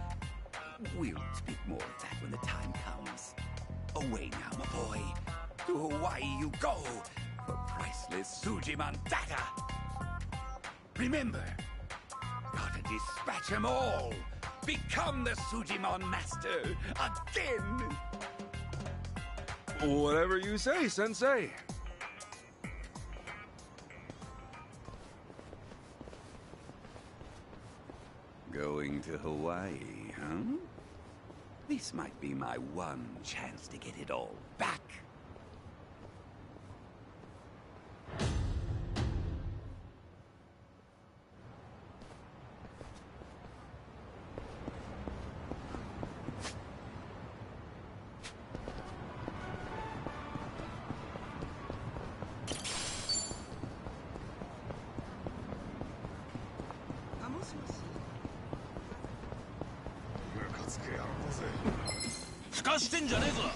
We'll speak more of that when the time comes. Away now, my boy. To Hawaii you go for priceless Sujimon data. Remember, gotta dispatch them all. Become the Sujimon master again. Whatever you say, Sensei. Going to Hawaii, huh? This might be my one chance to get it all back.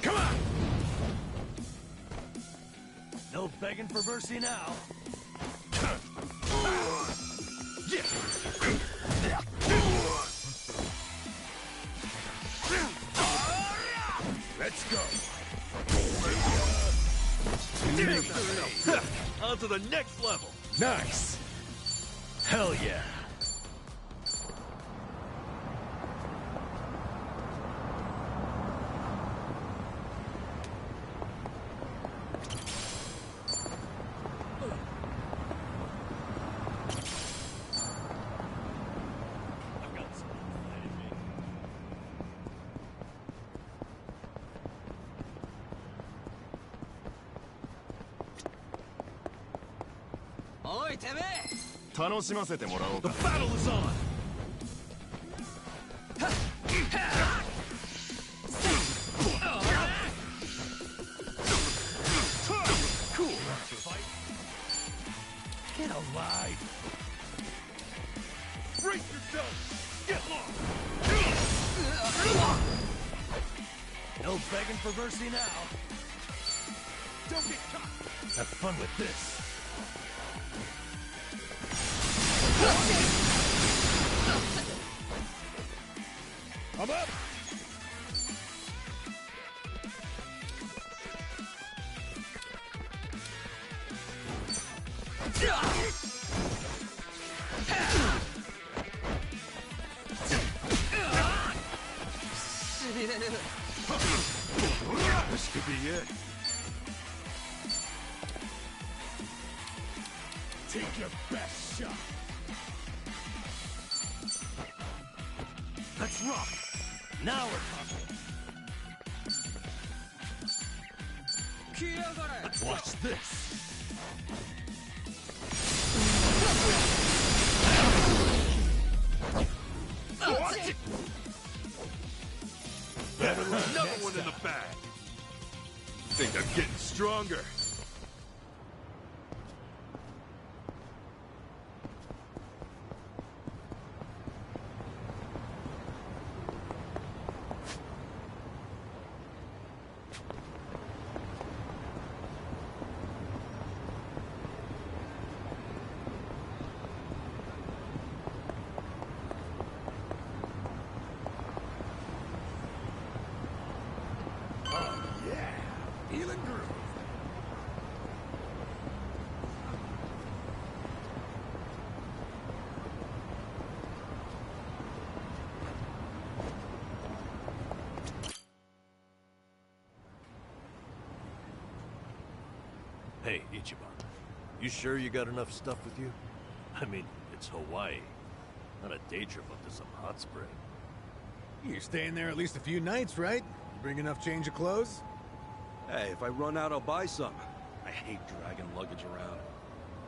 Come on! No begging for mercy now. Let's go. On to the next level. Nice. Hell yeah. The battle is on! Cool. Get alive! Brace yourself! Get lost! No begging for mercy now. Don't get caught! Have fun with this. I'm up! This could be it. Take your best shot. Let's rock. Now we're talking. Watch this. Another one in the bag. Think I'm getting stronger. Feeling groovy. Hey, Ichiban. You sure you got enough stuff with you? I mean, it's Hawaii. Not a day trip up to some hot spring. You're staying there at least a few nights, right? You bring enough change of clothes? Hey, if I run out, I'll buy some. I hate dragging luggage around.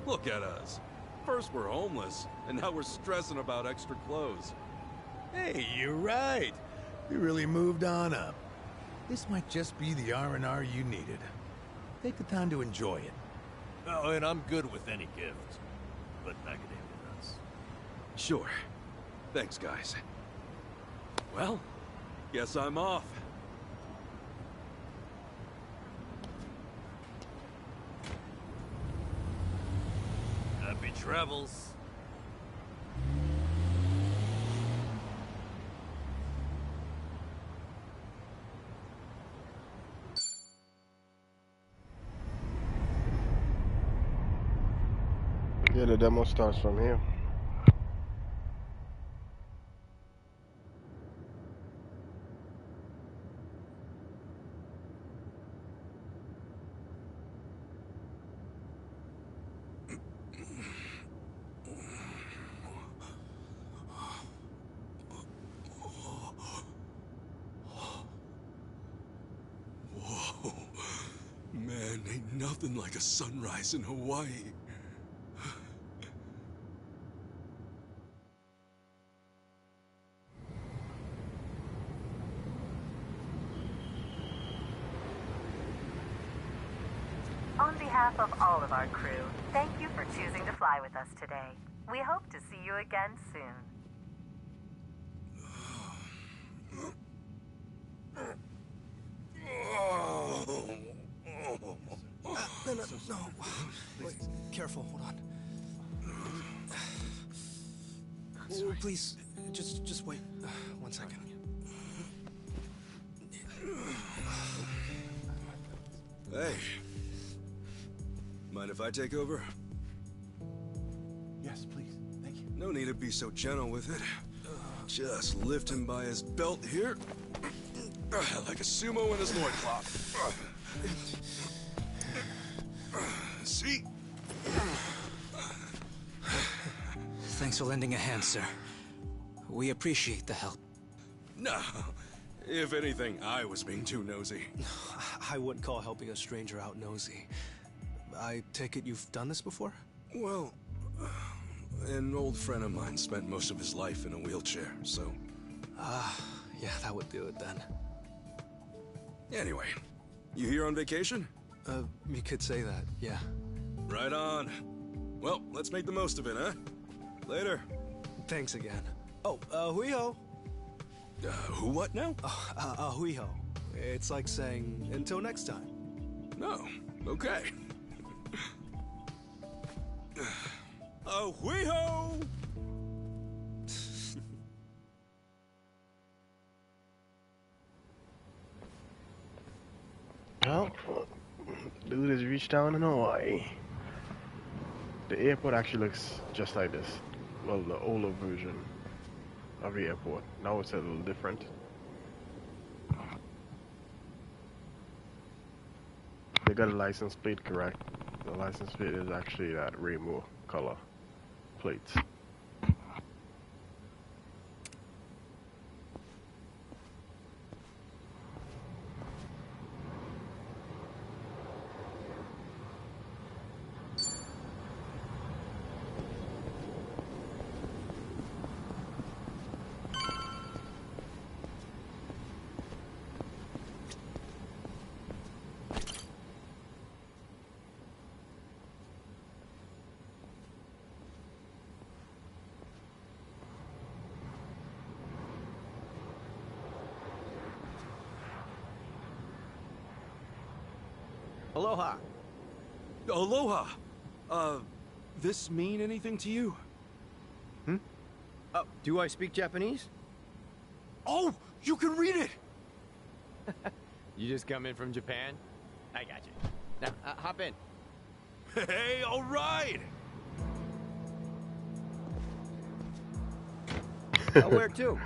Look at us. First we're homeless, and now we're stressing about extra clothes. Hey, you're right. You really moved on up. This might just be the R&R you needed. Take the time to enjoy it. Oh, and I'm good with any gift. But macadamia nuts. Sure. Thanks, guys. Well, guess I'm off. Happy travels. Yeah, the demo starts from here. Whoa. Man, ain't nothing like a sunrise in Hawaii. On behalf of all of our crew, thank you for choosing to fly with us today. We hope to see you again soon. No. Wait, careful, hold on. Oh, please, just wait 1 second. Hey. Mind if I take over? Yes, please. Thank you. No need to be so gentle with it. Just lift him by his belt here. Like a sumo in his loincloth. See? Thanks for lending a hand, sir. We appreciate the help. No. If anything, I was being too nosy. I wouldn't call helping a stranger out nosy. I take it you've done this before? Well, an old friend of mine spent most of his life in a wheelchair, so... Yeah, that would do it then. Anyway, you here on vacation? You could say that, yeah. Right on. Well, let's make the most of it, huh? Later. Thanks again. Oh, hui ho. Who what now? Hui ho. It's like saying, until next time. No, okay. Hui ho! Well, dude has reached down in Hawaii. The airport actually looks just like this. Well, the older version of the airport. Now it's a little different. They got a license plate correct. The license plate is actually that rainbow color plates. Aloha. Aloha! This mean anything to you? Do I speak Japanese? Oh, you can read it! You just come in from Japan? I got you. Now, hop in. Hey, all right! Where to?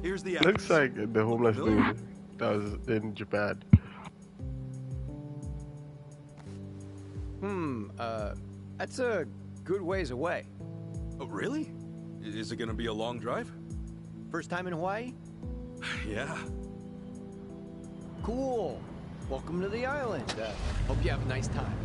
Here's the Looks like the homeless dude that was in Japan. That's a good ways away. Oh, really? Is it gonna be a long drive? First time in Hawaii? Yeah. Cool. welcome to the island. Hope you have a nice time.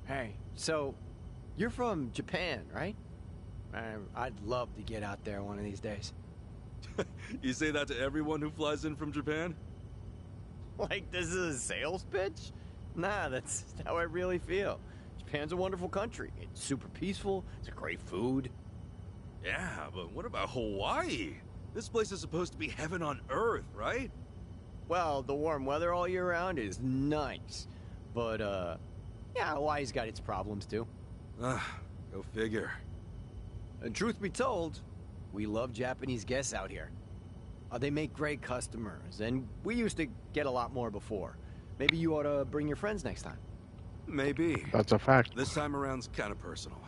Hey, so you're from Japan, right? I'd love to get out there one of these days. You say that to everyone who flies in from Japan? Like this is a sales pitch? Nah, that's how I really feel. Japan's a wonderful country. It's super peaceful. It's a great food. Yeah, but what about Hawaii? This place is supposed to be heaven on earth, right? Well, the warm weather all year round is nice. But, yeah, Hawaii's got its problems, too. Go figure. And truth be told, we love Japanese guests out here. They make great customers, and we used to get a lot more before. Maybe you ought to bring your friends next time. Maybe. That's a fact. This time around's kind of personal.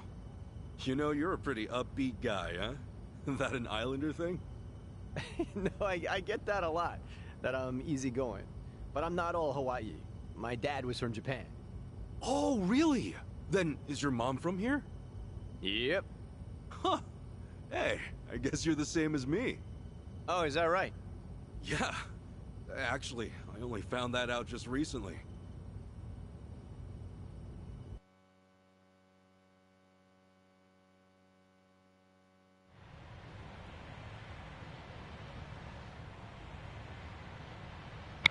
You know, you're a pretty upbeat guy, huh? That an Islander thing? No, I get that a lot, that I'm easygoing. But I'm not all Hawaii. My dad was from Japan. Oh, really? Then is your mom from here? Yep. Huh. Hey, I guess you're the same as me. Oh, is that right? Yeah. Actually, I only found that out just recently.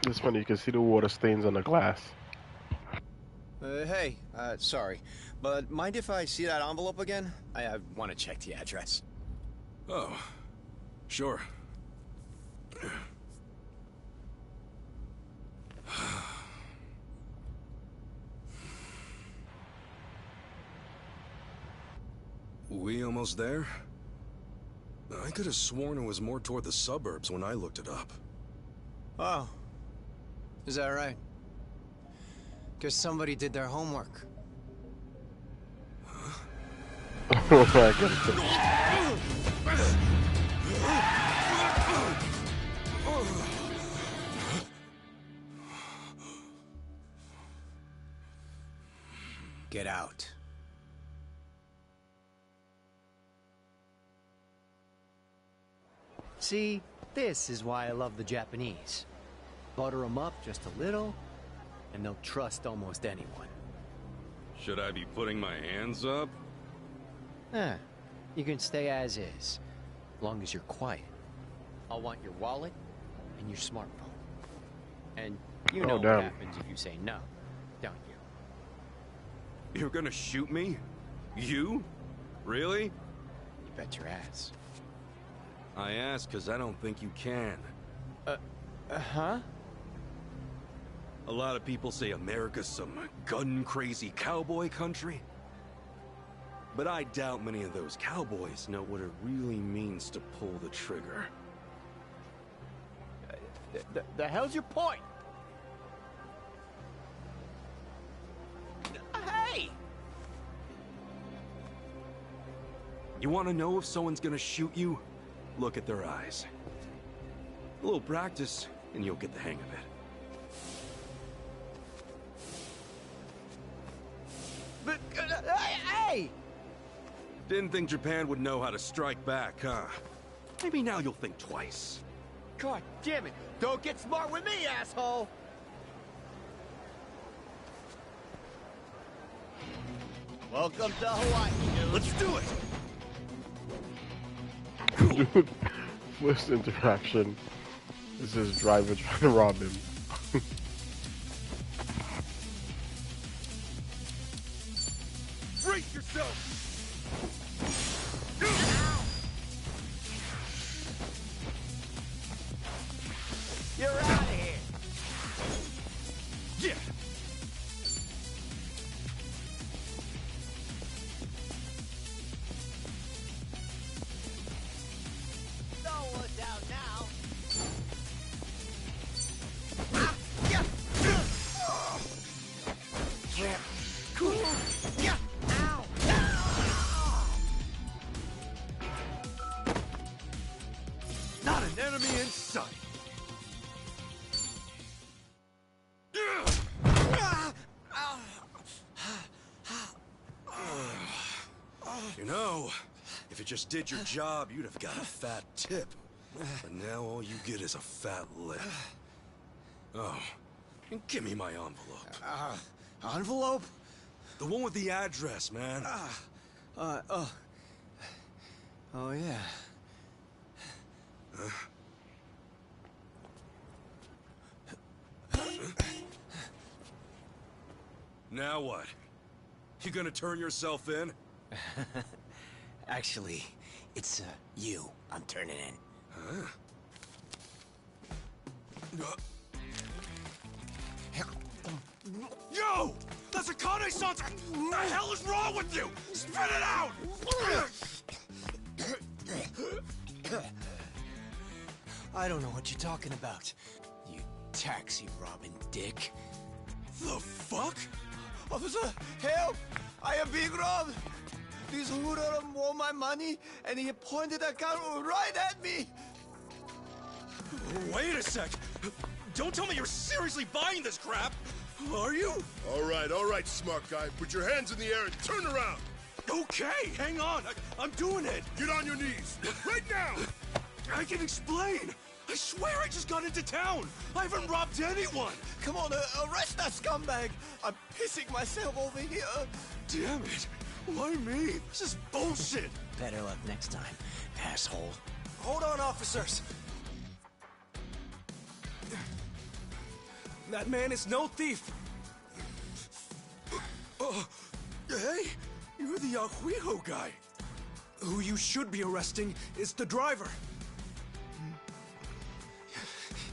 It's funny, you can see the water stains on the glass. Hey, sorry, but mind if I see that envelope again? I want to check the address. Oh, sure. We almost there? I could have sworn it was more toward the suburbs when I looked it up. Oh, is that right? Guess somebody did their homework. Oh my Get out. See, this is why I love the Japanese. Butter them up just a little, and they'll trust almost anyone. Should I be putting my hands up? You can stay as is, as long as you're quiet. I'll want your wallet and your smartphone. And you know what happens if you say no, don't you? You're gonna shoot me? You? Really? You bet your ass. I ask because I don't think you can. Huh? A lot of people say America's some gun-crazy cowboy country. But I doubt many of those cowboys know what it really means to pull the trigger. The hell's your point? Hey! You want to know if someone's gonna shoot you? Look at their eyes. A little practice, and you'll get the hang of it. But, hey! Didn't think Japan would know how to strike back, huh? Maybe now you'll think twice. God damn it! Don't get smart with me, asshole! Welcome to Hawaii, dude. Let's do it! Dude, first interaction is his driver trying to rob him. Not an enemy in sight. You know, if you just did your job, you'd have got a fat tip. But now all you get is a fat lip. Oh, and give me my envelope. Envelope? The one with the address, man. Oh yeah. Now what? You gonna turn yourself in? Actually, it's you I'm turning in. Huh? Yo! That's a connaissance! What the hell is wrong with you? Spit it out! I don't know what you're talking about, you taxi-robbing dick. The fuck? Officer, help! I am being robbed! This hoodlum want my money, and he pointed a gun right at me! Wait a sec! Don't tell me you're seriously buying this crap! Are you? All right, smart guy. Put your hands in the air and turn around! Okay, hang on. I'm doing it. Get on your knees, right now! I can explain. I swear I just got into town. I haven't robbed anyone. Come on, arrest that scumbag! I'm pissing myself over here! Damn it! Why me? This is bullshit! Better luck next time, asshole. Hold on, officers! That man is no thief! Hey, you're the Ajuijo guy. Who you should be arresting is the driver.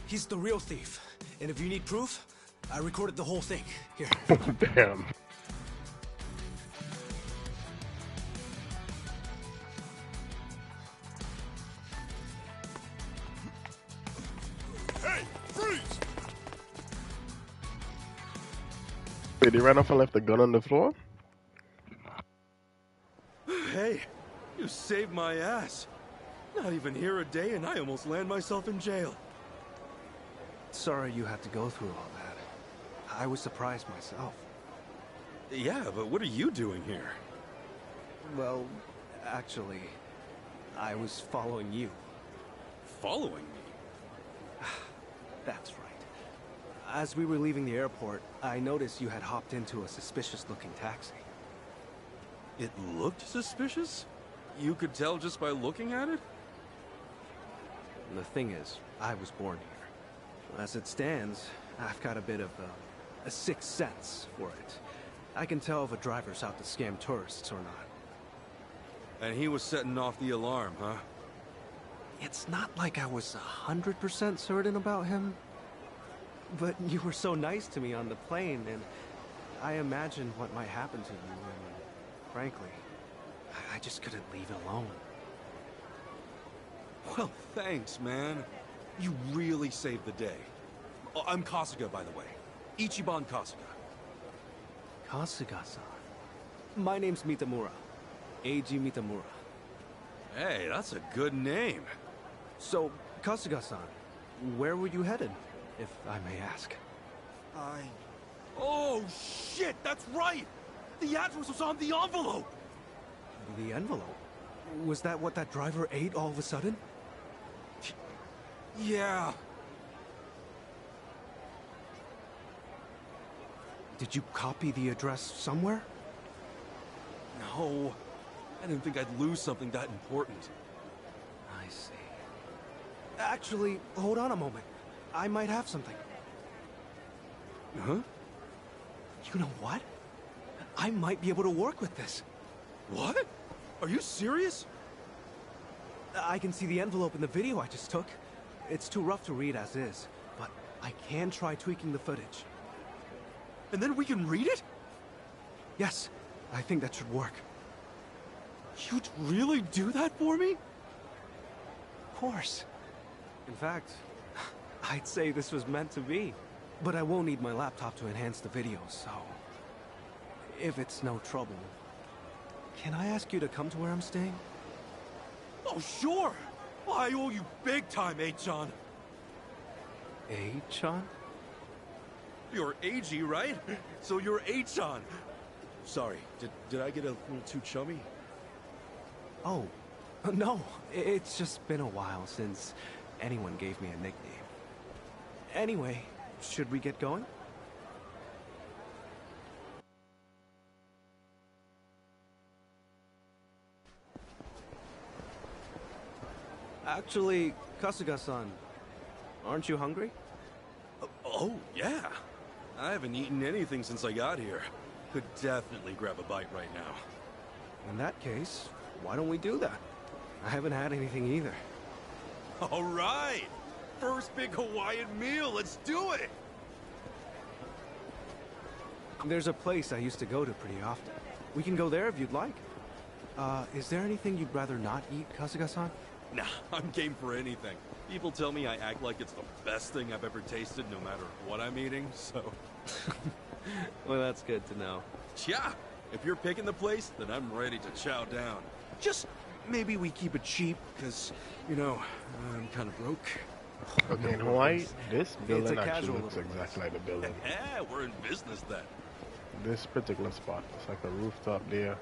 He's the real thief. And if you need proof, I recorded the whole thing. Here. Damn. Hey, freeze! Wait, he ran off and left the gun on the floor? Hey, you saved my ass. Not even here a day and I almost land myself in jail. Sorry you had to go through all that. I was surprised myself. Yeah, but what are you doing here? Well, actually, I was following you. Following me? That's right. As we were leaving the airport, I noticed you had hopped into a suspicious-looking taxi. It looked suspicious? You could tell just by looking at it? The thing is, I was born here. As it stands, I've got a bit of a sixth sense for it. I can tell if a driver's out to scam tourists or not. And he was setting off the alarm, huh? It's not like I was 100% certain about him. But you were so nice to me on the plane, and I imagined what might happen to you, and frankly, I just couldn't leave it alone. Well, thanks, man. You really saved the day. Oh, I'm Kasuga, by the way. Ichiban Kasuga. Kasuga-san. My name's Mitamura. Eiji Mitamura. Hey, that's a good name. So, Kasuga-san, where were you headed, if I may ask? Oh, shit, that's right! The address was on the envelope! The envelope? Was that what that driver ate all of a sudden? Yeah. Did you copy the address somewhere? No. I didn't think I'd lose something that important. I see. Actually, hold on a moment. I might have something. Huh? You know what? I might be able to work with this. What? Are you serious? I can see the envelope in the video I just took. It's too rough to read as is, but I can try tweaking the footage. And then we can read it? Yes, I think that should work. You'd really do that for me? Of course. In fact, I'd say this was meant to be. But I won't need my laptop to enhance the video, so... if it's no trouble, can I ask you to come to where I'm staying? Oh, sure! Well, I owe you big time, Achan. Achan? You're AG, right? So you're Achan. Sorry, did I get a little too chummy? Oh, no. It's just been a while since anyone gave me a nickname. Anyway, should we get going? Actually, Kasuga-san, aren't you hungry? Oh, yeah. I haven't eaten anything since I got here. Could definitely grab a bite right now. In that case, why don't we do that? I haven't had anything either. All right! First big Hawaiian meal, let's do it! There's a place I used to go to pretty often. We can go there if you'd like. Is there anything you'd rather not eat, Kasuga-san? Nah, I'm game for anything. People tell me I act like it's the best thing I've ever tasted no matter what I'm eating, so... Well, that's good to know. Yeah, if you're picking the place, then I'm ready to chow down. Just maybe we keep it cheap, because, you know, I'm kind of broke. Okay, in Hawaii, this building actually looks exactly like the building. Yeah, we're in business then. This particular spot, it's like a rooftop there.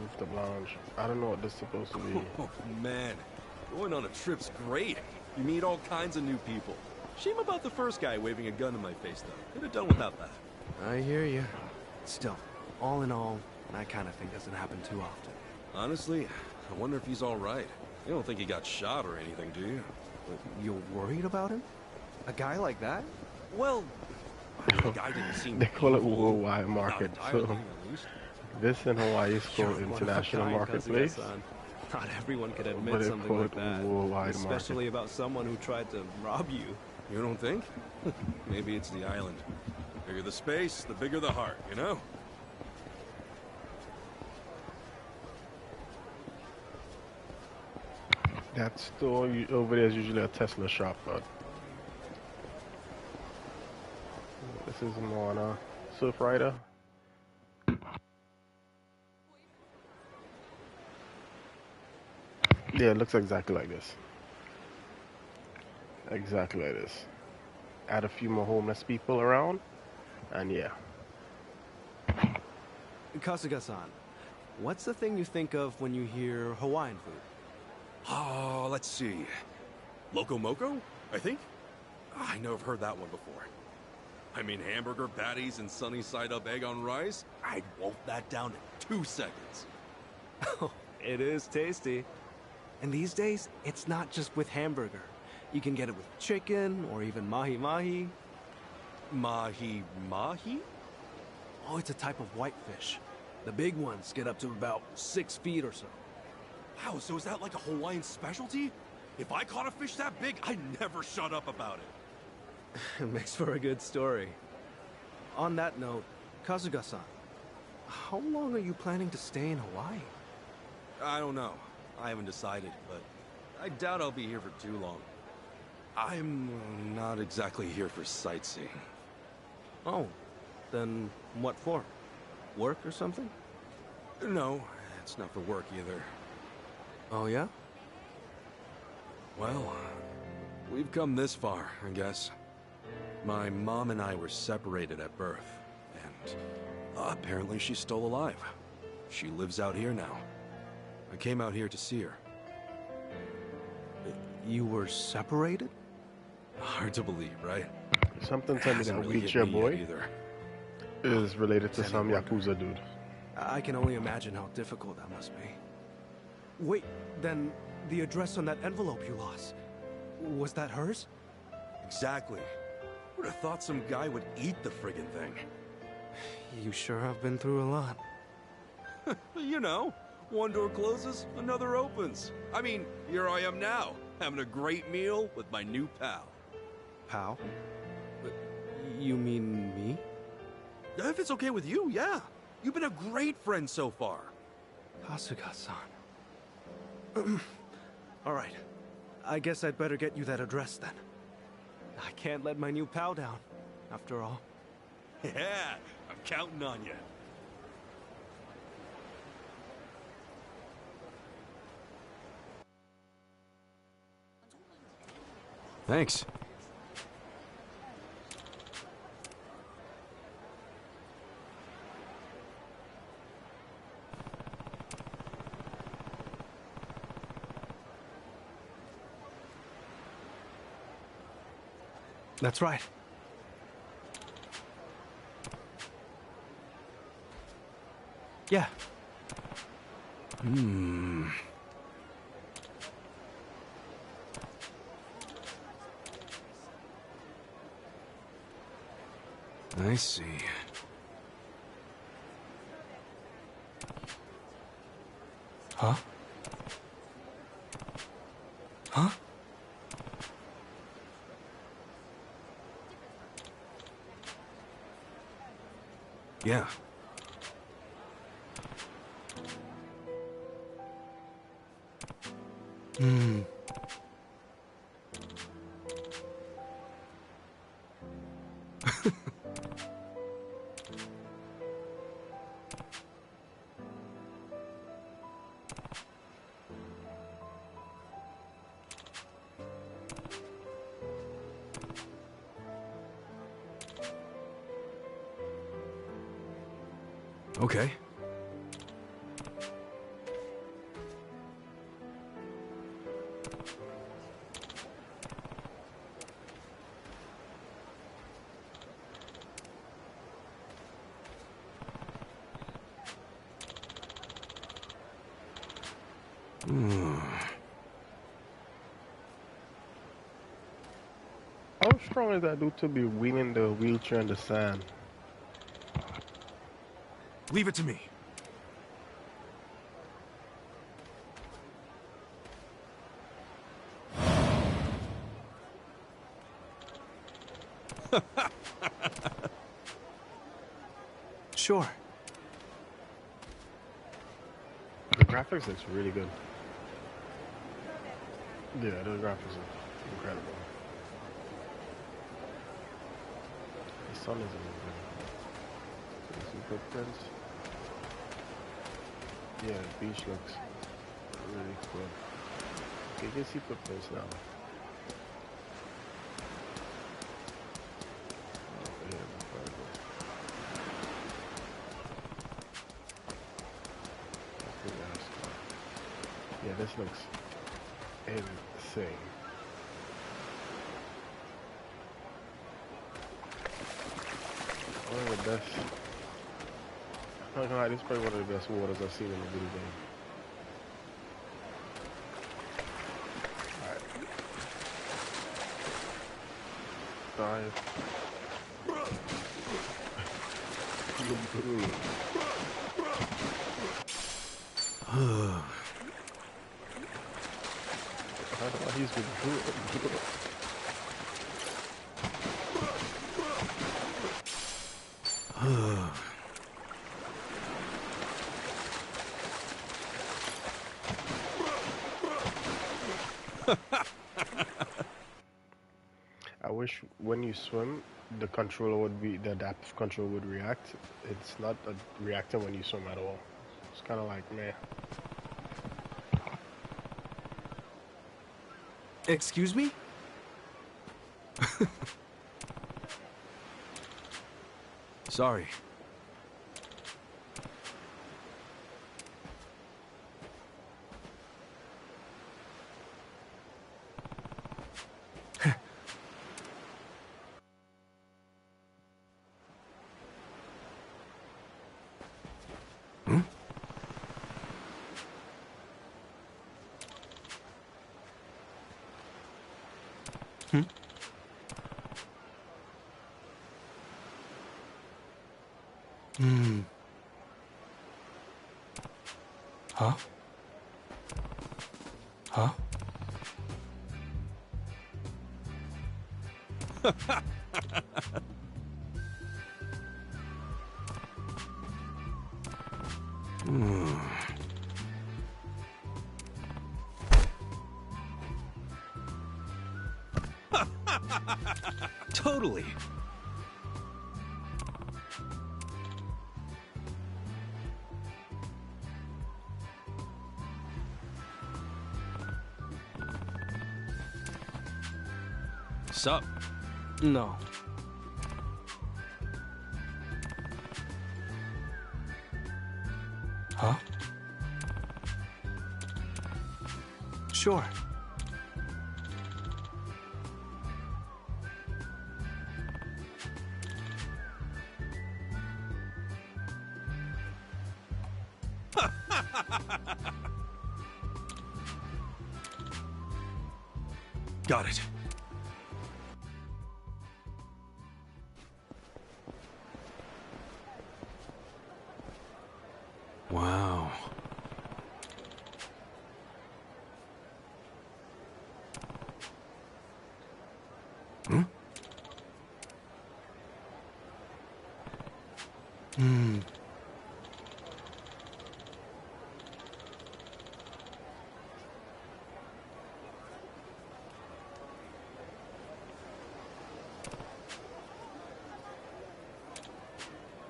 Rooftop lounge. I don't know what this is supposed to be. Oh, man. Going on a trip's great. You meet all kinds of new people. Shame about the first guy waving a gun in my face, though. Could have done without that. I hear you. Still, all in all, that kind of thing doesn't happen too often. Honestly, I wonder if he's all right. You don't think he got shot or anything, do you? You're worried about him? A guy like that? Well, the guy didn't seem... They call it worldwide market, so... This in Hawaii is called International Marketplace. Not everyone could admit something like that, especially about someone who tried to rob you. You don't think? Maybe it's the island. The bigger the space, the bigger the heart, you know? That store over there is usually a Tesla shop, but this is more on a Surf Rider. Yeah, it looks exactly like this. Exactly like this. Add a few more homeless people around, and yeah. Kasuga-san, what's the thing you think of when you hear Hawaiian food? Oh, let's see. Loco Moco, I think? I know I've heard that one before. I mean, hamburger patties and sunny side up egg on rice? I'd wolf that down in 2 seconds. Oh, it is tasty. And these days, it's not just with hamburger. You can get it with chicken or even mahi-mahi. Mahi-mahi? Oh, it's a type of whitefish. The big ones get up to about 6 feet or so. Wow, so is that like a Hawaiian specialty? If I caught a fish that big, I'd never shut up about it. It makes for a good story. On that note, Kasuga-san, how long are you planning to stay in Hawaii? I don't know. I haven't decided, but I doubt I'll be here for too long. I'm not exactly here for sightseeing. Oh, then what for? Work or something? No, it's not for work either. Oh, yeah? Well, we've come this far, I guess. My mom and I were separated at birth, and apparently she's still alive. She lives out here now. I came out here to see her. You were separated? Hard to believe, right? Something tells me that Wheelchair Boy is related to some Yakuza dude. I can only imagine how difficult that must be. Wait, then the address on that envelope you lost, was that hers? Exactly. Would have thought some guy would eat the friggin' thing. You sure have been through a lot. You know, one door closes, another opens. I mean, here I am now, having a great meal with my new pal. Pal? You mean me? If it's okay with you, yeah. You've been a great friend so far. Kasuga-san. All right. I guess I'd better get you that address then. I can't let my new pal down, after all. Yeah, I'm counting on you. Thanks. That's right. Yeah. I see. Huh? Huh? Yeah. Okay. How strong is that dude to be wheeling the wheelchair in the sand? Leave it to me. Sure. The graphics looks really good. Yeah, the graphics are incredible. The sun is amazing. Some footprints. Yeah, the beach looks really cool. Okay, you can see footprints now. Oh, yeah, incredible. Yeah, this looks insane. One of the best. I'm not gonna lie, this is probably one of the best waters I've seen in a video game. Alright. He's been good. I wish when you swim, the controller would be, the adaptive controller would react. It's not reacting when you swim at all. It's kind of like, meh. Excuse me? Sorry. Huh? Huh? Totally. Sup? No. Huh? Sure. Got it. Wow. Hmm? Hmm.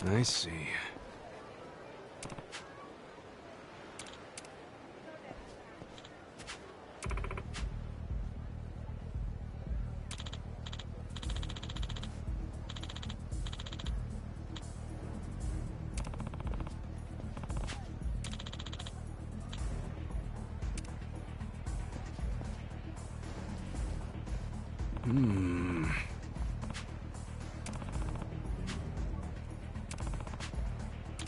I see. Hmm.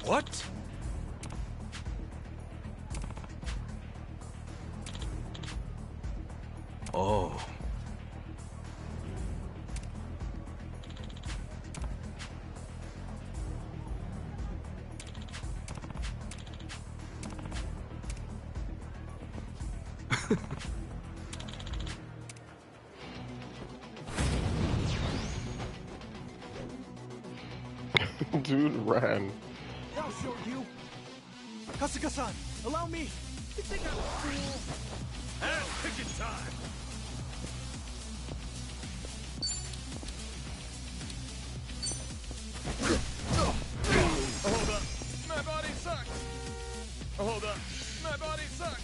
What? Oh. Dude ran. I'll show you. Kasuga-san, allow me. You think I'm a fool? And ticket time. Hold up. My body sucks. Hold up. My body sucks.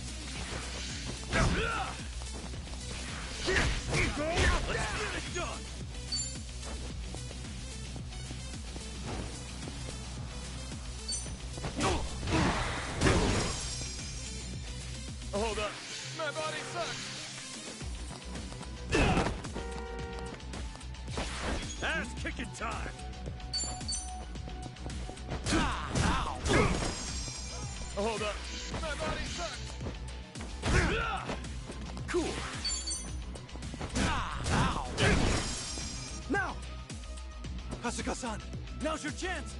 Let's get it done. Hold up. My body sucks. Ass kicking time. Hold up. My body sucks. Cool. Now! Kasuga-san, now's your chance.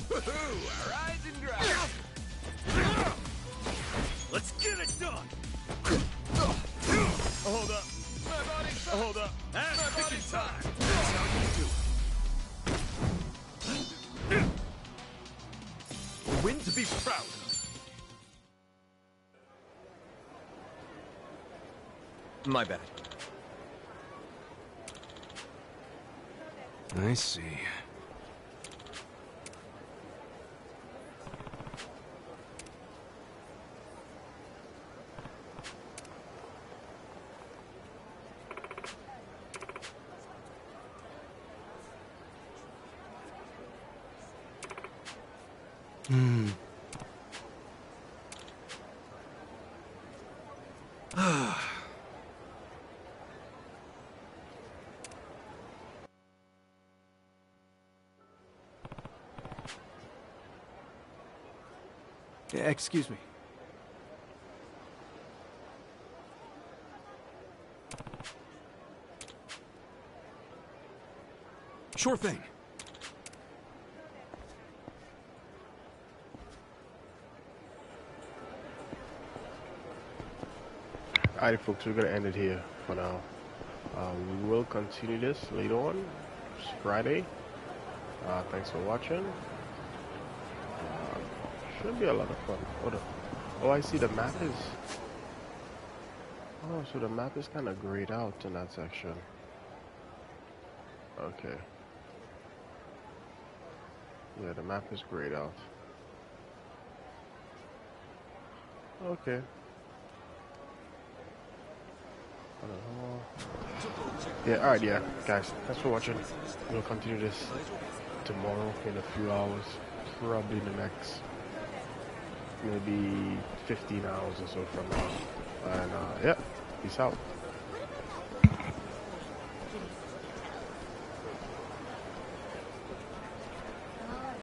Woohoo! Rise and grind. Let's get it done. Hold up. My body sucks. Hold up. Ass My body kicking time. sucks. That's how you do it. A win to be proud of. My bad. I see. Hmm. Excuse me. Sure thing. Alright folks, we're gonna end it here for now. We will continue this later on. It's Friday. Thanks for watching. Should be a lot of fun. Oh, I see the map is... Oh, so the map is kind of grayed out in that section. Okay. Yeah, the map is grayed out. Okay. I don't know. Yeah, alright, yeah, guys, thanks for watching. We'll continue this tomorrow in a few hours, probably the next maybe 15 hours or so from now. And yeah, peace out.